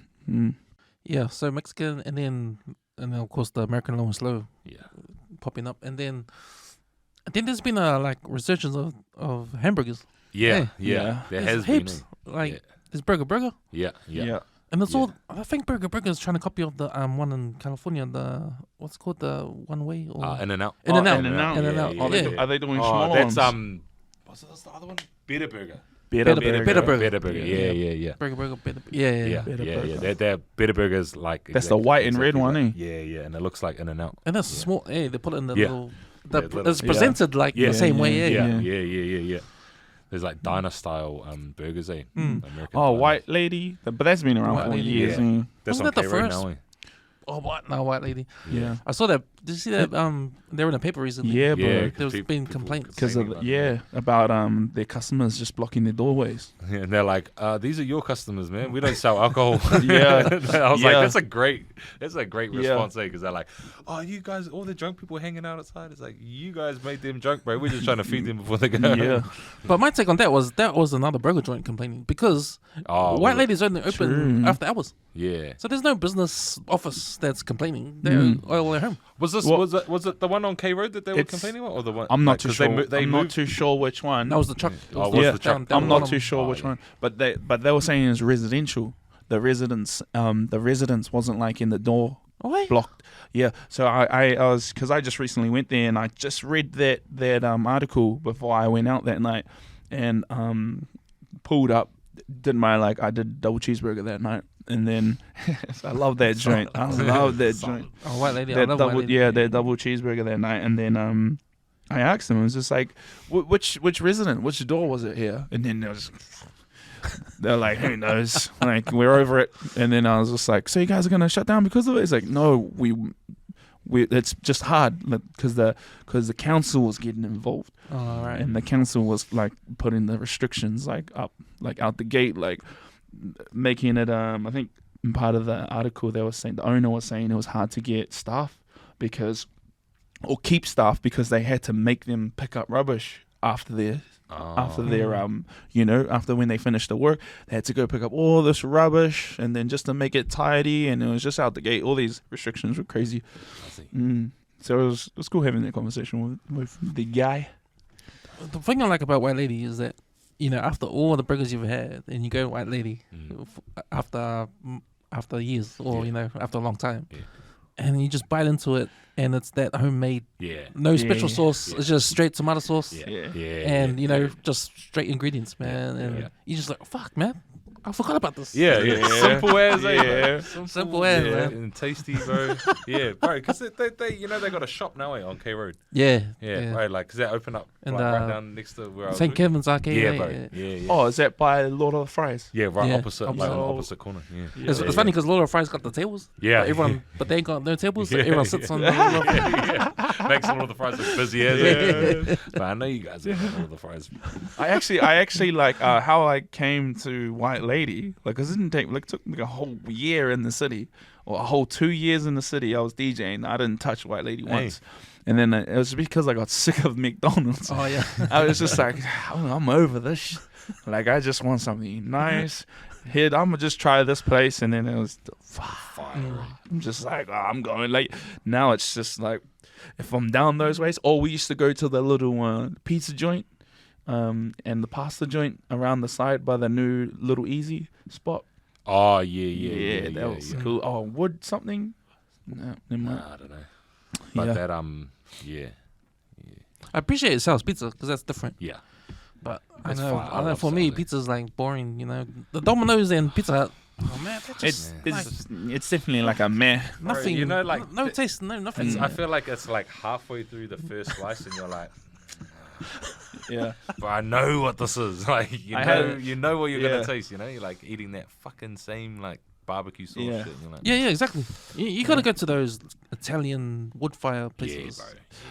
Yeah. So Mexican, and then of course the American low and slow Yeah. popping up, and then there's been a like resurgence of hamburgers. Yeah. Yeah. There There's has been. heaps. Like there's Burger, Yeah. and it's Yeah. all. I think Burger is trying to copy of the one in California. The what's it called, the one way or In and out. In-N-Out. In-N-Out. In-N-Out. Oh, Yeah. are they doing Oh, smaller that's ones? what's the other one? Better Burger. Better Better Burger. Burger. Better Burger. Yeah. Burger, yeah. Better Burger. They're Better Burgers like. That's the white and red one, eh? Yeah, and it looks like In and Out. And that's small. Hey, they put it in the Yeah. little. Yeah, little- It's presented like the same way. Yeah. Yeah. There's like diner style burgers, eh? American Oh, diner. White Lady. But that's been around White for Lady, years. yeah. eh? That's Wasn't on that the K Road first? now, eh? Oh, what? No, White Lady. Yeah. I saw that. Did you see that? They were in the paper recently. Yeah, bro. Yeah, There's been people complaints. Because of complaining about their customers just blocking their doorways. And they're like, these are your customers, man. We don't sell alcohol. Yeah. I was like, Yeah. that's a great Yeah. response, because they're like, oh, you guys, all the drunk people hanging out outside. It's like, you guys made them drunk, bro. We're just trying to feed them before they go. Yeah. But my take on that was another burger joint complaining because Oh, White was it? Lady's only open True. after hours, Yeah. so there's no business office that's complaining. They're all at home. Was this Well, was it the one on K Road that they were it's- complaining about, or the one? I'm not like, too 'cause sure. They I'm moved. not too sure which one. That was the truck. Oh, the- was Yeah. the truck? down I'm the not bottom. too sure which yeah. one. But they were saying it's residential. The residents wasn't like in the door Oh, wait. blocked. Yeah, so I was, because I just recently went there and I just read that article before I went out that night, and pulled up, I did double cheeseburger that night, and then I love that joint. I love that joint. Oh, White Lady. I That love double, White Lady. yeah, that double cheeseburger that night, and then I asked them, it was just like, which resident, which door was it here? And then they're like, who knows? Like, we're over it. And then I was just like, so you guys are gonna shut down because of it? It's like, no, we it's just hard because the council was getting involved, Oh, right. and the council was like putting the restrictions like up, like out the gate, like making it. I think in part of the article they were saying, the owner was saying it was hard to get staff or keep staff because they had to make them pick up rubbish after their after when they finished the work, they had to go pick up all this rubbish, and then just to make it tidy, and it was just out the gate. All these restrictions were crazy. So it was cool having that conversation with the guy. The thing I like about White Lady is that, after all the burgers you've had, and you go to White Lady after years, or after a long time, and you just bite into it, and it's that homemade, no special sauce. It's just straight tomato sauce, and just straight ingredients, man. And you just like, fuck, man, I forgot about this. Simple as, Simple as, man. And tasty, bro. Yeah, bro, because they got a shop now on K Road. Yeah, Right, like, because they open up And, right down next to where I was St. working. Kevin's Arcade. Yeah, eh? bro. Yeah. Oh, is that by Lord of the Fries? Yeah, right Yeah, opposite, like on the opposite corner. Yeah. It's funny because Lord of Fries got the tables. Yeah. But everyone, but they ain't got no tables. So Yeah, everyone sits on the Lord of Fries. Makes all of the fries look busy as But I know you guys are all of the fries. I actually like how I came to White Lady. Like, it didn't take, it took like a whole year in the city, or a whole 2 years in the city. I was DJing. I didn't touch White Lady once. And then it was because I got sick of McDonald's. Oh yeah. I was just like, I'm over this shit. Like, I just want something nice. I'm gonna just try this place, and then it was fire. I'm just like, I'm going. Like, now it's just like, if I'm down those ways. Or we used to go to the little pizza joint, and the pasta joint around the side by the new Little Easy spot. Oh, yeah. That was cool. Oh, Wood something? No, never mind. I don't know. But that, yeah. I appreciate it sells pizza because that's different. Yeah. But That's I know, fine. I love for me, Saturday. pizza's like boring. The Domino's and Pizza Hut. Oh man, It's definitely like a meh. nothing. Bro, like, no taste, no nothing. I feel like it's like halfway through the first slice, and you're like, Yeah. but I know what this is. Like, you know what you're Yeah. gonna taste. You're like eating that fucking same like barbecue sauce Yeah. shit. And you're like, Yeah, exactly. You gotta go to those Italian wood fire places.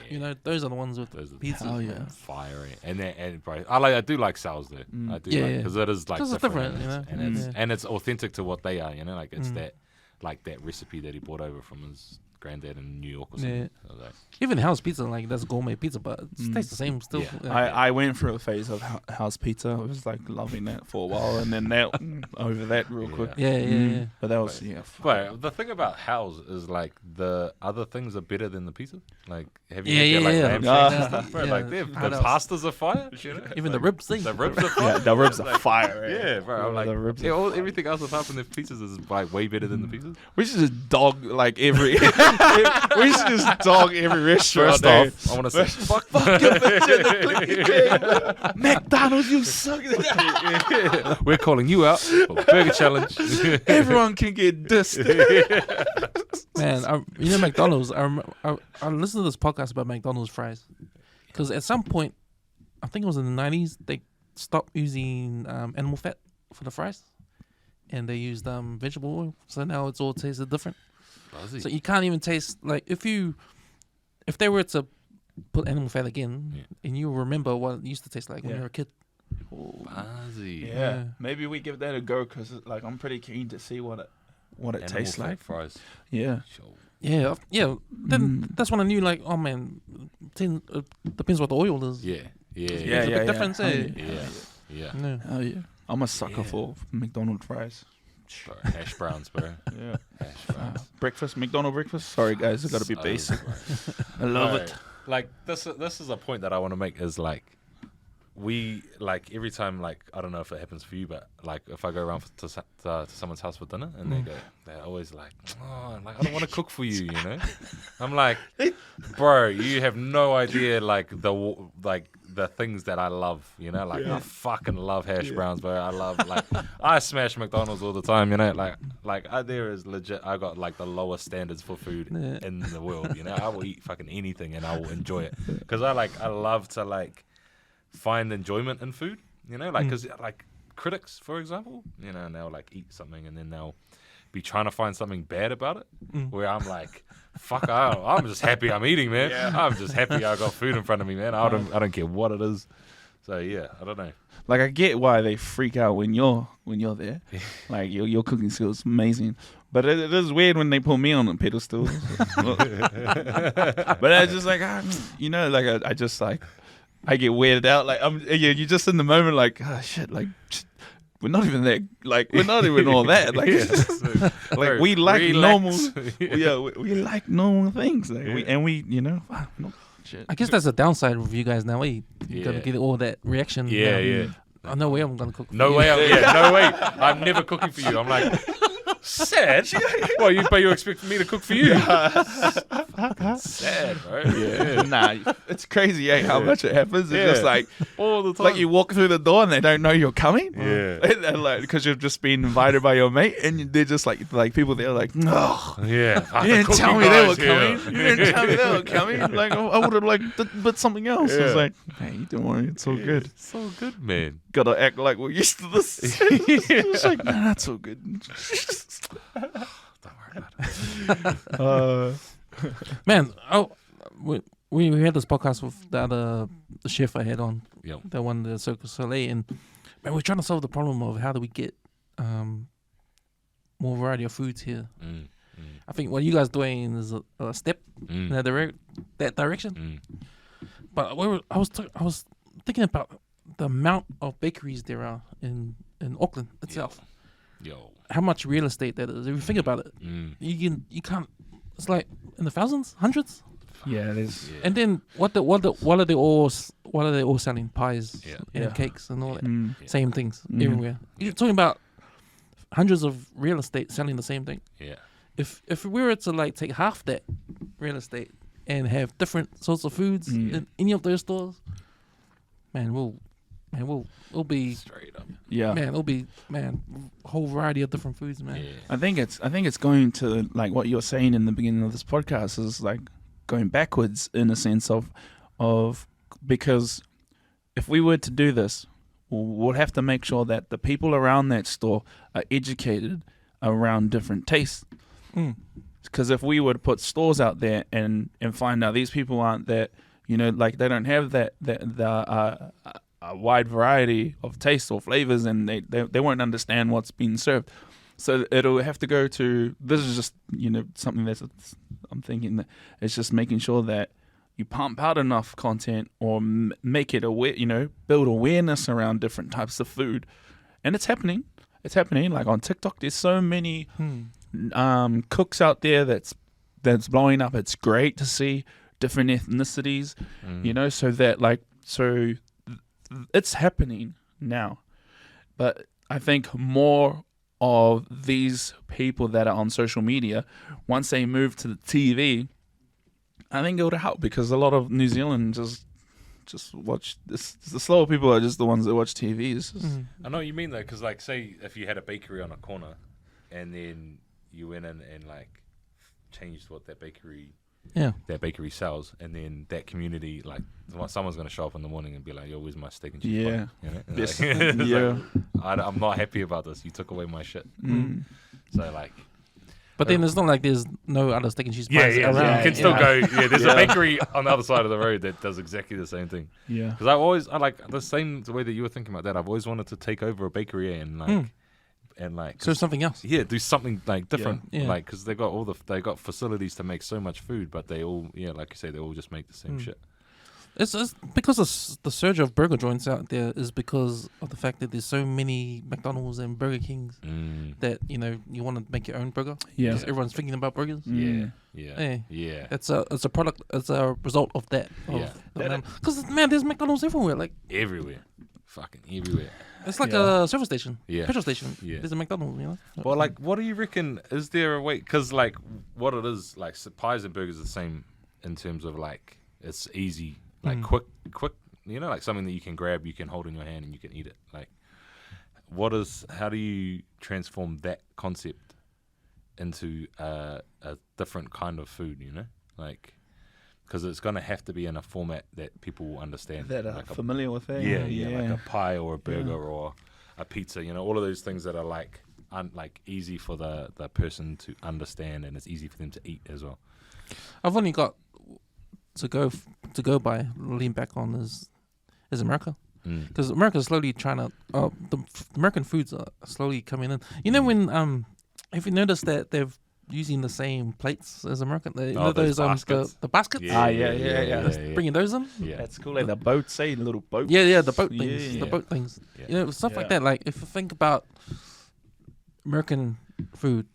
Yeah, bro. Those are the ones with Those are pizza. Hell yeah. fiery. And bro, I do like Sal's though. I do Yeah, because it is like 'Cause it's different, different, and it's authentic to what they are. Like it's that recipe that he brought over from his granddad in New York or something. Yeah. So, like, Even house pizza, like that's gourmet pizza, but it tastes the same still. Yeah. I went through a phase of house pizza. I was like loving that for a while, and then that over that real quick. Yeah. But that was but the thing about House is like the other things are better than the pizza. Like, have you Yeah, had their, yeah, like, yeah. lamb Yeah. shanks and stuff, bro? Yeah. Like, the House. pastas are fire. Even the Like, ribs thing. The ribs are fire. Yeah, the ribs are Like, fire. Yeah, bro. I'm like, The ribs are fire. everything else apart from the pizzas is like way better than the pizzas. We should just dog like every. We should just dog every restaurant. First off, I want to say, fuck McDonald's, you suck. We're calling you out for Burger Challenge. Everyone can get dissed. Man, McDonald's. I listened to this podcast about McDonald's fries because at some point, I think it was in the 90s, they stopped using animal fat for the fries, and they used vegetable oil. So now it's all tasted different. Buzzy. So you can't even taste like if they were to put animal fat again, and you remember what it used to taste like when you were a kid. Buzzy. Yeah, maybe we give that a go because like I'm pretty keen to see what it Animal tastes fat like. fries. Yeah. Sure. Yeah. Then that's when I knew, like, oh man, depends what the oil is. Yeah. There's a big difference. Eh? Yeah. Yeah. Oh yeah. I'm a sucker for McDonald's fries. Bro, hash browns, bro. Yeah. Hash browns. Breakfast, McDonald's breakfast. Sorry guys, I gotta be So basic. good, bro. I love Bro, it. Like this is a point that I want to make is like we like every time, like I don't know if it happens for you, but like if I go around to someone's house for dinner and they're always like, oh, like I don't want to cook for you, you know. I'm like, bro, you have no idea like the things that I love, you know. Like I fucking love hash browns, bro. I love like I smash McDonald's all the time, you know. Like there is legit. I got like the lowest standards for food in the world, you know. I will eat fucking anything and I will enjoy it because I love to like find enjoyment in food, you know, like because like critics, for example, you know, and they'll like eat something and then they'll be trying to find something bad about it, where I'm like, fuck, I'm just happy I'm eating, man. I'm just happy I got food in front of me, man. I don't care what it is. So yeah, I don't know. Like I get why they freak out when you're there. Like your cooking skills amazing, but it is weird when they put me on a pedestal. But I just like you know, like I just like. I get weirded out. Like you're just in the moment. Like shit. Like we're not even that. Like we're not even all that. Like like we like normal. We like normal things. Like we you know. Shit. I guess that's the downside with you guys now. You gotta get all that reaction. Yeah. Oh, no way I'm gonna cook. No way. No way. I'm never cooking for you. I'm like. Sad? Well, you expecting me to cook for you? Sad, bro. Yeah. Nah, it's crazy, how much it happens. It's just like all the time. Like you walk through the door and they don't know you're coming. Yeah. And like because you've just been invited by your mate, and they're just like people there like, no. Yeah. You didn't tell me they were coming. You didn't tell me they were coming. Like I would have like, but something else. It's like, hey, don't worry, it's all good. It's so good, man. Gotta act like we're used to this. It's like, nah, that's all good. Don't worry about it. Man, we had this podcast with the chef I had on, the one the Cirque du Soleil, and man, we're trying to solve the problem of how do we get more variety of foods here. I think what you guys doing is a step in that direction. But I was thinking about the amount of bakeries there are in Auckland itself. Yo. How much real estate that is. If you think about it, you can't. It's like in the thousands, hundreds. Yeah, it is. And then what are they all selling? Pies and cakes and all that. Same things everywhere. You're talking about hundreds of real estate selling the same thing. Yeah. If we were to like take half that real estate and have different sorts of foods in any of those stores, we'll be straight up. Yeah. Man, it'll be a whole variety of different foods, man. Yeah. I think it's going to like what you're saying in the beginning of this podcast is like going backwards in a sense of because if we were to do this, we'll have to make sure that the people around that store are educated around different tastes. Because if we were to put stores out there and find out these people aren't that, you know, like they don't have that a wide variety of tastes or flavors, and they won't understand what's being served. So it'll have to go to, this is just, you know, something that's, I'm thinking that it's just making sure that you pump out enough content or make it aware, you know, build awareness around different types of food. And it's happening. Like on TikTok, there's so many cooks out there that's blowing up. It's great to see different ethnicities, you know, so it's happening now. But I think more of these people that are on social media, once they move to the TV, I think it would help, because a lot of New Zealand just watch this. The slower people are just the ones that watch TV. I know what you mean though, because like say if you had a bakery on a corner, and then you went in and like changed what that bakery sells, and then that community, like someone's gonna show up in the morning and be like, "Yo, where's my steak and cheese pie?" You know? Yes. Like, I'm not happy about this. You took away my shit. So like. But then it's not like there's no other steak and cheese pies around. You can still go. Yeah, there's a bakery on the other side of the road that does exactly the same thing. Yeah. Because I like the same way that you were thinking about that. I've always wanted to take over a bakery and like so something else. Yeah, do something like different. Yeah. Like because they got facilities to make so much food, but they all like you say, they all just make the same shit. It's because the surge of burger joints out there is because of the fact that there's so many McDonald's and Burger Kings that you want to make your own burger. Yeah. Because everyone's thinking about burgers. Yeah. Yeah. Yeah. It's a product. It's a result of that. Yeah. Because man, there's McDonald's everywhere. Like Everywhere. Fucking everywhere. it's like Yeah. a service station. Yeah. Petrol station. Yeah. There's a McDonald's. Well, like, what do you reckon? Is there a way? Because, like, what it is, like, pies and burgers are the same in terms of, like, it's easy, like, quick, like something that you can grab, you can hold in your hand, and you can eat it. Like, how do you transform that concept into a different kind of food, Like, because it's going to have to be in a format that people will understand. That are like familiar with it. like a pie or a burger or a pizza, all of those things that are like easy for the person to understand, and it's easy for them to eat as well. I've only got to go by, lean back on is America, because America's slowly trying to the American foods are slowly coming in. When have you noticed that they've using the same plates as American? Those baskets. The baskets. Yeah. Bringing those in. Yeah, That's cool. Like the boats, the little boats. Yeah, the boat things. Yeah. The boat things. Yeah. Stuff like that. Like if you think about American food,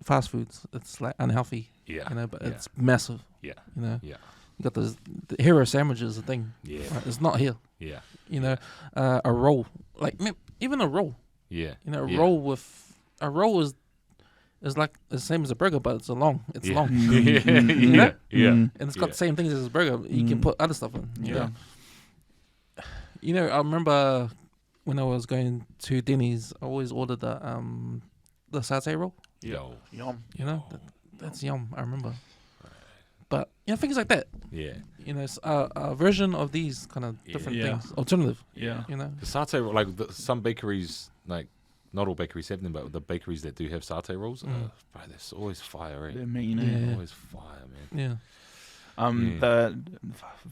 fast foods, it's like unhealthy. Yeah. But it's massive. Yeah. Yeah. Yeah. You got the hero sandwiches, a thing. Yeah. Right? It's not here. Yeah. A roll, like even a roll. Yeah. A roll is like the same as a burger, but it's long. It's Yeah. long. Yeah. And it's got the same things as a burger. You can put other stuff in. Yeah. I remember when I was going to Denny's, I always ordered the satay roll. Yo. Yum. That's yum. I remember. But things like that. Yeah. It's a version of these kind of different Yeah. things, alternative. Yeah. The satay, like some bakeries, like not all bakeries have them, but the bakeries that do have satay rolls, bro, they're always fire, right? They're mean. Yeah. Always fire, man. Yeah. The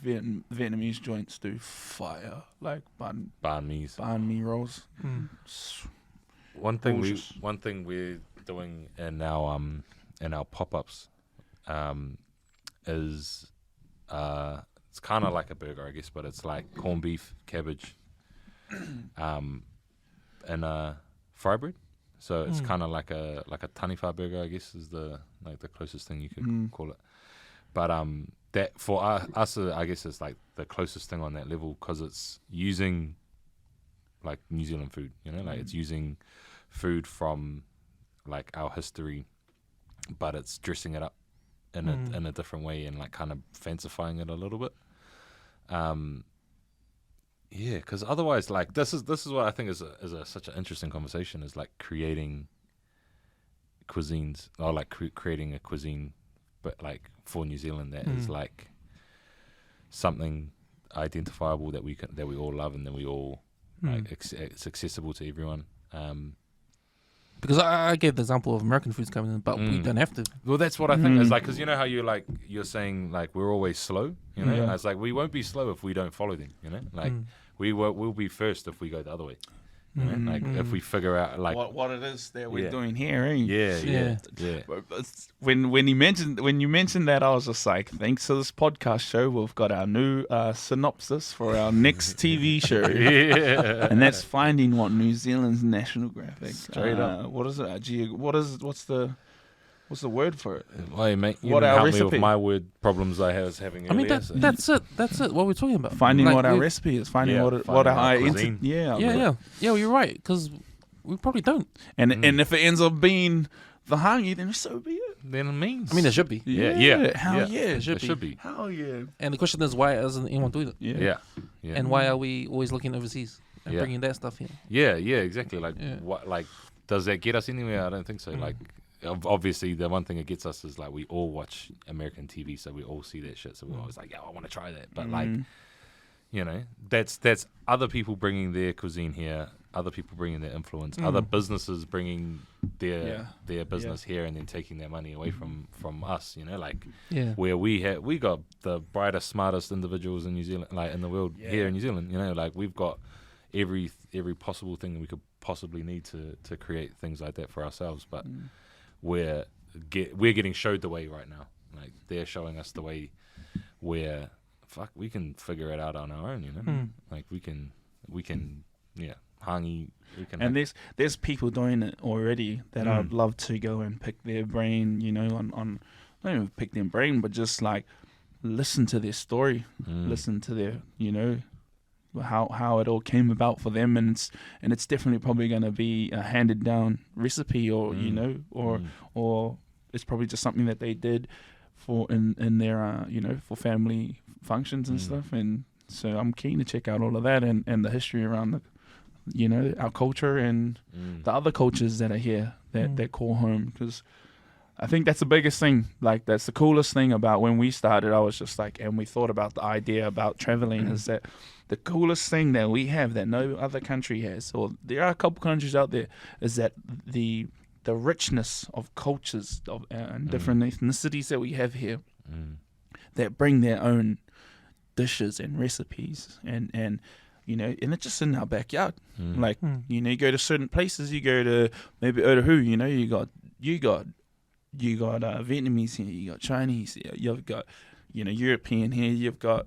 Vietnamese joints do fire, like banh mi rolls. One thing Gorgeous. we're doing in our pop-ups is it's kind of like a burger, I guess, but it's like corned beef, cabbage, and fry bread. So it's kind of like a taniwha burger, I guess, is the closest thing you could call it. But that for us, I guess it's like the closest thing on that level, because it's using like New Zealand food, like it's using food from like our history, but it's dressing it up in a different way and like kind of fancifying it a little bit. Because otherwise, like this is what I think is such an interesting conversation, is like creating cuisines, or like creating a cuisine, but like for New Zealand that is like something identifiable that we all love, and that we all like it's accessible to everyone. Because I gave the example of American foods coming in, but we don't have to. Well, that's what I think is like, because how you're saying like we're always slow, Yeah. It's like we won't be slow if we don't follow them, like we'll be first if we go the other way, like if we figure out like what it is that we're Yeah. doing here, eh? yeah. When you mentioned that, I was just like, thanks to this podcast show, we've got our new synopsis for our next TV show, Yeah. and that's finding what New Zealand's national graphic. Straight up. What is it? What's the word for it? Hey, mate, you What didn't our help me recipe? with my word problems I was having I mean, earlier. so- that's it. That's it. What we're talking about. Finding Like, what our we- recipe is. Finding Yeah, what finding our our cuisine. Yeah. You're right. Because we probably don't. And if it ends up being the hangi, then so be it. Then it means. I mean, there should be. Yeah. Hell yeah. It It should be. Hell yeah. And the question is, why isn't anyone doing it? Yeah. And why are we always looking overseas and Yeah. bringing that stuff here? Yeah, exactly. Like, Yeah. what? Like, does that get us anywhere? I don't think so. Like, obviously, the one thing that gets us is like we all watch American TV, so we all see that shit. So we're always like, yeah, I want to try that. But like, that's other people bringing their cuisine here, other people bringing their influence, other businesses bringing their business here, and then taking their money away from us. Like Yeah. where we got the brightest, smartest individuals in New Zealand, like in the world here in New Zealand. Like we've got every possible thing that we could possibly need to create things like that for ourselves, but we're getting showed the way right now. Like they're showing us the way where fuck, we can figure it out on our own, you know. Like we can, hangi. We can. And there's people doing it already that I'd love to go and pick their brain, you know, on not even pick their brain, but just like listen to their story, listen to their, you know, how it all came about for them, and it's definitely probably going to be a handed down recipe, or you know, or it's probably just something that they did for in their you know, for family functions and stuff. And so I'm keen to check out all of that and the history around the, you know, our culture and the other cultures that are here that call home, because I think that's the biggest thing. Like, that's the coolest thing about when we started. I was just like, and we thought about the idea about traveling, is that the coolest thing that we have that no other country has, or there are a couple countries out there, is that the richness of cultures and different ethnicities that we have here that bring their own dishes and recipes and you know, and it's just in our backyard. Like, you know, you go to certain places, you go to maybe Otahu, you know, you got Vietnamese here, you got Chinese here, you've got, you know, European here, you've got,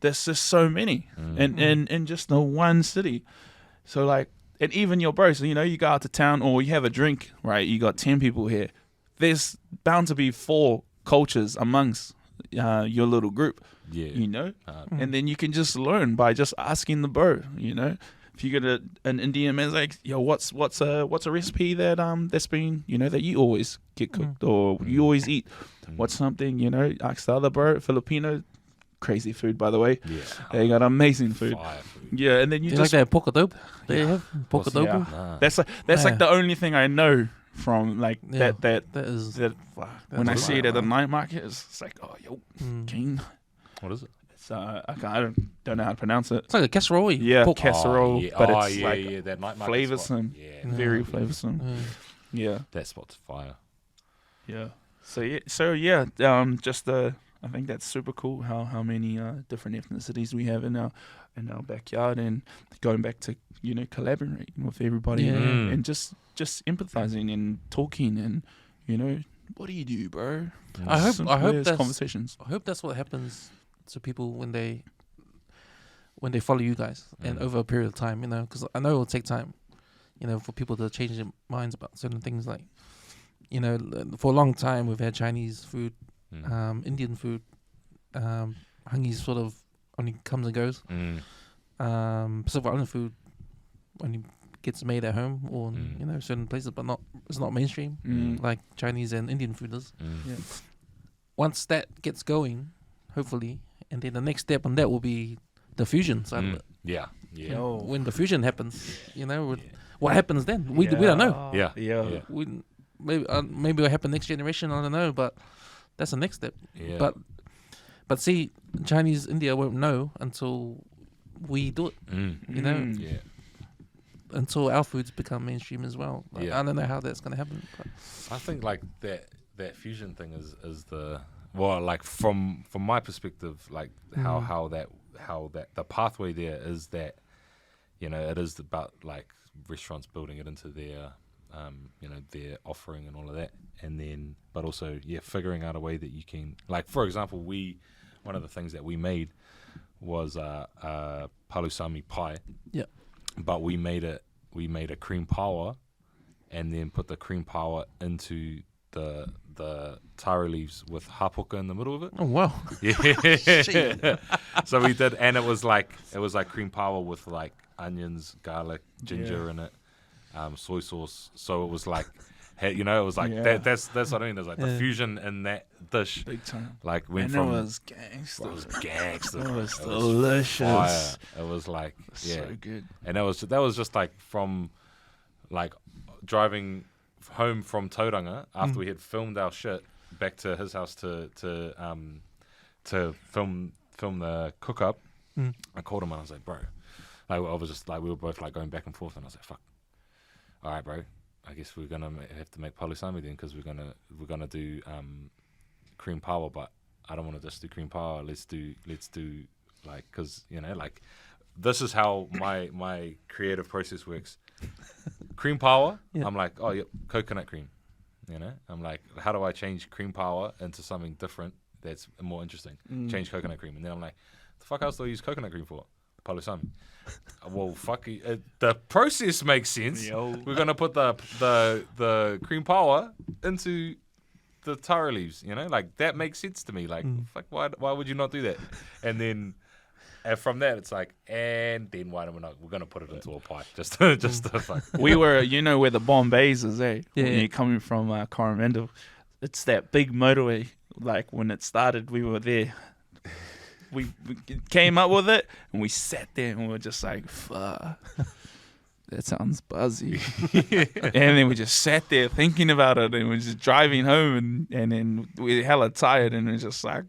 there's just so many, and just the one city. So like, and even your bros, you know, you go out to town or you have a drink, right? You got 10 people here. There's bound to be 4 cultures amongst your little group, you know, and then you can just learn by just asking the bro, you know. If you get an Indian man's like, yo, what's a recipe that that's been, you know, that you always get cooked or you always eat? What's something, you know, ask the other bro. Filipino, crazy food, by the way. Yeah, they got amazing food. Fire food. Yeah, and then you just like that pork adobo. They have pork adobo. Yeah. Nah. That's like the only thing I know from like that is when I see it at the night market, it's like, oh, yo, king. What is it? It's I don't know how to pronounce it. It's like a casserole. Yeah, pork. casserole, but it's like that night market flavoursome. Yeah, Very flavoursome. Yeah. that spot's fire. Yeah. So just I think that's super cool how many different ethnicities we have in our backyard, and going back to, you know, collaborating with everybody and just empathizing and talking, and, you know, what do you do, bro? I hope that's conversations. I hope that's what happens to people when they follow you guys, and over a period of time, you know, because I know it will take time, you know, for people to change their minds about certain things. Like, you know, for a long time we've had Chinese food, Indian food, hangi's sort of only comes and goes. Pacific Island food only gets made at home or you know, certain places, but it's not mainstream like Chinese and Indian food is. Once that gets going, hopefully, and then the next step on that will be the fusion side of it. Yeah. You know, when the fusion happens, you know, what happens then? We don't know. Yeah. Maybe it'll happen next generation. I don't know, but that's the next step. Yeah. But see, Chinese India won't know until we do it. You know. Yeah. Until our foods become mainstream as well. Like, I don't know how that's gonna happen. But I think like that fusion thing is the, well, like from my perspective, like how that the pathway there is, that, you know, it is about like restaurants building it into their you know, their offering and all of that, and then but also figuring out a way that you can, like, for example, one of the things that we made was palusami pie. Yeah. But we made a cream power, and then put the cream power into the taro leaves with hapuka in the middle of it. Oh wow! Yeah. So we did, and it was like cream power with like onions, garlic, ginger in it, soy sauce. So it was like, you know, it was like that's what I mean. There's like the fusion in that dish, big time. Like went and from, it was gangster. It was gangster. It was delicious. It was like so good. And that was just like from like driving home from Tauranga after we had filmed our shit back to his house to film the cook up. I called him and I was like, bro, like, I was just like, we were both like going back and forth, and I was like, fuck, all right, bro, I guess we're gonna have to make palusami then, because we're gonna do cream power, but I don't want to just do cream power. Let's do like, because, you know, like, this is how my creative process works. Cream power, I'm like, oh, coconut cream, you know. I'm like, how do I change cream power into something different that's more interesting. Change coconut cream, and then I'm like, the fuck else do I use coconut cream for? Palusami. Well, fuck it. The process makes sense. We're gonna put the cream power into the taro leaves, like that makes sense to me. Like, fuck, why would you not do that? And then from that, it's like, and then why we're gonna put it into a pie, just to fuck. We were, where the Bombays is, eh? Yeah. When you're coming from Coromandel, it's that big motorway. Like when it started, we were there. We came up with it, and we sat there, and we were just like, fuck. That sounds buzzy. And then we just sat there thinking about it, and we're just driving home, and then we were hella tired, and we're just like,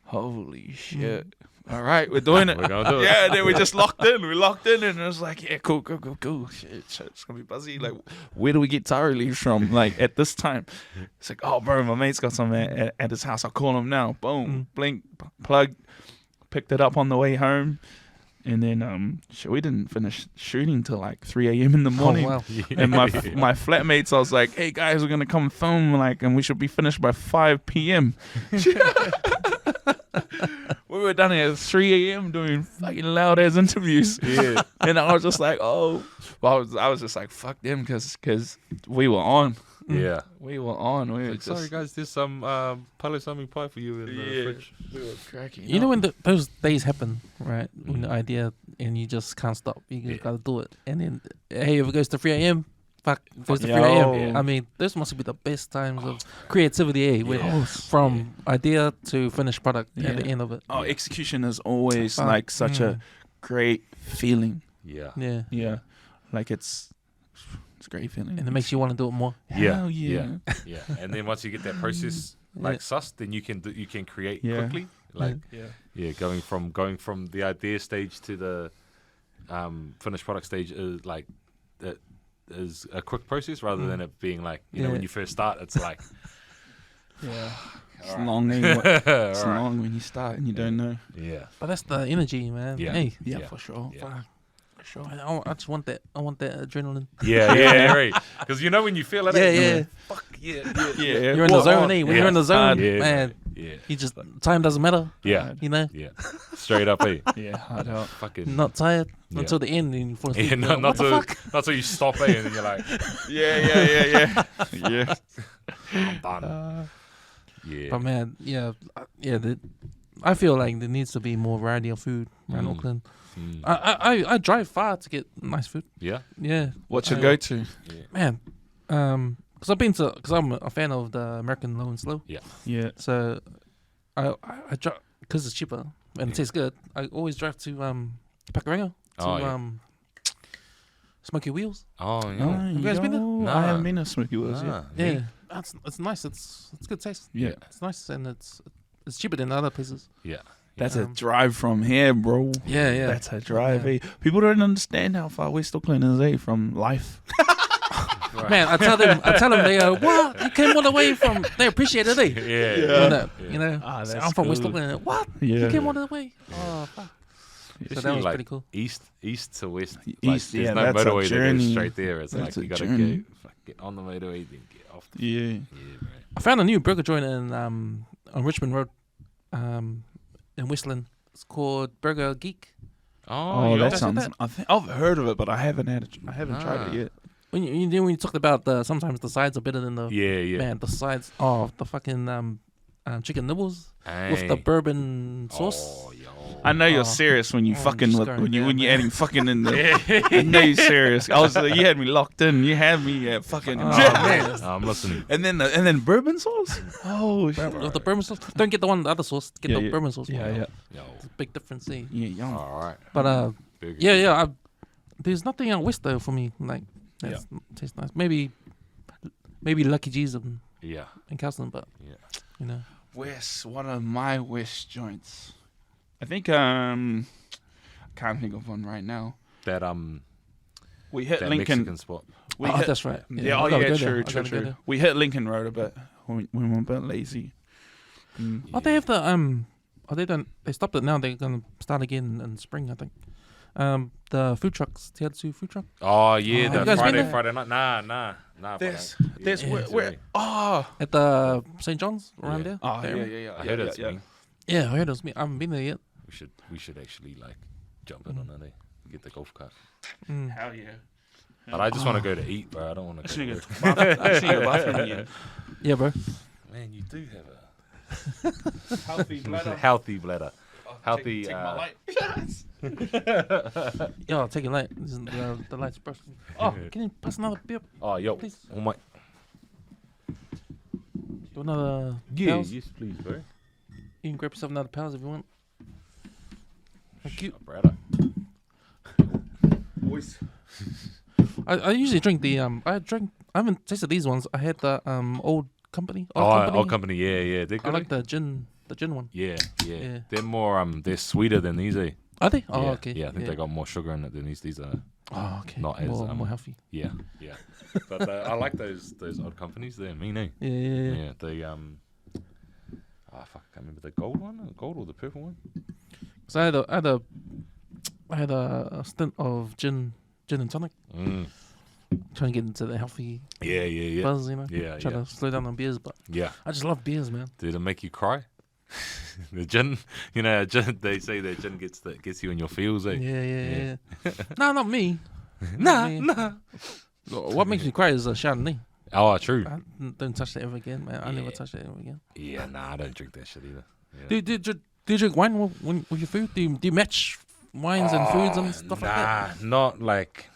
holy shit. All right, we're doing it. We're gonna do it. Yeah, and then we just locked in. We locked in, and it was like, yeah, cool. Shit, it's gonna be buzzy. Like, where do we get taro leaves from? Like, at this time, it's like, oh, bro, my mate's got some at his house. I'll call him now. Boom, blink, plug. Picked it up on the way home. And then we didn't finish shooting till like 3 a.m. in the morning. wow. And my flatmates, I was like, hey guys, we're gonna come film, and we should be finished by 5 p.m. We were done at 3 a.m. doing fucking loud ass interviews. Yeah. And I was just like, oh, well, I was just like, fuck them, because we were on. Yeah. We were on. We were Like, sorry guys, there's some palusami pie for you in the fridge. We were cracking. You know when those days happen, right? When the idea and you just can't stop. You just gotta do it. And then, hey, if it goes to 3 a.m., fuck, it goes to 3 a.m. Yo. I mean, this must be the best times of creativity, eh? From idea to finished product at the end of it. Oh, execution is always Fuck. like such a great feeling. Yeah. Yeah. Yeah, like it's a great feeling. And it makes you want to do it more. Hell yeah. Yeah. And then once you get that process sussed, then you can create quickly. Like going from the idea stage to the finished product stage is like that is a quick process rather than it being like when you first start, it's like It's long. It's long when you start and you don't know. Yeah. But that's the energy, man. Yeah. Hey, Yeah, for sure. Yeah. fuck. For sure. I just want that. I want that adrenaline. Yeah, right. Because when you feel it, Yeah. fuck yeah. You're in the zone, eh? When you're in the zone, Yeah, man, Yeah. you just time doesn't matter. Yeah. Yeah. Straight up, eh? Yeah, hard out. Fucking. Not tired Yeah. until the end and you fall asleep. Yeah, You're like, not what the fuck? till you stop, eh? And then you're like, Yeah. I'm done. Yeah. But man, I feel like there needs to be more variety of food around Auckland. Mm. I drive far to get nice food. Yeah. Yeah, What's your go-to? man. Because I'm a fan of the American Low and Slow. Yeah. So I drive because it's cheaper and it tastes good. I always drive to Pakuranga to Smoky Wheels. Oh, yeah. you guys been there? I Nah. haven't been to Smoky Wheels yet. Ah, Yeah, it's nice. It's good taste. Yeah. It's nice and it's cheaper than other places. Yeah. That's a drive from here, bro. Yeah. That's a drive, eh? People don't understand how far West Auckland is, eh? From life. Right. Man, I tell them they go, what? You came all the way from? They appreciate it, eh? Yeah. Say, that's I'm from West good. Auckland. What? Yeah. You came all the way? Oh, fuck. So that Especially was like pretty cool. East to west. East, Like, there's yeah, no that's a motorway that journey. goes straight there. It's That's like you a gotta journey. get on the motorway, then get off. Yeah. Yeah, right. I found a new burger joint on Richmond Road, in Westland. It's called Burger Geek. Oh, yeah. that sounds. I've heard of it, but I haven't had it. I haven't tried it yet. When you talked about sometimes the sides are better than the Yeah. man, the sides of the fucking chicken nibbles with the Hey. bourbon sauce. Oh, yo. I know you're Oh. serious when you Oh, fucking just with, going when there, you're man. adding fucking in the. I know you're serious. I was you had me locked in. You had me at fucking. Oh, man. I'm listening. And then bourbon sauce. Oh shit. With the bourbon sauce. Don't get the other sauce. Get the bourbon sauce. Yeah. Yo. It's a big difference, eh? Yeah, yum. All right. But Burger yeah. There's nothing out west though for me. Like that tastes nice. Maybe Lucky G's in Yeah. Castleton, but Yeah. you know. West, one of my West joints. I think I can't think of one right now. That We hit that Lincoln. Mexican spot. We Oh, hit, that's right. yeah, I gotta go there. true, I true, gotta go true. there. We hit Lincoln Road a bit when we were a bit lazy. Oh, they have the they stopped it now. They're gonna start again in spring, I think. The food trucks, Tiatsu food truck. Oh yeah, Oh, you the guys been there? Friday night. Nah. There's Yeah, where oh At the St. John's around Yeah. there. oh That yeah area? I heard it's me. Yeah, I heard it was me. I haven't been there yet. We should actually like jump in on it. Get the golf cart. Mm. hell yeah. But I just want to go to eat, bro. I don't want I to should go. go To to bathroom. I should go to bathroom again. Yeah, bro. Man, you do have a Healthy healthy bladder. Healthy. Take my light. Yo, take it light. The light's bursting. Oh, can you pass another beer? Oh, yo. Please. Oh my. You want another Yeah. pals? Yes, please, bro. You can grab yourself another pals if you want. Thank you. Brother. Boys. I usually drink the I haven't tasted these ones. I had the old company. Old company. Yeah. They're I good. like the gin one. Yeah. Yeah. They're more they're sweeter than these. Eh? Are they? Oh, yeah. okay. Yeah, I think they got more sugar in it than these. These are. Oh, okay. not as, more healthy. Yeah. But I like those odd companies. They're mean, eh? Yeah. Yeah. They I can't remember the gold one, or the purple one. So I had a stint of gin and tonic, trying to get into the healthy Yeah. buzz, you know. Yeah. Try to slow down on beers, but Yeah. I just love beers, man. Did it make you cry? The gin, you know, they say that gin gets you in your feels, eh? Yeah. No, not me. Nah. What makes me cry is a Chardonnay. Oh, true. I don't touch that ever again, man. I never touch that ever again. Yeah, nah, I don't drink that shit either. Yeah. Do you drink wine with your food? Do you match wines and foods and stuff like that? Nah, not like.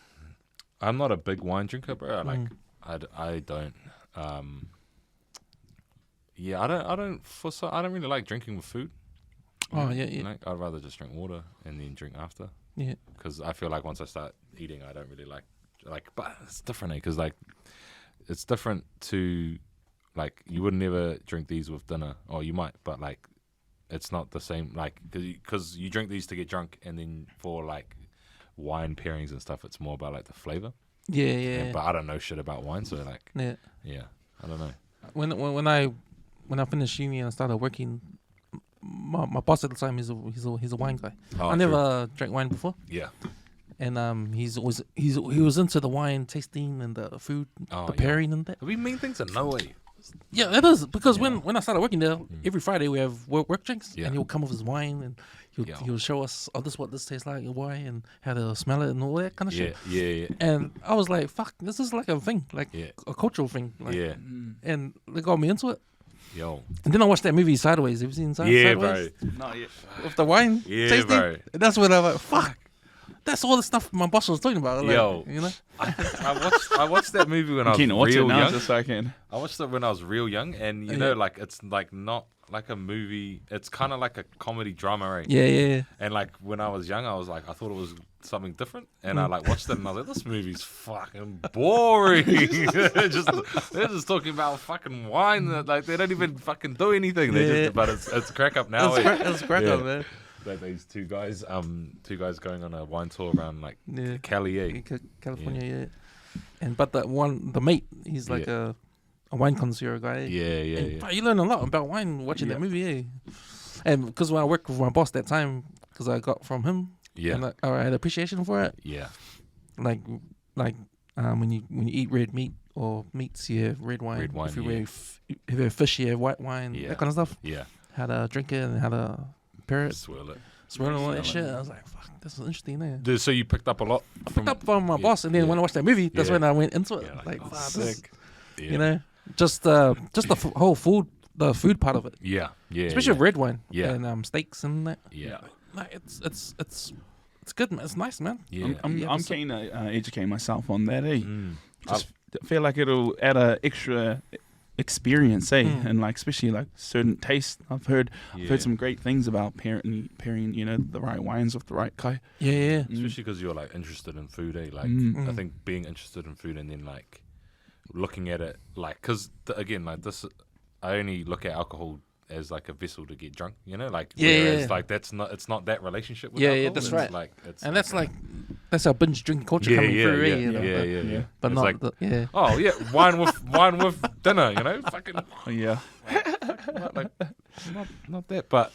I'm not a big wine drinker, bro. Mm. I don't. Yeah, I don't really like drinking with food. Oh, yeah. Like, I'd rather just drink water and then drink after. Yeah. Because I feel like once I start eating, I don't really like. But it's different, because like, it's different to, like, you would never drink these with dinner, or you might, but like, it's not the same. Like, because you drink these to get drunk, and then for like wine pairings and stuff, it's more about like the flavor. Yeah. But I don't know shit about wine, so like, Yeah. I don't know. When I finished uni and started working, my boss at the time he's a wine guy. Oh, I never drank wine before, Yeah. and he was into the wine tasting and the food, the pairing and that. We mean things in no way. Yeah, it is because when I started working there, every Friday we have work drinks, Yeah. and he'll come with his wine and he'll show us, this is what this tastes like, and why, and how to smell it and all that kind of shit. Yeah. And I was like, fuck, this is like a thing, like a cultural thing. Like, Yeah. And they got me into it. Yo. And then I watched that movie Sideways. Have you seen Sideways? Yeah, bro. Not yet. With the wine Yeah, tasting. bro. And that's when I'm like, fuck. That's all the stuff my boss was talking about. Like, Yo. you know? I watched that movie when I was Keen to watch it real now, young. just so I can. I watched it when I was real young, and you know, like, it's like not like a movie. It's kind of like a comedy drama, right? Yeah. And like when I was young, I was like, I thought it was something different, and I like watched it, and I was like, this movie's fucking boring. they're just talking about fucking wine. That, like, they don't even fucking do anything. They just, but it's crack up now. It's crack up, man. Like these two guys going on a wine tour around like Cali, California, yeah. But the mate, he's like a wine connoisseur guy. Yeah. But you learn a lot about wine watching that movie, And because when I worked with my boss that time, because I got from him, and I had appreciation for it. Yeah. Like when you eat red meat or meats, you have red wine. If you have fish, you have white wine. That kind of stuff. Yeah. How to drink it and how to pair it. Swirl it. Swirl all that shit. I was like, fuck, this is interesting. So you picked up a lot. I picked up from my boss, and then when I watched that movie, that's when I went into it. Yeah, like, oh, wow, sick. this, you know, just the whole food, the food part of it. Yeah. Especially with red wine. Yeah. And steaks and that. Yeah. Like, it's good, man. It's nice, man. Yeah. I'm keen to educate myself on that, Just feel like it'll add a extra experience, and like especially like certain tastes. I've heard some great things about pairing, you know, the right wines with the right kai. Yeah. Especially because you're like interested in food, Like I think being interested in food and then like looking at it, like, because again, like this, I only look at alcohol as like a vessel to get drunk, you know, like whereas like it's not that relationship with alcohol. That's it's right. Like it's and like that's like that's our binge drinking culture coming through, you know? Yeah. But it's not like, oh yeah, wine with dinner, you know, fucking Yeah. not that, but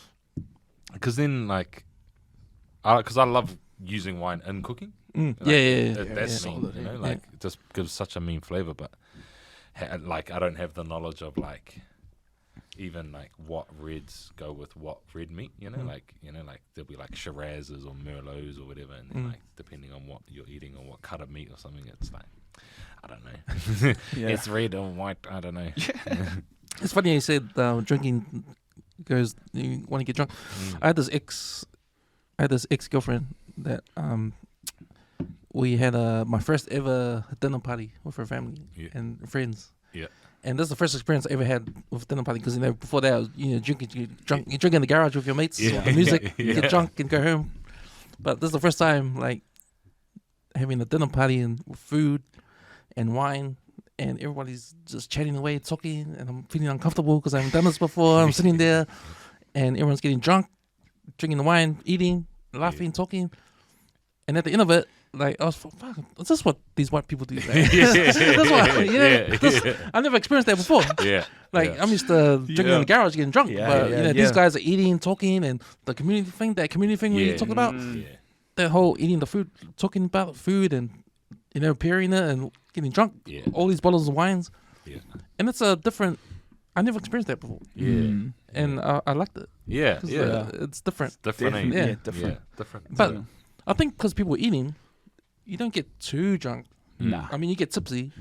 because then like, because I love using wine in cooking. Mm. Like, Yeah. That's Yeah. mean, you know, like it just gives such a mean flavor. But like I don't have the knowledge of like even like what reds go with what red meat. You know, like there'll be like Shirazes or Merlots or whatever, and then like depending on what you're eating or what cut of meat or something, it's like I don't know. It's red or white. I don't know. It's funny you said drinking goes. You want to get drunk. I had this ex girlfriend that we had my first ever dinner party with her family and friends. Yeah. And that's the first experience I ever had with dinner party because before that I was you drink in the garage with your mates with the music, get drunk and go home. But this is the first time like having a dinner party and with food and wine. And everybody's just chatting away, talking, and I'm feeling uncomfortable because I haven't done this before. I'm sitting there, and everyone's getting drunk, drinking the wine, eating, laughing, talking. And at the end of it, like I was, fuck, is this what these white people do? Like, that's why, I never experienced that before. I'm used to drinking in the garage, getting drunk. But these guys are eating, talking, and the community thing we talked about, that whole eating the food, talking about food, and pairing it and getting drunk. All these bottles of wines. And it's a different. I never experienced that before. And I liked it. It's different. It's different. Different. But I think because people are eating, you don't get too drunk. Nah. I mean, you get tipsy.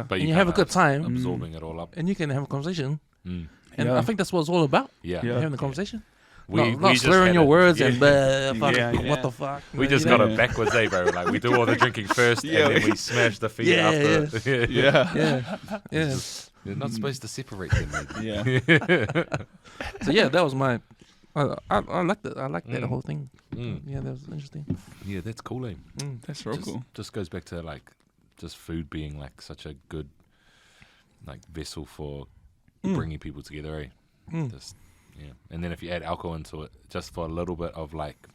But you have a good time. absorbing it all up, and you can have a conversation. And I think that's what it's all about. Having the conversation. Not slurring your words and what the fuck. We just got it backwards, bro. Like we do all the drinking first, and then we smash the feet after. You're not supposed to separate them. So that was my. I liked it. I liked that whole thing. Yeah, that was interesting. Yeah, that's cool. That's real cool. Just goes back to like just food being like such a good like vessel for bringing people together. Just. Yeah, and then if you add alcohol into it, just for a little bit of like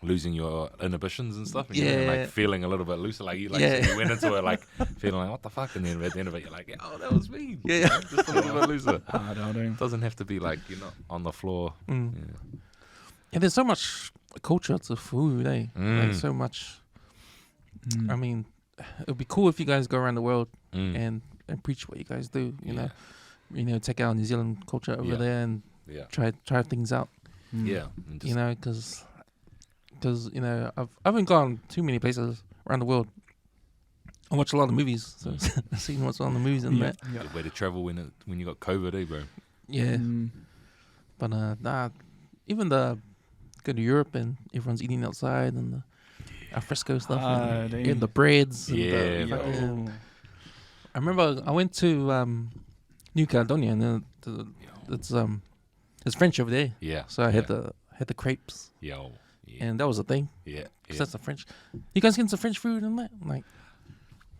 losing your inhibitions and stuff, and like feeling a little bit looser, like you went into it like feeling like what the fuck, and then at the end of it you're like, oh, that was me, just a little bit looser. It doesn't have to be like you're not on the floor. And there's so much culture to food, like so much. I mean, it'd be cool if you guys go around the world and preach what you guys do, you know, take out New Zealand culture over there and try things out. Because I haven't gone too many places around the world. I watch a lot of movies, so I've seen what's on the movies and that. Good way to travel when you got COVID, bro. Yeah. But even go to Europe and everyone's eating outside and the alfresco stuff and the breads. And I remember I went to New Caledonia and it's French over there. So I had the crepes. And that was a thing. That's the French. You guys get into French food and that? Like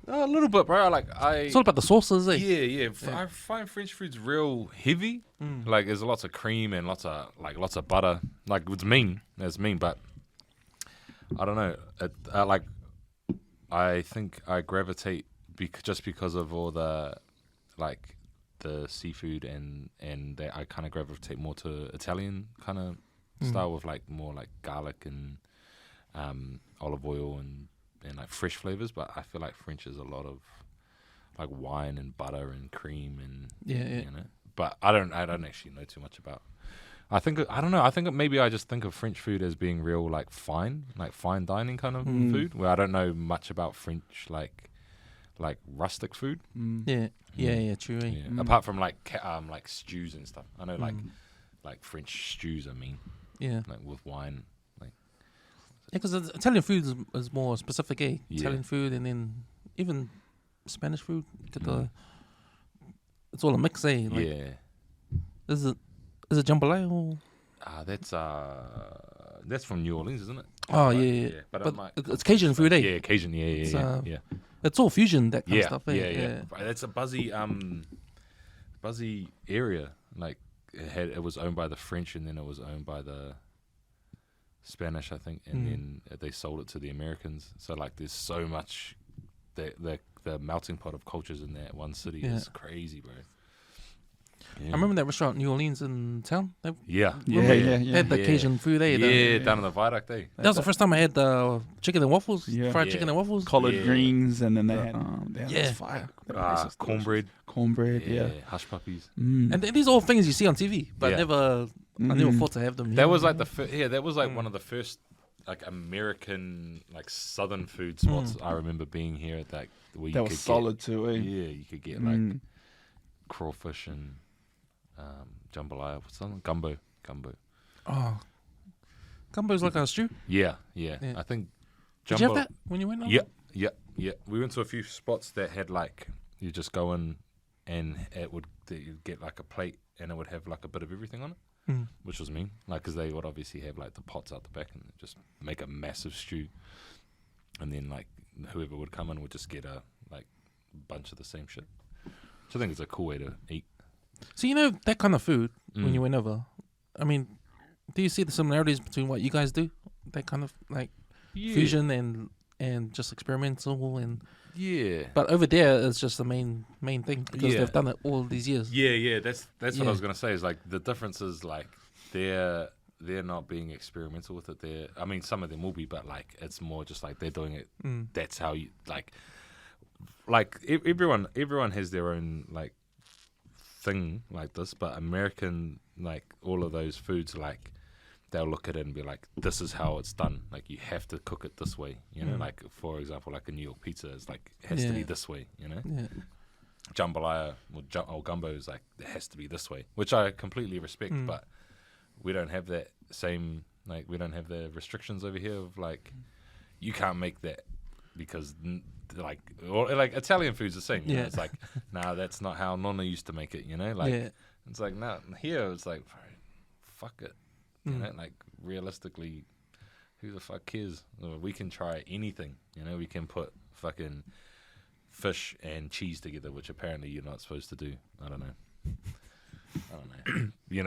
a little bit, bro. It's all about the sauces, I find French food's real heavy. Like there's lots of cream and lots of butter. Like it's mean, but I don't know. I think I gravitate just because of all the like the seafood and that I kind of gravitate more to Italian kind of style with like more like garlic and olive oil and like fresh flavors. But I feel like French is a lot of like wine and butter and cream and you know. But I don't actually know too much about. I don't know. I think maybe I just think of French food as being real like fine dining kind of food, where I don't know much about French like rustic food. True. Apart from like stews and stuff. I know like French stews. I mean, like with wine. Like because Italian food is more specific. Italian food, and then even Spanish food. It's all a mix. Like, Is it jambalaya or? That's from New Orleans, isn't it? Oh yeah. But it's Cajun food, Yeah, Cajun. Yeah. It's all fusion, that kind of stuff. It's a buzzy area. Like it was owned by the French, and then it was owned by the Spanish, I think, and then they sold it to the Americans. So like, there's so much. The melting pot of cultures in that one city is crazy, bro. I remember that restaurant New Orleans in town. They Yeah. had the Cajun food. Down in the viaduct. That was the first time I had chicken and waffles, fried Yeah. chicken and waffles. Collard greens, and then they had Yeah. fire. Cornbread. Cornbread, yeah. Hush puppies. And these are all things you see on TV, but Yeah. I never thought to have them. That was like that was like one of the first like American like southern food spots I remember being here at that. Where That you was could solid too, eh? Yeah, you could get like crawfish and jambalaya. What's that? Gumbo. Oh, gumbo's like a stew. Yeah. Yeah. I think. Did you have that when you went? Yeah. We went to a few spots that had like you just go in and you'd get like a plate and it would have like a bit of everything on it, which was mean. Like because they would obviously have like the pots out the back and just make a massive stew, and then like whoever would come in would just get a like bunch of the same shit. So I think it's a cool way to eat. So that kind of food when you went over. I mean, do you see the similarities between what you guys do? That kind of like fusion and just experimental and But over there, it's just the main thing because they've done it all these years. Yeah. That's what I was gonna say. Is like the difference is like they're not being experimental with it. I mean, some of them will be, but like it's more just like they're doing it. That's how you like everyone has their own like thing like this, but American like all of those foods like they'll look at it and be like, this is how it's done. Like you have to cook it this way, like for example, like a New York pizza is like has to be this way, Jambalaya or gumbo is like it has to be this way, which I completely respect, but we don't have that same like we don't have the restrictions over here of like you can't make that because like Italian food's the same. It's like nah, that's not how Nonna used to make it. It's like nah, here it's like fuck it. Like realistically, who the fuck cares? We can try anything. We can put fucking fish and cheese together, which apparently you're not supposed to do. I don't know.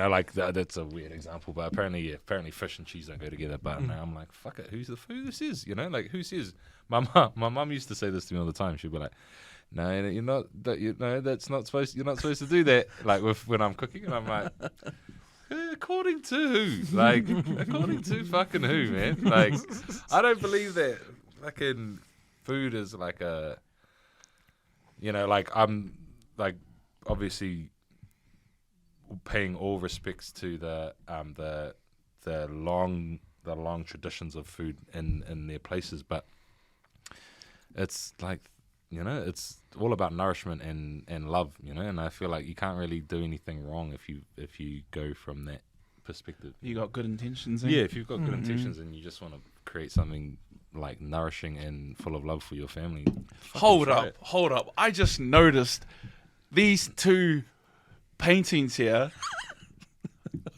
Like that's a weird example, but apparently fish and cheese don't go together. But now I'm like, fuck it, who this is? Like who says? My mum used to say this to me all the time. She'd be like, no, you're not. That's not supposed. You're not supposed to do that. Like when I'm cooking, and I'm like. According to who? Like, according to fucking who, man? Like, I don't believe that fucking food is like a, like I'm like obviously paying all respects to the long traditions of food in their places, but it's like. It's all about nourishment and love, and I feel like you can't really do anything wrong if you go from that perspective. You got good intentions, eh? Yeah, if you've got good intentions and you just want to create something like nourishing and full of love for your family. Hold up. I just noticed these two paintings here.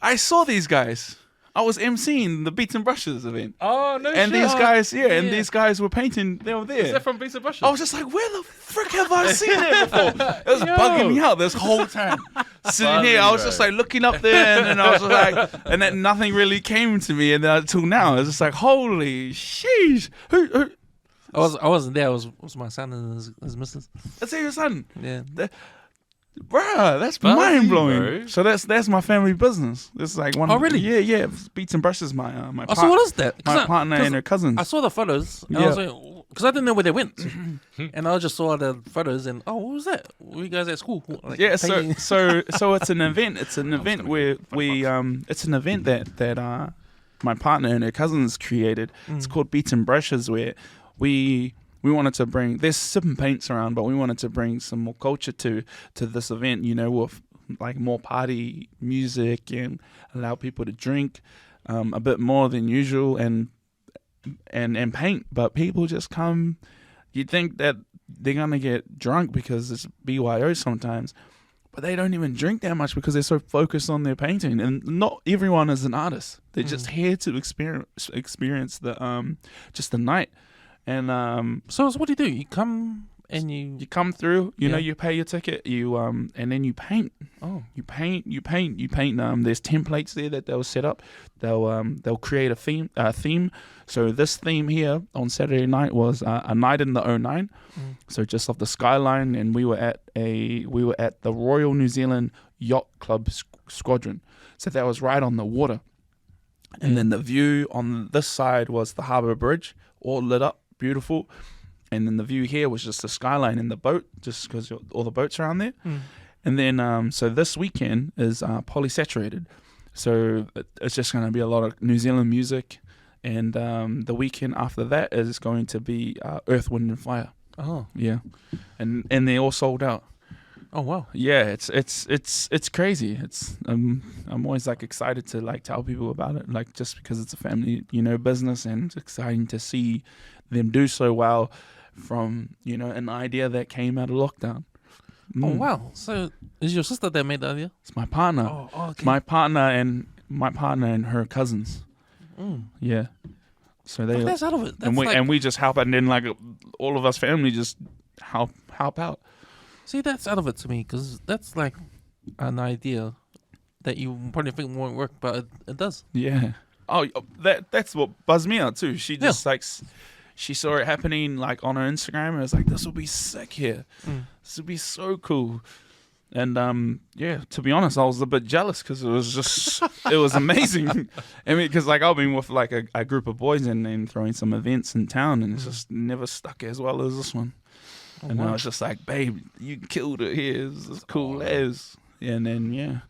I saw these guys. I was emceeing the Beats and Brushes event. Oh, no and shit. These guys, and these guys were painting. They were there. Is that from Beats and Brushes? I was just like, where the frick have I seen it before? It was bugging me out this whole time. Sitting here, I was just like looking up there, and then I was just like, and then nothing really came to me, and then until now, it's just like, holy sheesh. Who? I wasn't there. It was my son and his missus. That's your son. Yeah. Bruh, that's mind blowing. So that's my family business. This is like one. Oh, really? Yeah. Beats and Brushes, my so what is that? My partner and her cousins. I saw the photos. And I was like, because I didn't know where they went, and I just saw the photos and what was that? Were you guys at school? Like, so it's an event. It's an event where it's an event that my partner and her cousins created. It's called Beats and Brushes, where we wanted to bring, there's sipping paints around, but we wanted to bring some more culture to this event, with like more party music and allow people to drink a bit more than usual and paint. But people just come, you'd think that they're going to get drunk because it's BYO sometimes, but they don't even drink that much because they're so focused on their painting. And not everyone is an artist. They're just here to experience the just the night. And so what do? You come and you come through. You pay your ticket. You and then you paint. Oh, you paint. There's templates there that they'll set up. They'll create a theme. So this theme here on Saturday night was a night in the 09. So just off the skyline, and we were at the Royal New Zealand yacht club squadron. So that was right on the water. And then the view on this side was the harbour bridge, all lit up, beautiful. And then the view here was just the skyline and the boat, just because all the boats around there. And then, so this weekend is polysaturated. So it's just going to be a lot of New Zealand music. And the weekend after that is going to be Earth, Wind and Fire. Oh. Yeah. And they're all sold out. Oh, wow. Yeah, it's crazy. It's I'm always like excited to like tell people about it, like just because it's a family, business, and it's exciting to see them do so well from, an idea that came out of lockdown. Oh, wow. So is your sister that made the idea? It's my partner. Oh, okay. It's my partner and her cousins. Yeah. So they That's out of it. That's and we just help out, and then like all of us family just help out. See, that's out of it to me, because that's like an idea that you probably think won't work, but it does. Yeah. Oh, that's what buzzed me out too. She just she saw it happening like on her Instagram, and was like, "This will be sick here. This will be so cool." And to be honest, I was a bit jealous because it was just it was amazing. I mean, because like I've been with like a group of boys and then throwing some events in town, and it's just never stuck as well as this one. And I was just like, babe, you killed it here. It's as cool as. And then,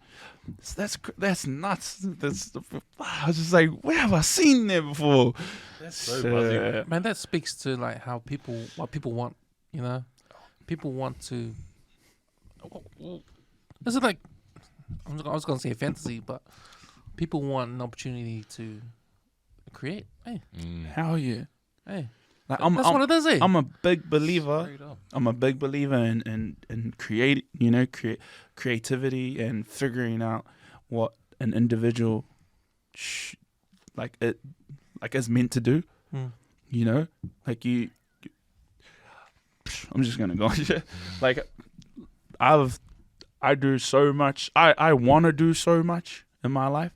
that's nuts. I was just like, where have I seen that before? That's so buzzy. Man, that speaks to like what people want, People want to. Is it like, I was going to say fantasy, but people want an opportunity to create. Hey. Hell yeah. Hey. Like, that's what it is, eh? I'm a big believer. I'm a big believer in creativity and figuring out what an individual is meant to do. Like you. I'm just gonna go. Like I do so much. I want to do so much in my life,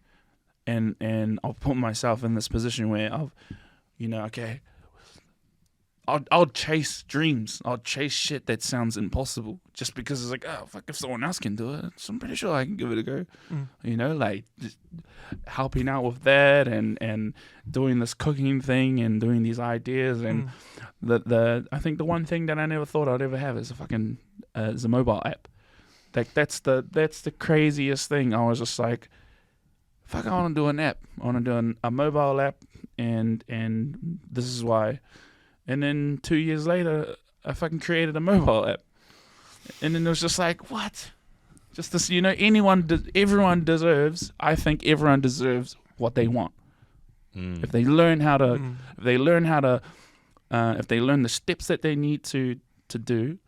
and I'll put myself in this position where okay. I'll chase dreams. I'll chase shit that sounds impossible just because it's like, oh, fuck, if someone else can do it, so I'm pretty sure I can give it a go. Like just helping out with that and doing this cooking thing and doing these ideas. And I think the one thing that I never thought I'd ever have is a mobile app. Like that's the craziest thing. I was just like, fuck, I want to do an app. I want to do a mobile app, and this is why. And then 2 years later, I fucking created a mobile app. And then it was just like, what? Just this, everyone deserves, I think everyone deserves what they want. If they learn how to, if they learn the steps that they need to do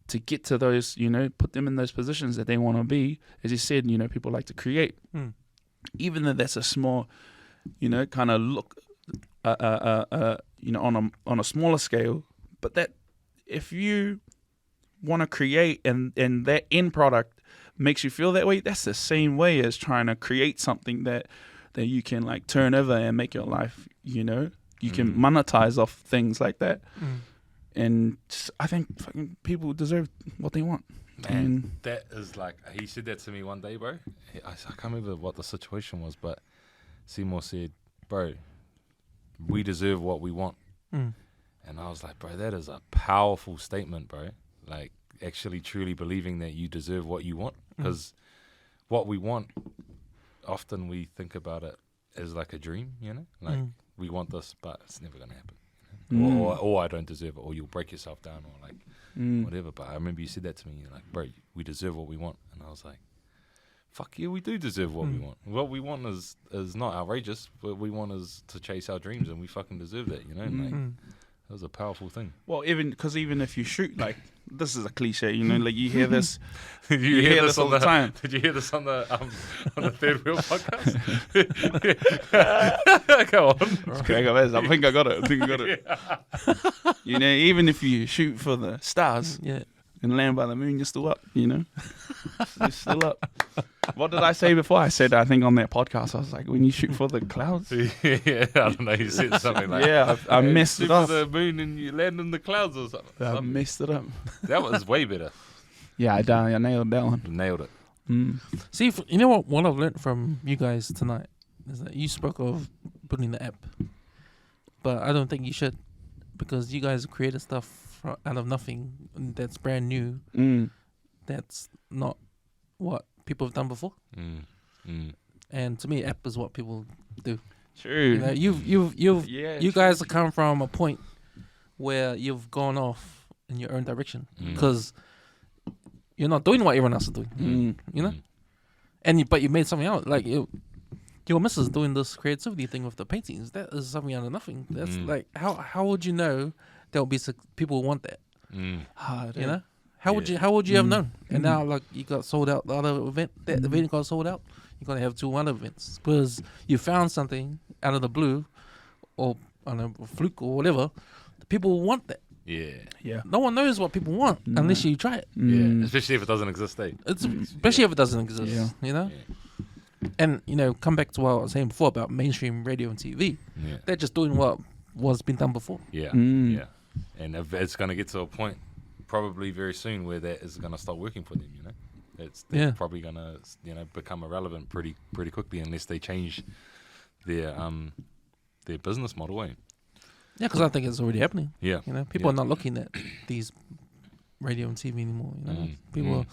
to get to those, put them in those positions that they want to be. As you said, people like to create. Even though that's a small, kind of look, on a smaller scale, but that if you want to create and that end product makes you feel that way, that's the same way as trying to create something that you can like turn over and make your life, you can monetize off things like that. And I think fucking people deserve what they want. Man, that is like, he said that to me one day, bro. I can't remember what the situation was, but Seymour said, bro, we deserve what we want. And I was like, bro, that is a powerful statement, bro. Like, actually truly believing that you deserve what you want. Because what we want, often we think about it as like a dream, Like, we want this, but it's never going to happen. Or I don't deserve it, or you'll break yourself down, or like whatever. But I remember you said that to me, you're like, bro, we deserve what we want. And I was like, fuck yeah, we do deserve what we want. What we want is not outrageous. What we want is to chase our dreams, and we fucking deserve that, Like, that was a powerful thing. Well, even if you shoot, like, this is a cliche, like you hear this. Did you hear this all the time? Did you hear this on the Third Wheel podcast? Go on. I think I got it. Even if you shoot for the stars, and land by the moon, you're still up, You're still up. What did I say before? I said, I think on that podcast, I was like, when you shoot for the clouds. I don't know. You said something like, I messed it up. Shoot for the moon and you land in the clouds or something. I messed it up. That was way better. Yeah, I nailed that one. Nailed it. See, you know what I've learned from you guys tonight is that you spoke of putting the app, but I don't think you should, because you guys created stuff out of nothing that's brand new. That's not what people have done before. And to me, app is what people do. True. You guys have come from a point where you've gone off in your own direction because you're not doing what everyone else is doing. You know, but you made something out. Like your missus doing this creativity thing with the paintings. That is something out of nothing. That's like how would you know there will be people who want that? You know, how would you have known? And now like you got sold out the other event. That event got sold out. You're gonna have 2 other events because you found something out of the blue, or on a fluke or whatever. People want that. Yeah. No one knows what people want unless you try it. Yeah, especially if it doesn't exist. Especially if it doesn't exist. Yeah. You know. And come back to what I was saying before about mainstream radio and TV. They're just doing what was been done before. Yeah. And it's gonna get to a point probably very soon where that is gonna start working for them. You know. They're probably gonna become irrelevant pretty quickly unless they change their business model. Yeah, because I think it's already happening. Yeah, people are not looking at these radio and TV anymore. People,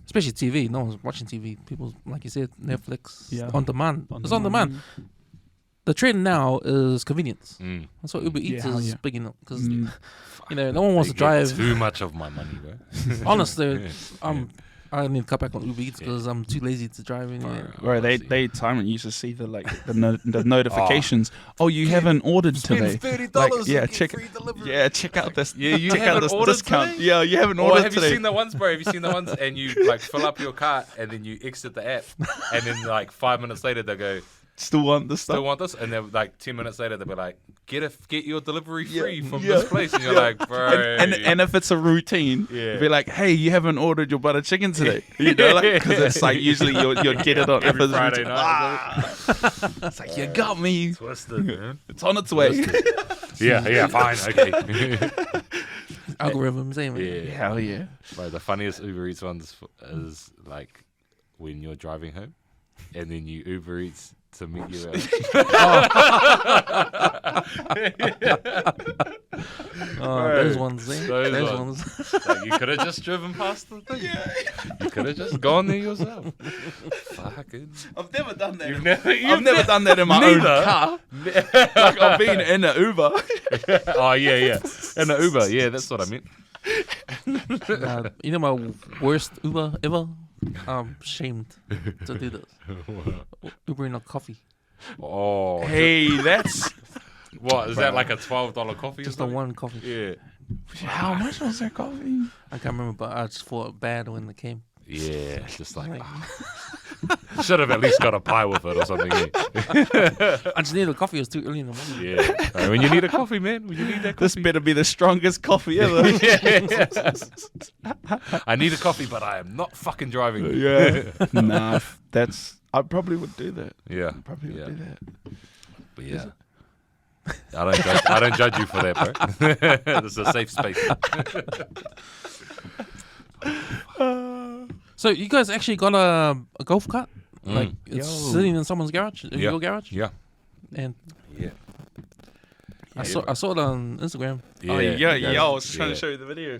especially TV. No one's watching TV. People, like you said, Netflix on demand. It's on demand. The trend now is convenience. That's what Uber Eats is big enough because no one wants to drive. Too much of my money, bro. Honestly, I need to cut back on Uber Eats because I'm too lazy to drive anywhere. Right, they time it used to see the notifications. Oh, you haven't ordered today. $30. Check out this. Yeah, you check out haven't this ordered discount. today? Yeah, you haven't ordered have today. you seen the ones, bro? Have you seen the ones and you like fill up your cart and then you exit the app and then like 5 minutes later they go, Still want this stuff? Still want this? And then like 10 minutes later they'll be like, get your delivery free from this place. And you're like, bro. And if it's a routine, you'll be like, hey, you haven't ordered your butter chicken today. Because it's like usually you'll get it on every Friday night. It's like, you got me. Twisted, man. It's on its way. Yeah, fine, okay. Algorithms, ain't it? Yeah. Hell yeah. Bro, the funniest Uber Eats ones is like when you're driving home and then you Uber Eats to meet you those ones, eh? Those ones. Like, you could have just driven past the thing. You could have just gone there yourself. Fucking. I've never done that. I've never done that in my own car. Like I've been in an Uber. Oh yeah. In an Uber, yeah, that's what I meant. You know my worst Uber ever? I'm ashamed to do this. Ubering a coffee. Oh. Hey, that's... What, is that like a $12 coffee? Just a one coffee. Yeah. How much was that coffee? I can't remember, but I just thought bad when it came. Yeah, just like... should have at least got a pie with it or something. I just needed a coffee. It was too early in the morning. Yeah. Right, when you need a coffee, man. When you need that coffee. This better be the strongest coffee ever. I need a coffee, but I am not fucking driving. Yeah. Nah, I probably would do that. Yeah. I probably would do that. But yeah. I don't judge you for that, bro. This is a safe space. So you guys actually got a golf cart? Like it's Yo. sitting in someone's garage? In your garage? Yeah. And Yeah. I saw it on Instagram. I was trying to show you the video.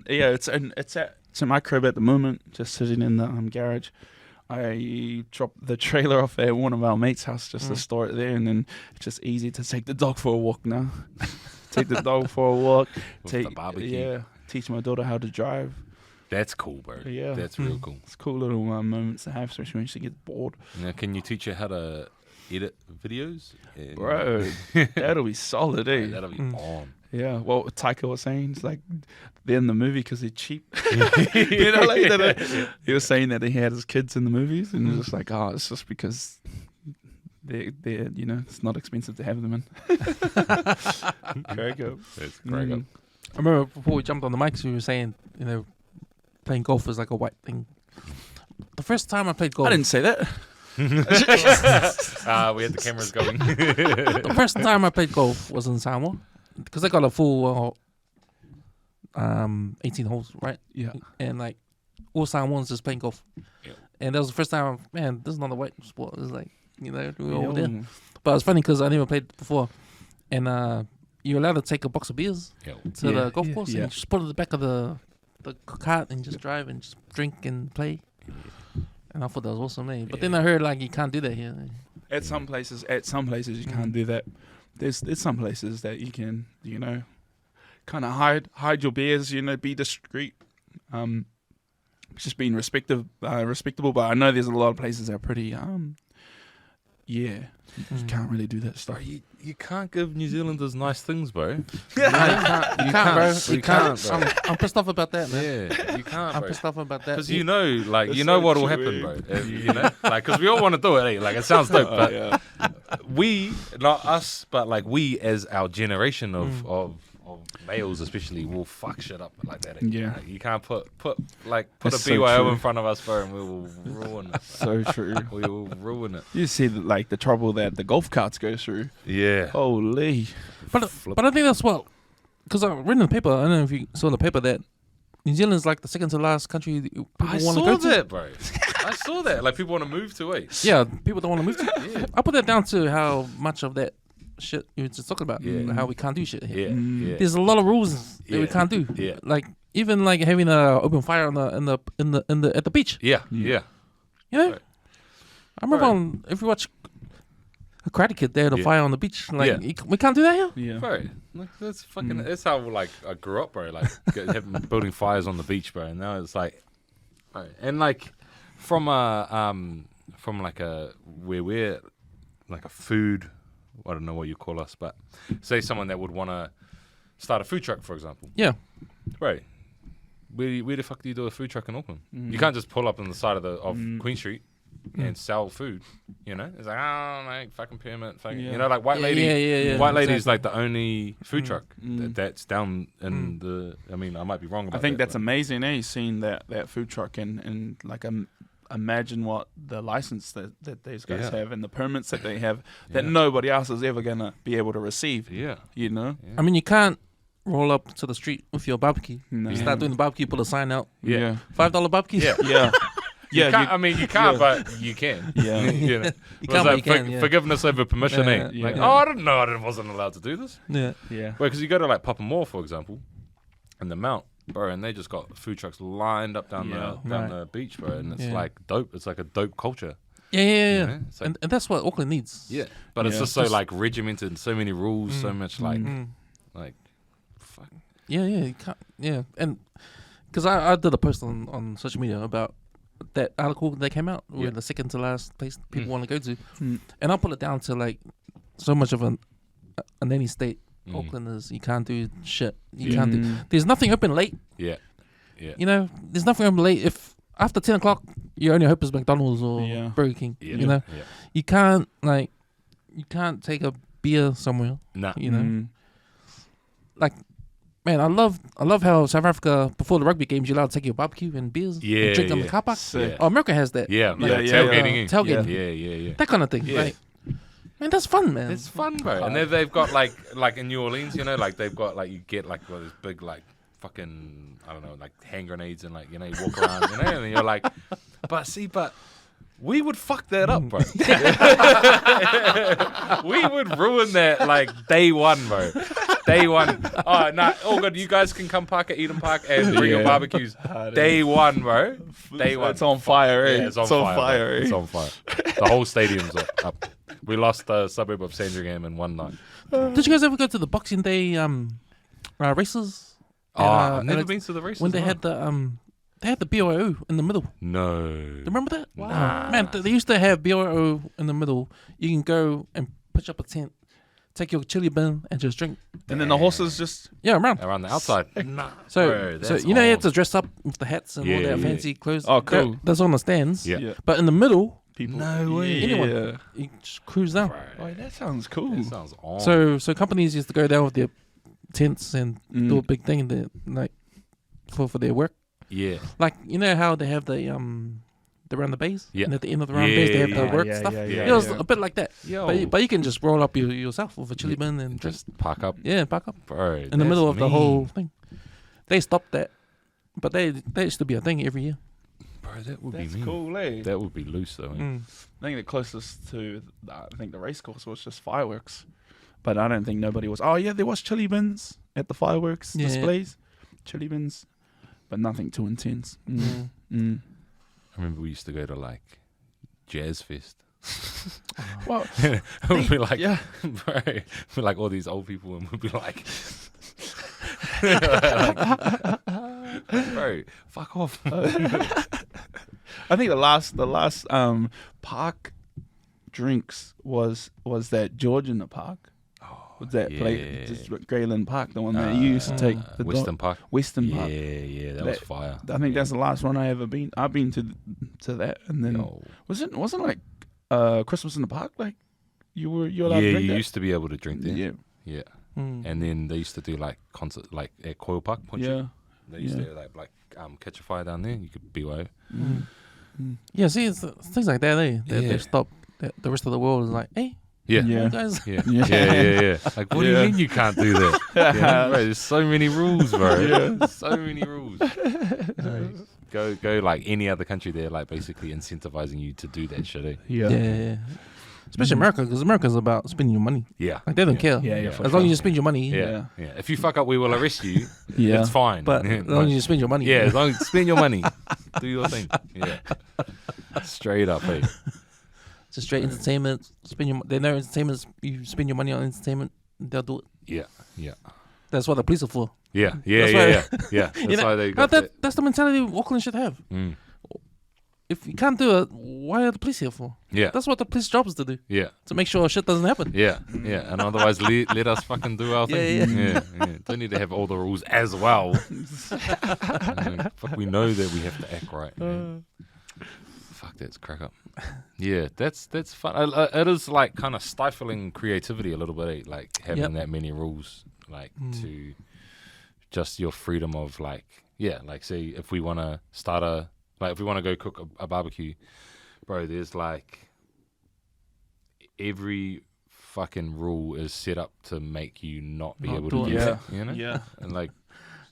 It's in my crib at the moment, just sitting in the garage. I dropped the trailer off at one of our mates' house just to store it there, and then it's just easy to take the dog for a walk now. Take the dog for a walk. With the barbecue. Yeah, teach my daughter how to drive. That's cool, bro. Yeah. That's real cool. It's cool little moments to have, especially when she gets bored. Now, can you teach her how to edit videos? Bro, that'll be solid, eh? That'll be on. Yeah, well, Taika was saying, it's like, they're in the movie because they're cheap. You know, like that. He was saying that he had his kids in the movies, and it's just like, it's just because they're it's not expensive to have them in. Crack up. It's crack up. I remember before we jumped on the mics, we were saying, playing golf is like a white thing. The first time I played golf... I didn't say that. We had the cameras going. The first time I played golf was in Samoa, because I got a full 18 holes, right? Yeah. And like all Samoans just playing golf. Yep. And that was the first time, man, this is not a white sport. It was like, you know, we were all there. Yeah. But it's funny because I never played before. And you're allowed to take a box of beers Yeah. to Yeah, the golf yeah, course yeah. and you just put it in the back of the cart and just drive and just drink and play. And I thought that was awesome, eh? But then I heard like you can't do that here. At some places you can't do that. There's some places that you can, you know, kind of hide your beers, you know, be discreet. Just being respectable. But I know there's a lot of places that are pretty, you can't really do that stuff. Bro, you can't give New Zealanders nice things, bro. You can't, bro. You can't, bro. I'm pissed off about that, man. Yeah, you can't, I'm bro. pissed off about that. Because you know, like, That's you know so what will true, happen, eh? bro. You know, like, because we all want to do it, eh? Like, it sounds dope, but Yeah. we, not us, but like we as our generation of males especially will fuck shit up like that. Eh? Yeah. Like, you can't put a That's so BYO true. in front of us, bro, and we will ruin it. So true. We will ruin it. You see, like the trouble that the golf carts go through. Yeah. Holy. But I think that's what, because I read in the paper. I don't know if you saw in the paper that New Zealand's like the second to last country people I want to saw go to. that, bro. I saw that. Like, people want to move to, eh? Yeah, people don't want to move to. Yeah. I put that down to how much of that shit you were just talking about. Yeah. How we can't do shit here. Yeah. Yeah. There's a lot of rules that we Yeah. can't do. Yeah. Like even like having a open fire on the at the beach. Yeah. Yeah. You know, Right. I remember Right. if you watch a Karate Kid, they had a Yeah. fire on the beach. Like Yeah. we can't do that here. Yeah. Bro, like, that's fucking. That's how like I grew up, bro. Like building fires on the beach, bro. And now it's like, bro, and like from like a where we're like a food. I don't know what you call us, but say someone that would want to start a food truck, for example. Yeah. Bro, where the fuck do you do a food truck in Auckland? You can't just pull up on the side of Queen Street and sell food. You know, it's like, oh, like fucking permit, fucking, Yeah. you know, like white lady. Yeah. White lady is exactly. like the only food truck that's down in the. I mean, I might be wrong about I think that, that's amazing, eh? Seeing that food truck and like imagine what the license that these guys Yeah. have and the permits that they have that Yeah. nobody else is ever gonna be able to receive. Yeah. You know? I mean, you can't roll up to the street with your barbecue. No. You start doing the barbecue, put a sign out. Yeah. $5 barbecue. Yeah. Yeah. You Yeah. can't, I mean, you can't, but you can. Yeah. you know? You can, but you can, yeah. Forgiveness over permission, eh? Yeah, Like, yeah. oh, I didn't know I wasn't allowed to do this. Yeah. Yeah. Well, because you go to like Papamoa, for example, and the Mount, bro, and they just got food trucks lined up down Yeah. the beach, bro, and it's Yeah. like dope. It's like a dope culture. Yeah. You know? It's like, And that's what Auckland needs. yeah, but it's Yeah. just so like regimented, so many rules, so much like, fuck. Yeah, you can't. Yeah, and because I did a post on social media about that article that came out, where Yeah. the second to last place people want to go to, Mm. and I put it down to like so much of a nanny state. Mm. Auckland is, you can't do shit. You Yeah. can't do. There's nothing open late. Yeah, yeah, You know, there's nothing open late. If after 10 o'clock, your only hope is McDonald's or Yeah. Burger King. yeah. You know, yeah. you can't take a beer somewhere. Nah, You know, Mm. like, man, I love how South Africa, before the rugby games, you're allowed to take your barbecue and beers Yeah, and drink on yeah. the car park. Sick. Oh, America has that. yeah, Like, yeah, yeah, tailgating, yeah. in. Tailgating. yeah. That kind of thing. Yeah. Like, man, that's fun, man. It's fun, bro. And then they've got like in New Orleans, you know, like they've got like you get like one of those big like fucking I don't know like hand grenades and like you know you walk around, you know, and you're like, but we would fuck that up, bro. We would ruin that like day one, bro. Day one. Oh no, all good. You guys can come park at Eden Park and bring your Yeah. barbecues. Day one, bro. Day one. It's on fire, eh? Yeah, it's on fire. Bro. It's on fire. The whole stadium's up. We lost the suburb of Sandringham in one night. Did you guys ever go to the Boxing Day races? Oh, At, I've never Alex- been to the races. when they no. had the BYO in the middle. No. Do you remember that? Nah. Man, they used to have BYO in the middle. You can go and pitch up a tent, take your chili bin, and just drink. And then the horses just Around. Around the outside. Nah. So, Bro, so that's you know, you have awesome. to dress up with the hats and all Yeah, that yeah. fancy clothes. Oh, cool. That's on the stands. Yeah. But in the middle, people. No way. Yeah. Anyone. you just cruise down. Oh, that sounds cool. That sounds awesome. So companies used to go down with their tents and do a big thing like for their work. Yeah. Like, you know how they have the round the bays? Yeah. And at the end of the round the bays, they have Yeah, the work yeah, stuff. yeah, yeah, it was yeah. a bit like that. Yo. But you can just roll up yourself with a chili bin and just, park up. park up Bro. in the middle of the whole thing. They stopped that. But they used to be a thing every year. Bro, that would That's be mean. cool, eh? That would be loose though. Eh? I think the closest to, I think the race course was just fireworks. But I don't think nobody was. Oh, yeah, there was chili bins at the fireworks displays. Chili bins. But nothing too intense. Yeah. Mm. I remember we used to go to like Jazz Fest. Well, We'd be like, yeah. bro, we're like all these old people, and we'd be like, bro, fuck off. I think the last park drinks was that George in the Park. Was that place, just Greyland Park, the one that you used to take the Western Park. Western Yeah, Park. yeah, that was fire. I think that's the last one I ever been. I've been to that, and then wasn't like Christmas in the Park, like you're allowed to drink you that? used to be able to drink there. Yeah, And then they used to do like concert, like at Coil Park. yeah. They used to like catch a fire down there. You could BYO. Yeah, see, it's things like that, eh? They stop. The rest of the world is like, hey, Yeah. you guys. Yeah. Like, what do you mean you can't do that? Yeah, bro, there's so many rules, bro. So many rules. Go like any other country, they're like basically incentivizing you to do that shit. Eh? Yeah. Especially America, because America's about spending your money. Yeah. Like, they don't care. Yeah, As long as you spend your money. Yeah. If you fuck up, we will arrest you. Yeah. It's fine. But as long as you spend your money. Yeah, as long as you spend your money. Do your thing. Yeah. Straight up, hey. Just straight entertainment. They know entertainment. You spend your money on entertainment, they'll do it. Yeah. That's what the police are for. Yeah. That's why they got that. That's the mentality Auckland should have. If you can't do it, why are the police here for? Yeah. That's what the police job is to do. Yeah. To make sure shit doesn't happen. Yeah. And otherwise, let us fucking do our thing. Yeah. Don't need to have all the rules as well. Fuck, we know that we have to act right. Fuck, that's crack up. Yeah, that's fun. It is like kind of stifling creativity a little bit, eh? Like having that many rules, like to just your freedom of like say if we want to start if we want to go cook a barbecue, bro, there's like every fucking rule is set up to make you not be able to do that, you know? Yeah. And like,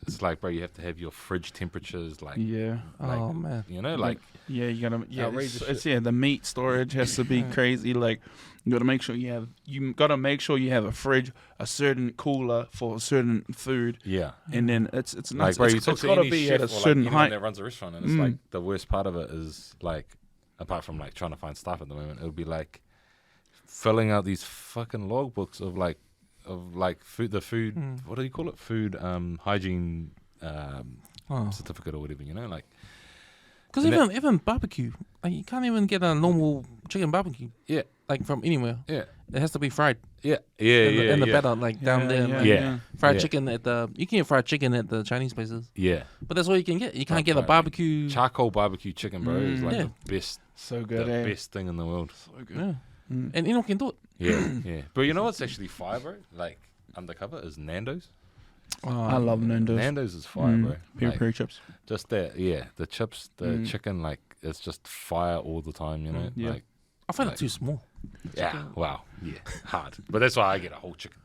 it's like, bro, you have to have your fridge temperatures, like, Oh, man. you know, like, you gotta, outrageous it's shit. the meat storage has to be crazy. Like, you gotta make sure you have a fridge, a certain cooler for a certain food. Yeah. And then it's Like, nuts. bro, you It's talk to gotta any be chef at a or certain like height. anyone that runs a restaurant, and it's like the worst part of it is like, apart from like trying to find staff at the moment, it would be like filling out these fucking logbooks of food. What do you call it? Food hygiene certificate or whatever. You know, like. Because even barbecue, like you can't even get a normal chicken barbecue. Yeah. Like from anywhere. Yeah. It has to be fried. Yeah. And the batter, like down there. Like, fried chicken you can get fried chicken at the Chinese places. Yeah. But that's all you can get. You can't get a barbecue. Charcoal barbecue chicken, bro, is like the best. So good, the best thing in the world. So good. Yeah. And anyone can do it. Yeah. But you know what's actually fire, bro? Like undercover is Nando's. I love Nando's. Nando's is fire, bro. Peri chips. Just that, the chips, the chicken, like it's just fire all the time, you know. Yeah. Like, I find it too small. hard. But that's why I get a whole chicken.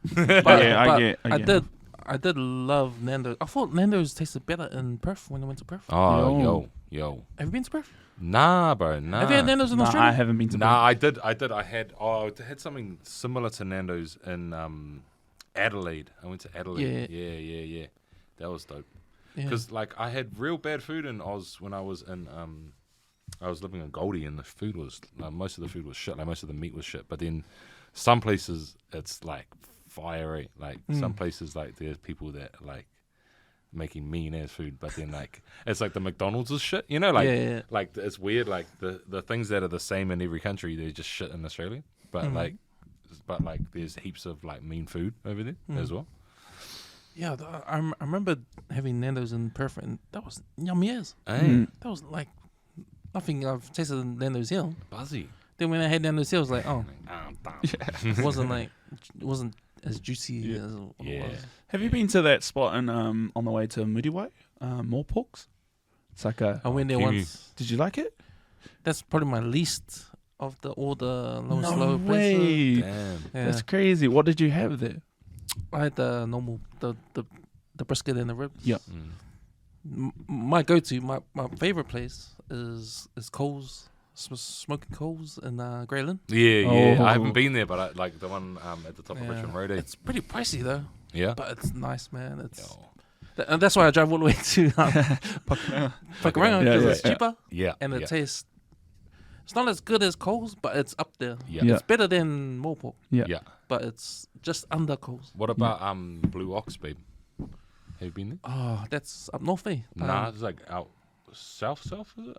I did love Nando's. I thought Nando's tasted better in Perth when I went to Perth. Oh, yo. Have you been to Perth? Nah, bro, nah. Have you had Nando's in Australia? I haven't been to. Nah, I did. I had something similar to Nando's in Adelaide. I went to Adelaide. Yeah. That was dope. Because like I had real bad food in Oz when I was in I was living in Goldie, and the food was most of the food was shit. Like most of the meat was shit. But then some places it's like fiery. Like some places like there's people that like making mean ass food, but then like it's like the McDonald's is shit. You know, like like it's weird. Like the things that are the same in every country, they're just shit in Australia. But like there's heaps of like mean food over there as well. Yeah, I remember having Nando's in Perth, and that was yummy as. Hey. That was like nothing I've tasted in Nando's here. Buzzy. Then when I had Nando's here, I was like, it wasn't as juicy as it was. Have you been to that spot in on the way to Muriwai? Moorporks? It's like I went there once. Did you like it? That's probably my least of all the low and No slow way. places. Damn. Yeah. That's crazy. What did you have there? I had the normal the brisket and the ribs. Yeah. my go-to, my favorite place is Coles, Smoking Coles in Grey Lynn. Yeah. Oh. I haven't been there, but I like the one at the top of Richmond Road. It's pretty pricey though, Yeah. but it's nice, man. It's Yo. and that's why I drive all the way to Pakuranga because Yeah, it's cheaper Yeah. and it yeah. tastes. It's not as good as Coles, but it's up there. Yeah. Yeah. It's better than Morpok, Yeah. Yeah. but it's just under Coles. What about Blue Ox, babe? Have you been there? Oh, that's up north, eh? Nah, it's like out south, is it?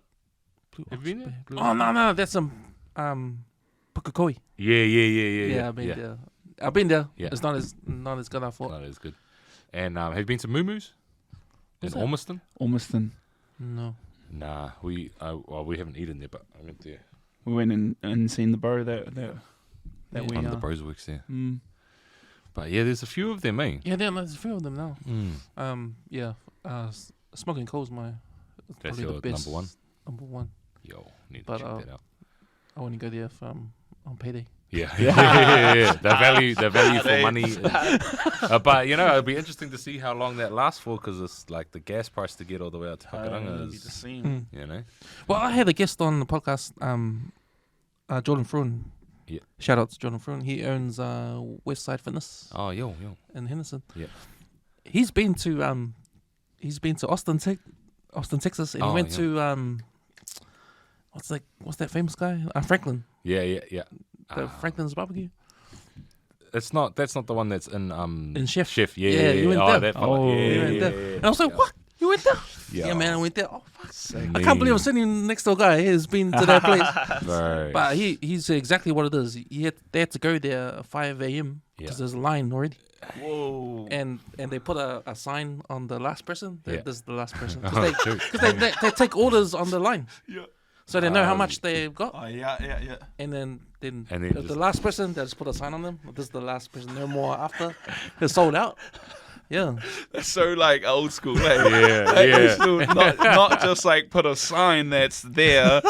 Blue Have Ox you been there? Bay. Blue Oh Ox? no, that's Pukakoi. Yeah. I've been there. I've been there. Yeah. It's not as good as I thought. No, that is good. And have you been to Moo Moo's in What's that? Ormiston? Ormiston. No. Nah, we haven't eaten there, but I went there. We went and seen the bro that Yeah. we One of the bros works there. Mm. But yeah, there's a few of them, eh? Yeah, there's a few of them now. Mm. Yeah. Smoking Cole's my That's probably your the best. number one? Number one. Yo, need to But, check that out. I want to go there on payday. Yeah. Yeah. The value for money. But you know, it'd be interesting to see how long that lasts for, because it's like the gas price to get all the way out to Pakuranga is, same. you know. Well, I had a guest on the podcast, Jordan Fruin. Yeah. Shout out to Jordan Fruin. He owns Westside Fitness Oh, yo. in Henderson. Yeah. He's been to Austin, Texas, and he went yeah. to what's that famous guy? Franklin. Yeah. Franklin's barbecue. That's not the one that's in Chef. Chef. Yeah. Yeah, you went there. That fella. Oh. Yeah, He went there. yeah. And I was like, what? You went there? Yeah. Yeah, man, I went there. Oh, fuck. Sick. I can't believe I'm sitting next to a guy who's been to that place. Right. But he said exactly what it is. They had to go there at 5 a.m. because Yeah. there's a line already. Whoa. And they put a sign on the last person. Yeah. This is the last person. Oh, true. Because they take orders on the line. Yeah. So they know how much they've got. Oh yeah. And then And then the just- last person, they just put a sign on them. This is the last person. No more after. It's sold out. Yeah. That's so like old school. Yeah, Like, yeah. it's still not just like put a sign that's there,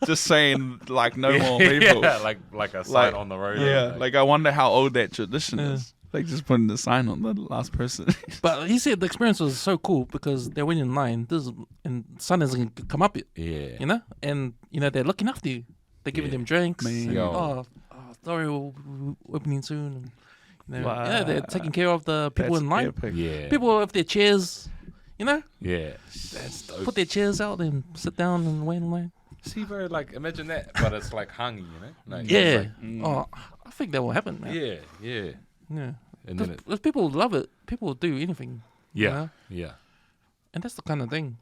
just saying like no more people. Yeah, like a sign Like, on the road. Yeah, like I wonder how old that tradition Yeah. is. Like just putting the sign on the last person. But he said the experience was so cool because they went in line. And sun isn't come up yet, Yeah. you know? And, they're looking after you. They're giving Yeah. them drinks. Man. And, Yo. sorry, we're opening soon. And, Wow. Yeah, they're taking care of the people That's in line. epic. Yeah. People with their chairs, Yeah. That's dope. put their chairs out and sit down and wait in line. See, bro, like imagine that, but it's like hangi, you know? Like, it's Yeah. like- Oh, I think that will happen, man. yeah. Yeah. And then it, Because people love it. People will do anything. you yeah, know? yeah, And that's the kind of thing.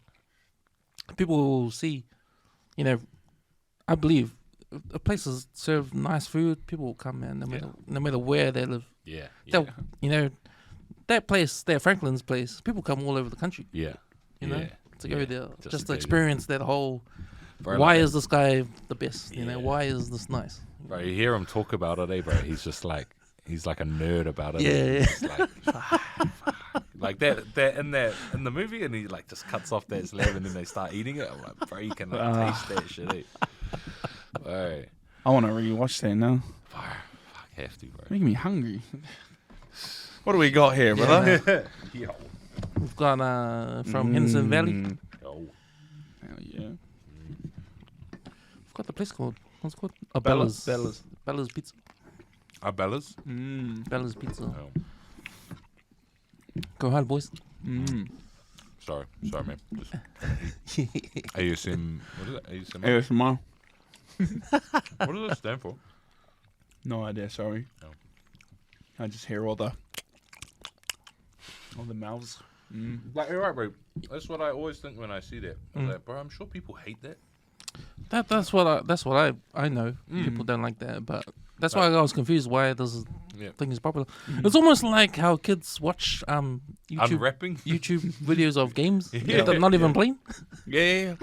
People will see, I believe if places serve nice food, people will come, man, no matter where they live. yeah, They'll, that place, that Franklin's place, people come all over the country, yeah, you know, yeah, to go there, just just to to go experience that whole, Bro, why like, is this guy the best? Yeah. Why is this nice? bro, you hear him talk about it, bro? He's just like, he's like a nerd about it. Yeah. He's like that in the movie, and he like just cuts off that slab, and then they start eating it. I'm like, bro, you can like, taste that shit. Bro, I want to rewatch that now. fuck, have to, bro. Making me hungry. What do we got here, brother? Yo, We've got from Henderson Valley. yo. Hell yeah. We've got the place called, what's it called? Bella's. Bella's Pizza. Bella's. Bella's Pizza. Oh, Go hard, boys. sorry, man. Just ASM. What is it? ASM. ASMR. What does that stand for? No idea, sorry. Oh. I just hear all the mouths. Like, you're right, bro. That's what I always think when I see that. I was like, bro, I'm sure people hate that. That's what I know. People don't like that, but that's why I was confused why this Yeah. thing is popular. It's almost like how kids watch YouTube Unwrapping. YouTube videos of games Yeah. that they're not even playing. Yeah.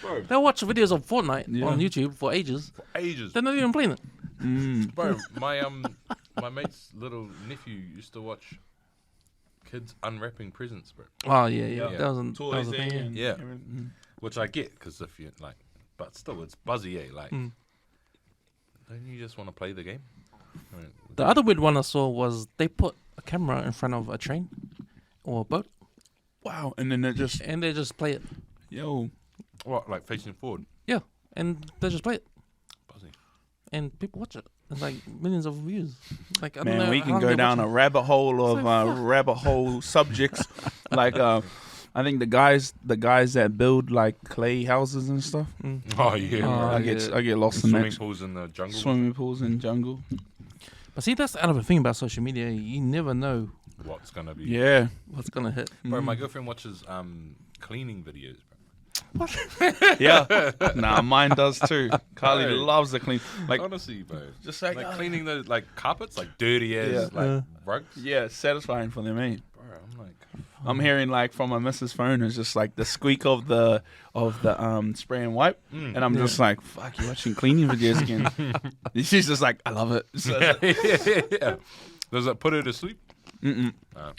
Bro, They'll watch videos of Fortnite Yeah. on YouTube for ages. for ages. They're not even playing it. Bro, my mate's little nephew used to watch kids unwrapping presents, bro. Oh yeah. Yeah. That was a thing. Yeah. Yeah. Which I get, because if you like, but still, it's buzzy, eh? Like, don't you just want to play the game? I mean, The other weird one I saw was they put a camera in front of a train or a boat, Wow. And then they just, and they just play it. yo. What, like facing forward? Yeah, and they just play it, Buzzing. and people watch it. It's like millions of views. Like I don't Man, know we how can long go they down watch a it. rabbit hole of rabbit hole subjects. Like I think the guys that build like clay houses and stuff. Mm. Oh, yeah. Oh, right. I get lost in Swimming that. pools in the jungle. Swimming pools in jungle. But see, that's the other thing about social media. You never know What's going to be. Yeah. what's gonna hit. Bro, my girlfriend watches cleaning videos, bro. Yeah. Nah, mine does too. Carly Hey. loves the clean. Like, Honestly, bro. just Like cleaning the like carpets, like dirty as Yeah. like rugs. yeah, it's satisfying for them, eh? Bro, I'm like, I'm hearing like from my missus' phone, it's just like the squeak of the spray and wipe, and I'm just like, fuck, you watching cleaning videos again? And she's just like, I love it. So, yeah. Does that put her to sleep? mm-mm. Oh.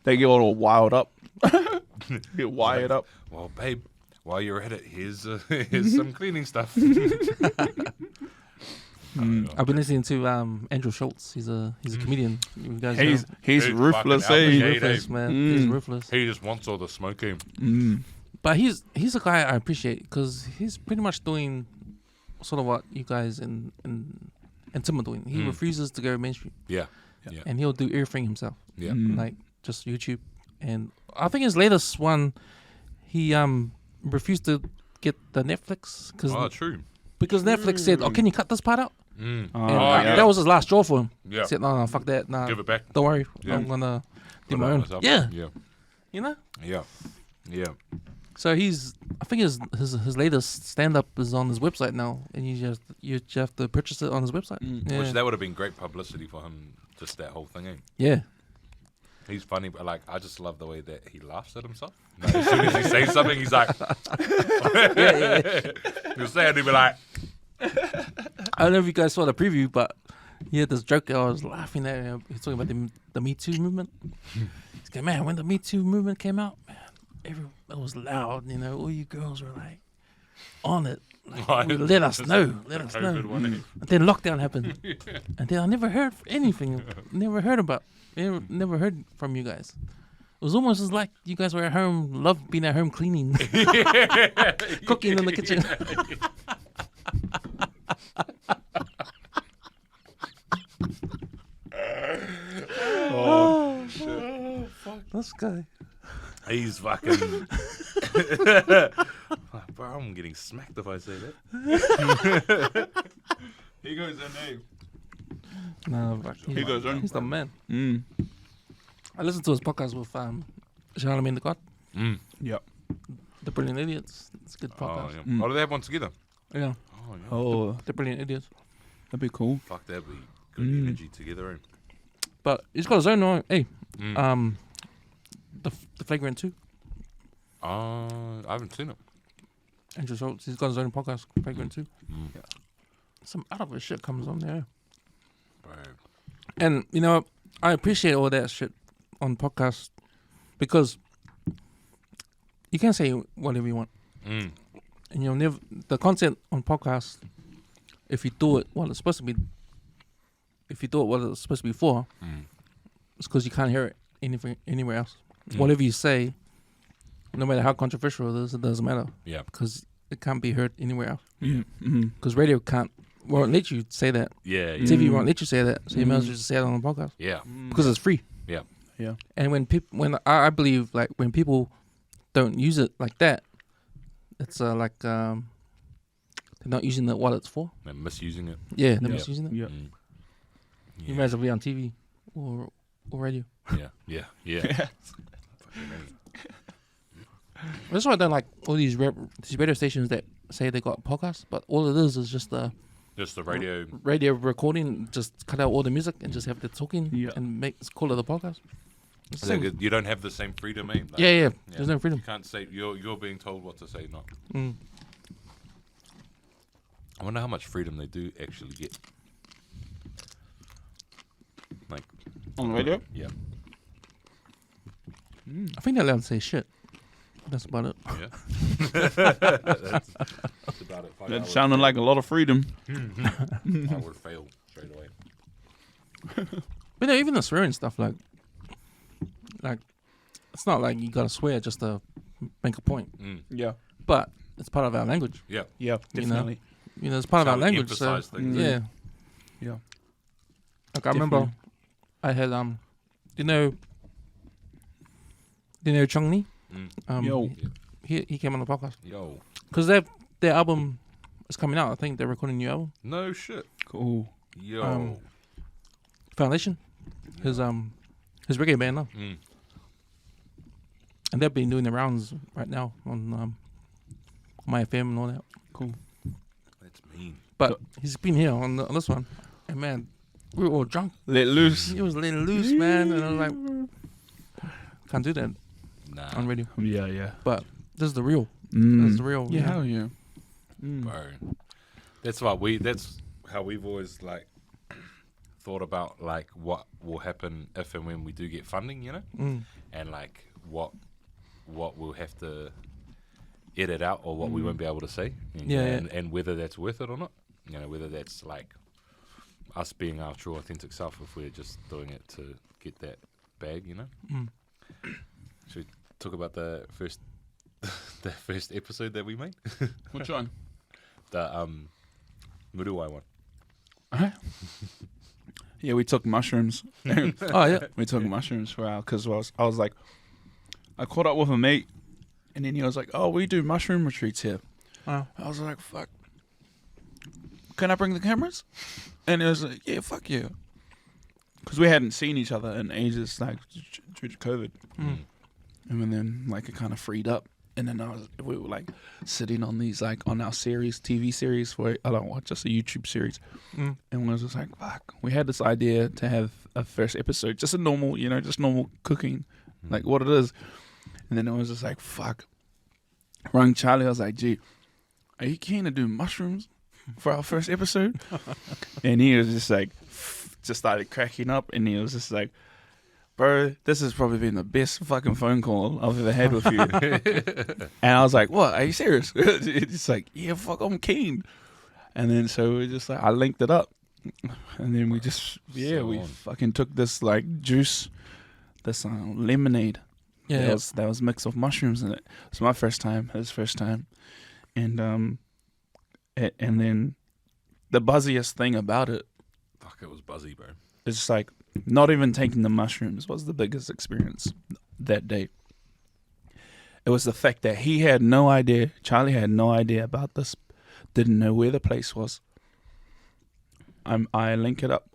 They get all wild up, get wired up. Well, babe, while you're at it, here's some cleaning stuff. I've been listening to Andrew Schultz. He's a comedian. You guys know. He's Dude, ruthless, fucking eh? He's Yeah, ruthless, man. He's ruthless. He just wants all the smoking. But he's a guy I appreciate because he's pretty much doing sort of what you guys and Tim are doing. He refuses to go mainstream, Yeah. Yeah. and he'll do everything himself, Yeah. like just YouTube. And I think his latest one, he refused to get the Netflix Oh, true. because Netflix said, "Oh, can you cut this part out?" Mm. Oh, And yeah. that was his last straw for him. Yeah. He said, "No, fuck that. Nah, Give it back. don't worry. Yeah. I'm gonna do Put my it own." myself. Yeah, Yeah. you know. Yeah. Yeah. So I think his latest stand up is on his website now, and you just have to purchase it on his website. Yeah. Which that would have been great publicity for him. Just that whole thing. Eh? yeah. He's funny, but like I just love the way that he laughs at himself. Like, as soon as he says something, he's like, he'll say it, he'll be like, I don't know if you guys saw the preview, but he had this joke. I was laughing at him. He's talking about the Me Too movement. He's going, man, when the Me Too movement came out, man, it was loud. You know, all you girls were like on it. Like, let us know. Let us know. COVID one, eh? And then lockdown happened, and then I never heard anything. Never heard from you guys. It was almost as like you guys were at home, loved being at home cleaning, cooking in the kitchen. Oh, shit. This guy. He's fucking. Bro, I'm getting smacked if I say that. He goes in there. No, but He goes on. he's the man. Mm. I listened to his podcast with Charlemagne the God, Yep. The Brilliant Idiots. It's a good Oh, podcast. yeah. Oh, do they have one together? Yeah, Oh, yeah. Oh, The Brilliant Idiots. that'd be cool. Fuck, that'd be good energy together. Eh? But he's got his own. Hey, Mm. the Flagrant 2. I haven't seen it. Andrew Schultz. He's got his own podcast, Flagrant 2. Mm. Some out of his shit comes on there. Bro. And, you know, I appreciate all that shit on podcasts because you can say whatever you want. Mm. And you'll never, the content on podcasts, if you do it what it's supposed to be, if you do it what it's supposed to be for, it's because you can't hear it anywhere else. Whatever you say, no matter how controversial it is, it doesn't matter. Yeah. Because it can't be heard anywhere else. Mm-hmm. Because radio won't let you say that. Yeah. Yeah. TV won't let you say that. So you might as well just say it on the podcast. Yeah. Because it's free. Yeah. Yeah. And when I believe like when people don't use it like that, it's like they're not using it what it's for. They're misusing it. Yeah, they're Yeah. misusing it. Yeah. Mm. You might as well be on TV or radio. Yeah. Yeah. Yeah. That's why I don't like all these radio stations that say they got podcasts, but all it is just the Just the radio. radio recording. Just cut out all the music and just have the talking Yeah. and call it a podcast. It's the same. Like, you don't have the same freedom, eh? Like, Yeah. There's no freedom. You can't say you're being told what to say. Not. Mm. I wonder how much freedom they do actually get. Like On the radio? Yeah. I think they're allowed to say shit. That's about it. Yeah. that's about it. Fuck, That sounded like a lot of freedom. I would fail straight away. But no, even the swearing stuff, like it's not like you gotta swear just to make a point, Yeah. but it's part of our language. Yeah. Yeah. Definitely. It's part of How our we language. So emphasize things. yeah, Yeah. like I remember, I had you know Chongni? Yo. He came on the podcast Yo. because their album is coming out. I think they're recording a new album. No shit. Cool. Yo. Foundation, his reggae band now, and they've been doing the rounds right now on my FM and all that. Cool. That's mean. But he's been here on this one, and man, we were all drunk. Let loose. He was letting loose, man, and I was like, can't do that Nah. on radio. Yeah. Yeah. But this is the real. This is the real. Yeah. Hell yeah. Bro. That's how we've always like thought about like what will happen if and when we do get funding, you know? And like what we'll have to edit out or what we won't be able to say. And whether that's worth it or not. You know, whether that's like us being our true authentic self if we're just doing it to get that bag, you know? Should we talk about the first episode that we made? Which one? The Muruwai one. Yeah, we took mushrooms. Oh yeah. We took mushrooms for our, because I was like, I caught up with a mate, and then he was like, oh, we do mushroom retreats here. I was like, fuck. Can I bring the cameras? And it was like, yeah, fuck yeah. Because we hadn't seen each other in ages, like, due to COVID. And then, like, it kind of freed up. And then we were, like, sitting on these, like, on our series, TV series, for, I don't watch, just a YouTube series. And we was just like, fuck. We had this idea to have a first episode, just a normal, just normal cooking, like what it is. And then it was just like, fuck. Rang Charlie, I was like, gee, are you keen to do mushrooms for our first episode? And he was just like, just started cracking up. And he was just like, bro, this has probably been the best fucking phone call I've ever had with you. And I was like, what? Are you serious? It's like, yeah, fuck, I'm keen. And then so we just like, I linked it up. And then we just, we fucking took this like juice, this lemonade. Yeah. That was mix of mushrooms in it. It was my first time, his first time. And and then the buzziest thing about it, Fuck, it was buzzy, bro. it's like not even taking the mushrooms was the biggest experience that day. It was the fact that he had no idea, Charlie had no idea about this, didn't know where the place was. I link it up.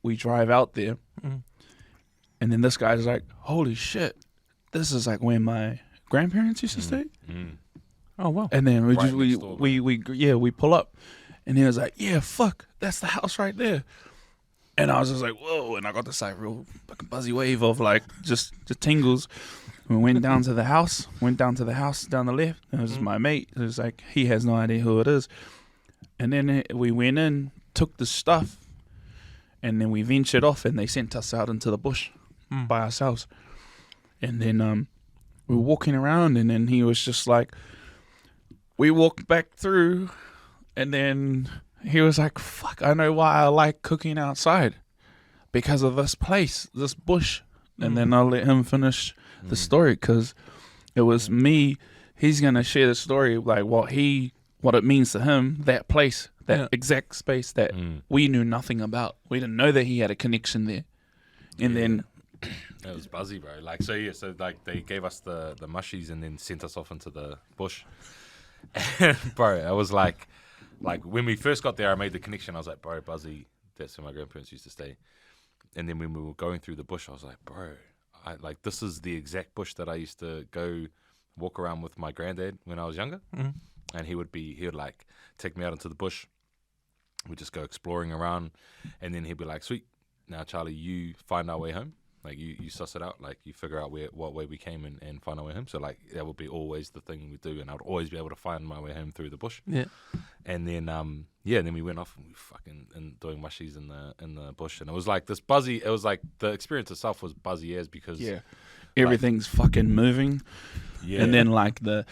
We drive out there, and then this guy's like, holy shit, this is like where my grandparents used to stay. Oh wow. And then Right next door, we pull up, and he was like, yeah, fuck, that's the house right there. And I was just like, whoa, and I got this like real fucking buzzy wave of like just tingles. We went down to the house, down the left. It was my mate. It was like, he has no idea who it is. And then we went in, took the stuff, and then we ventured off, and they sent us out into the bush by ourselves. And then we were walking around, and then he was just like, we walked back through, and then he was like, fuck, I know why I like cooking outside. Because of this place, this bush. And then I'll let him finish the story, because it was me. He's going to share the story, like what it means to him, that place, that exact space that we knew nothing about. We didn't know that he had a connection there. And then it was buzzy, bro. Like, so like they gave us the mushies and then sent us off into the bush. And bro, I was like when we first got there, I made the connection. I was like, bro, Buzzy, that's where my grandparents used to stay. And then when we were going through the bush, I was like, bro, this is the exact bush that I used to go walk around with my granddad when I was younger. And he would like take me out into the bush. We'd just go exploring around, and then he'd be like, sweet, now Charlie, you find our way home. Like you suss it out, like you figure out what way we came and find our way home. So like that would be always the thing we do, and I would always be able to find my way home through the bush. Yeah. And then then we went off and we fucking and doing mushies in the bush, and it was like this buzzy. It was like the experience itself was buzzy as because everything's fucking moving. Yeah. And then like the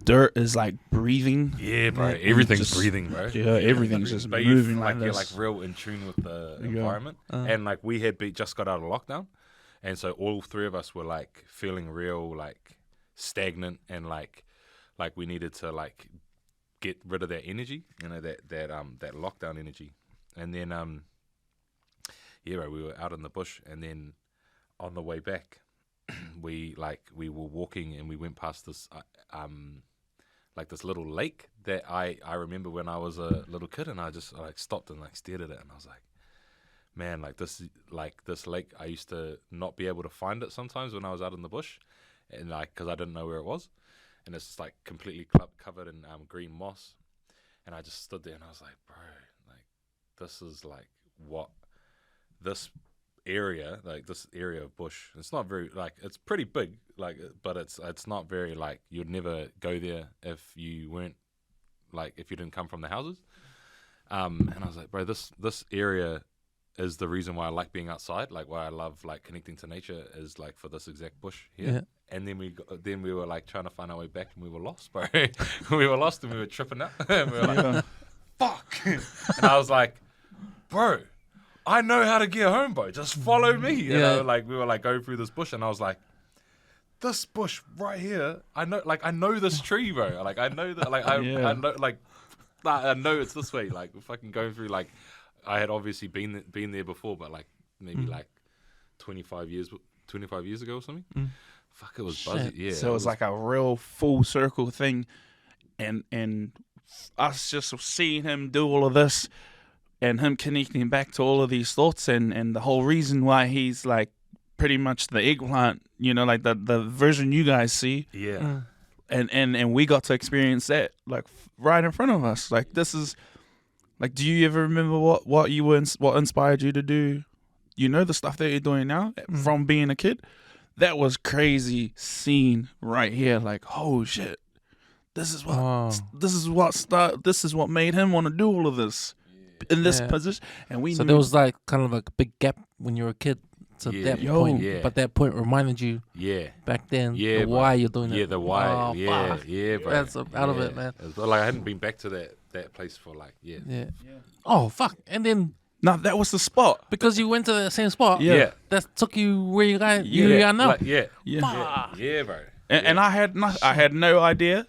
dirt is like breathing. Yeah, bro. Everything's breathing, bro. Yeah, everything's just but moving like this. you're like real in tune with the environment. And like we had just got out of lockdown, And so all three of us were like feeling real like stagnant and like we needed to like get rid of that energy, you know, that lockdown energy. And then we were out in the bush, and then on the way back we were walking and we went past this like this little lake that I remember when I was a little kid, and I just like stopped and like stared at it, and I was like, man, like this lake, I used to not be able to find it sometimes when I was out in the bush, and like because I didn't know where it was, and it's just like completely covered in green moss, and I just stood there and I was like, bro, like this is like what this area of bush, it's not very like, it's pretty big, like, but it's not very like, you'd never go there if you weren't like, if you didn't come from the houses. And I was like, bro, this area is the reason why I like being outside, like why I love like connecting to nature, is like for this exact bush here. Yeah. And then we were like trying to find our way back, and we were lost, bro. We were lost and we were tripping out. And we were like, fuck. And I was like, bro, I know how to get home, bro. Just follow me. You know, like we were like going through this bush, and I was like, this bush right here, I know this tree, bro. Like I know that, like I know, like I know it's this way. Like we're fucking going through, like I had obviously been there before, but like maybe like 25 years ago or something. Fuck, it was buzzy. Yeah. So it was like a real full circle thing, and us just seeing him do all of this, and him connecting back to all of these thoughts, and the whole reason why he's like pretty much the eggplant, you know, like the version you guys see. Yeah. And we got to experience that like right in front of us. Like this is like, do you ever remember what inspired you to do, you know, the stuff that you're doing now from being a kid? That was crazy scene right here. Like, oh shit, this is what made him want to do all of this in this position. And we so knew there was like kind of like a big gap when you were a kid to that point. Yeah. But that point reminded you back then the why you're doing it. Yeah, the why. Oh, yeah, fuck. yeah, bro. That's out of it, man. Like I hadn't been back to that place for like Oh fuck! And then no, that was the spot. because you went to the same spot, Yeah. that took you where you are now. Like, yeah, Fuck. bro. And I had no idea.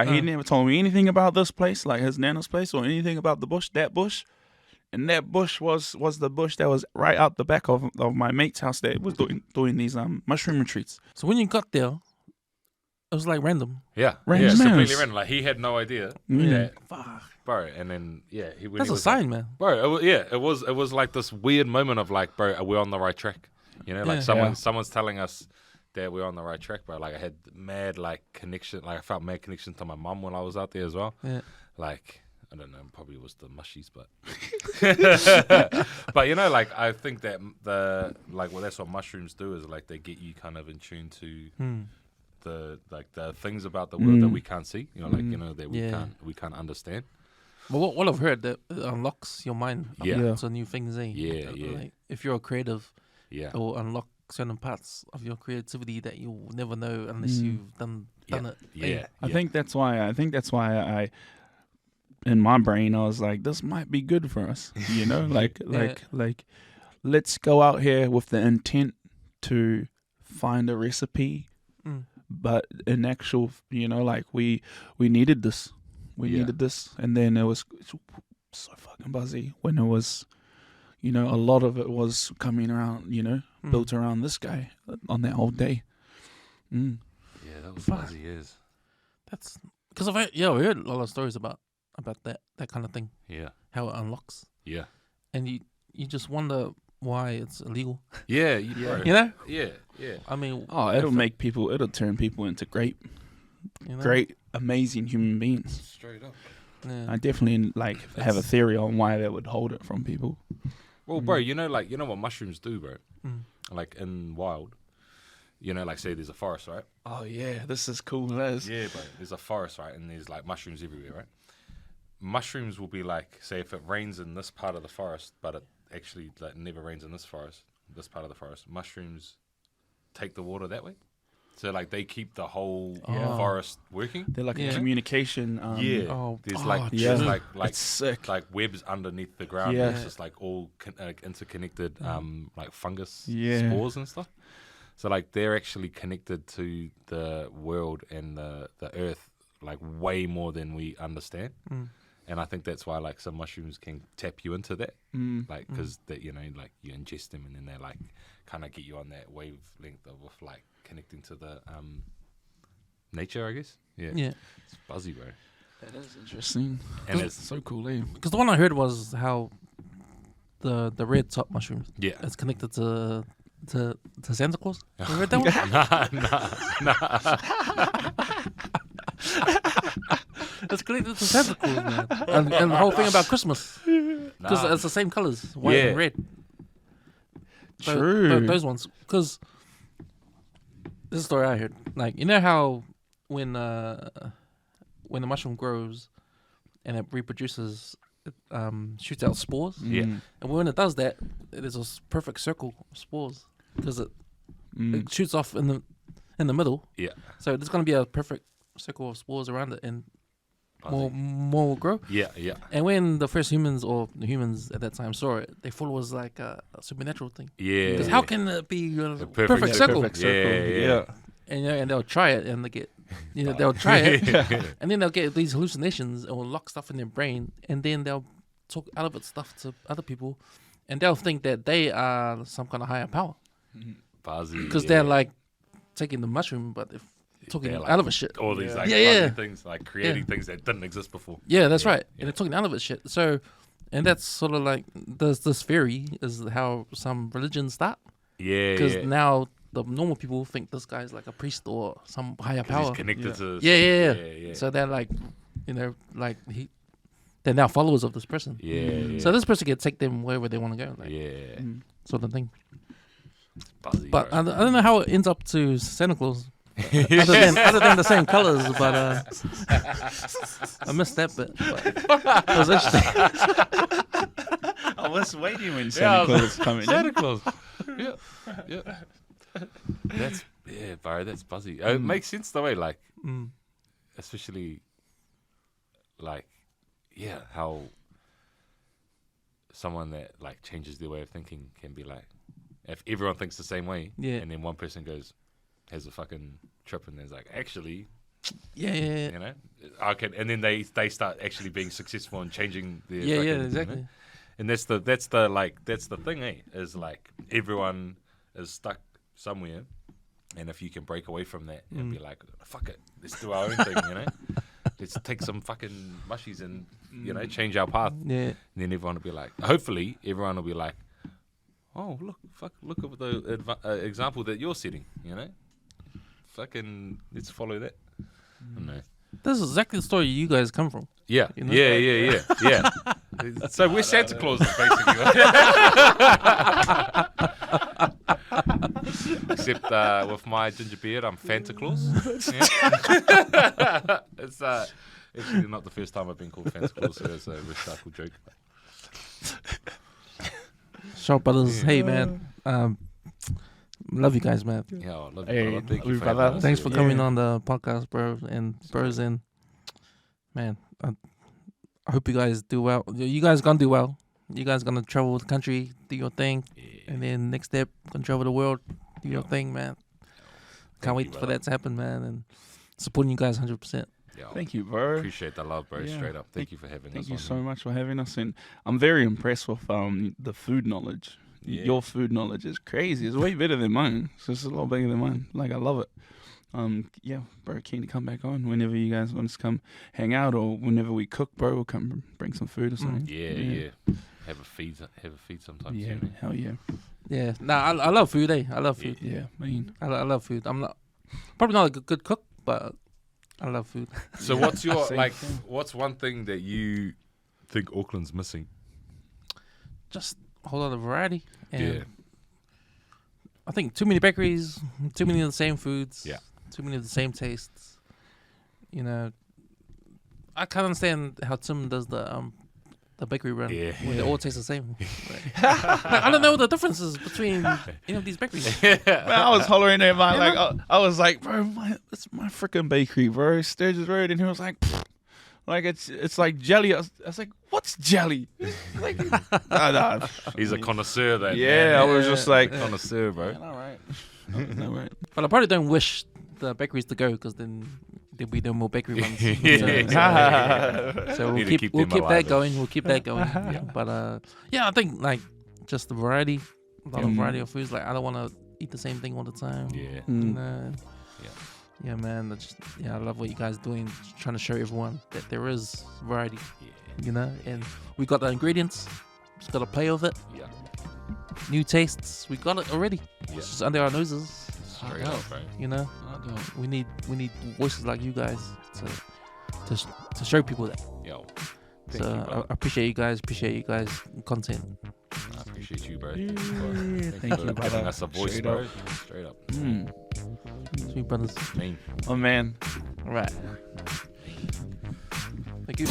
He never told me anything about this place, like his nana's place, or anything about the bush. That bush, and that bush was the bush that was right out the back of my mate's house that was doing these mushroom retreats. So when you got there, it was like random. Yeah, Random it's manners. completely random. Like he had no idea that, Fuck. bro. And then when That's he a was sign, man. bro. It was like this weird moment of like, bro, we're on the right track. You know, like someone's telling us that we're on the right track, bro. Like I had mad like connection. Like I felt mad connection to my mum when I was out there as well. Yeah. Like I don't know, probably was the mushies, but but you know, like I think that that's what mushrooms do, is like they get you kind of in tune to the things about the world that we can't see. You know, like you know that we can't understand. But what I've heard, that it unlocks your mind to new things. Yeah. Like if you're a creative, Yeah. it will unlock certain parts of your creativity that you'll never know unless you've done it. Yeah. I think that's why I in my brain I was like, this might be good for us, you know, like let's go out here with the intent to find a recipe, but in actual, you know, like we needed this, needed this, and then it was so fucking buzzy when it was, you know, a lot of it was coming around, you know, built around this guy on that whole day. Yeah, that was buzzy years. That's because I heard a lot of stories about that kind of thing. Yeah. How it unlocks. Yeah. And you just wonder why it's illegal. Yeah. You know? Yeah. I mean, it'll turn people into great, amazing human beings. Straight up. Yeah. I definitely have a theory on why they would hold it from people. Well, bro, you know what mushrooms do, bro? Like in wild, you know, like say there's a forest, right? Oh yeah, this is cool, Les. Yeah, bro. There's a forest, right? And there's like mushrooms everywhere, right? Mushrooms will be like, say if it rains in this part of the forest, but it actually like never rains in this part of the forest. Mushrooms take the water that way. So like they keep the whole Yeah. forest working. They're like Yeah. a communication. Yeah. Oh, There's oh, like yeah. there's like It's sick. like webs underneath the ground. Yeah. It's just like all interconnected like fungus Yeah. spores and stuff. So like they're actually connected to the world and the earth like way more than we understand. And I think that's why like some mushrooms can tap you into that, like because that you know like you ingest them and then they like kind of get you on that wavelength of like connecting to the nature, I guess. Yeah, Yeah. it's buzzy, bro. That is interesting. And That's so cool, eh? Because the one I heard was how the red top mushrooms Yeah, is connected to Santa Claus. You heard that one? It's connected to Santa Claus, man. And the whole thing about Christmas. Because it's the same colors, white Yeah. and red. True. Those ones. Because this is a story I heard. Like, you know how when the mushroom grows and it reproduces, it shoots out spores? Yeah. And when it does that, there's a perfect circle of spores. Because it shoots off in the middle. yeah, So there's going to be a perfect circle of spores around it, and buzzy. more will grow. Yeah, yeah, And when the first humans, or the humans at that time, saw it, they thought it was like a supernatural thing. yeah. Because how can it be a perfect perfect circle? Perfect Yeah, circle. yeah. And they'll try it, and they get, they'll try it, and then they'll get these hallucinations, and will lock stuff in their brain, and then they'll talk out of it stuff to other people, and they'll think that they are some kind of higher power Buzzy. because yeah. they're like taking the mushroom, but they're talking They're, like, out of it shit. all these like Yeah. buzzy things, like creating things that didn't exist before. Yeah, that's Yeah, right. yeah. And they're talking out of it shit. So, and that's sort of like this theory is how some religions start. Yeah, Because yeah. now the normal people think this guy's like a priest or some higher 'Cause power. he's connected to. Yeah. So they're like, like they're now followers of this person. Yeah. So this person can take them wherever they want to go, like, Yeah. sort of thing. Buzzy. But bro. I don't know how it ends up to Santa Claus. other than the same colors, but I missed that bit. But it was interesting. I was waiting when Yeah, Santa Claus was coming Santa in. Claus. Yeah. That's bro. That's buzzy. It makes sense the way, like, especially, like, how someone that like changes their way of thinking can be like, if everyone thinks the same way, and then one person has a fucking trip, and there's like, actually, Yeah. you know, I can, and then they start actually being successful and changing their Yeah, fucking, exactly. You know? And that's the thing, eh? Is like everyone is stuck somewhere, and if you can break away from that and be like, fuck it, let's do our own thing, you know, let's take some fucking mushies and change our path. Yeah. And then everyone will be like, hopefully, everyone will be like, oh look at the example that you're setting, you know, fucking let's follow that. I don't know. This is exactly the story you guys come from. Yeah, You know? yeah. So we're Santa Claus, basically. Except with my ginger beard, I'm Fanta Claus. Yeah. It's actually not the first time I've been called Fanta Claus, so it's a recycled joke. Sharp Brothers, hey man, love you guys, man. Yeah, I love Hey, you. Thank we you for brother. having us. Thanks for Yeah. coming on the podcast, bro, and bros, and man, I hope you guys do well. You guys gonna do well. You guys gonna travel the country, do your thing, and then next step, gonna travel the world, do your thing, man. Can't wait for that to happen, man, and supporting you guys 100%. Yeah, Thank you, bro. appreciate the love, bro. Yeah. Straight up. Thank you for having us. Thank you on so here. much for having us, and I'm very impressed with the food knowledge. Yeah. Your food knowledge is crazy. It's way better than mine. So it's a lot bigger than mine. Like, I love it. Yeah, bro, keen to come back on whenever you guys want us to come hang out, or whenever we cook, bro. We'll come bring some food or something. Yeah. Have a feed sometime Yeah, soon. hell yeah. Yeah, I love food, eh? I love food. Yeah, man. I love food. I'm not probably not a good cook, but I love food. So what's your Same thing. what's one thing that you think Auckland's missing? Just a whole lot of variety. And Yeah. I think too many bakeries, too many of the same foods. Yeah. Too many of the same tastes. You know, I can't understand how Tim does the the bakery run. Yeah. Where they all taste the same. I don't know the differences between any of these bakeries. Man, I was hollering at my I was like, bro, it's my freaking bakery, bro, Sturgis Road, and he was like, pfft. Like it's like jelly. I was like, what's jelly? Like, nah. He's a connoisseur, that Yeah, man. I was just like, Connoisseur, bro. all right, all right. But I probably don't wish the bakeries to go because then there'll be no more bakery runs. So Need to we'll keep we'll them keep alive, that going. We'll keep that going. Yeah. But I think like just the variety, a lot of variety of foods. Like I don't want to eat the same thing all the time. Yeah. And, yeah, man. I love what you guys are doing, trying to show everyone that there is variety. Yeah. You know, and we got the ingredients. Just got to play with it. Yeah. New tastes. We got it already. Yeah. It's just under our noses. Straight up, bro. You know, we need voices like you guys to show people that. Yo. So I appreciate you guys. Appreciate you guys' content. I appreciate you, bro. Thank you, for brother. giving us a voice, Straight bro. up. Straight up. Sweet brothers. Mean. Oh man. All right. Thank you.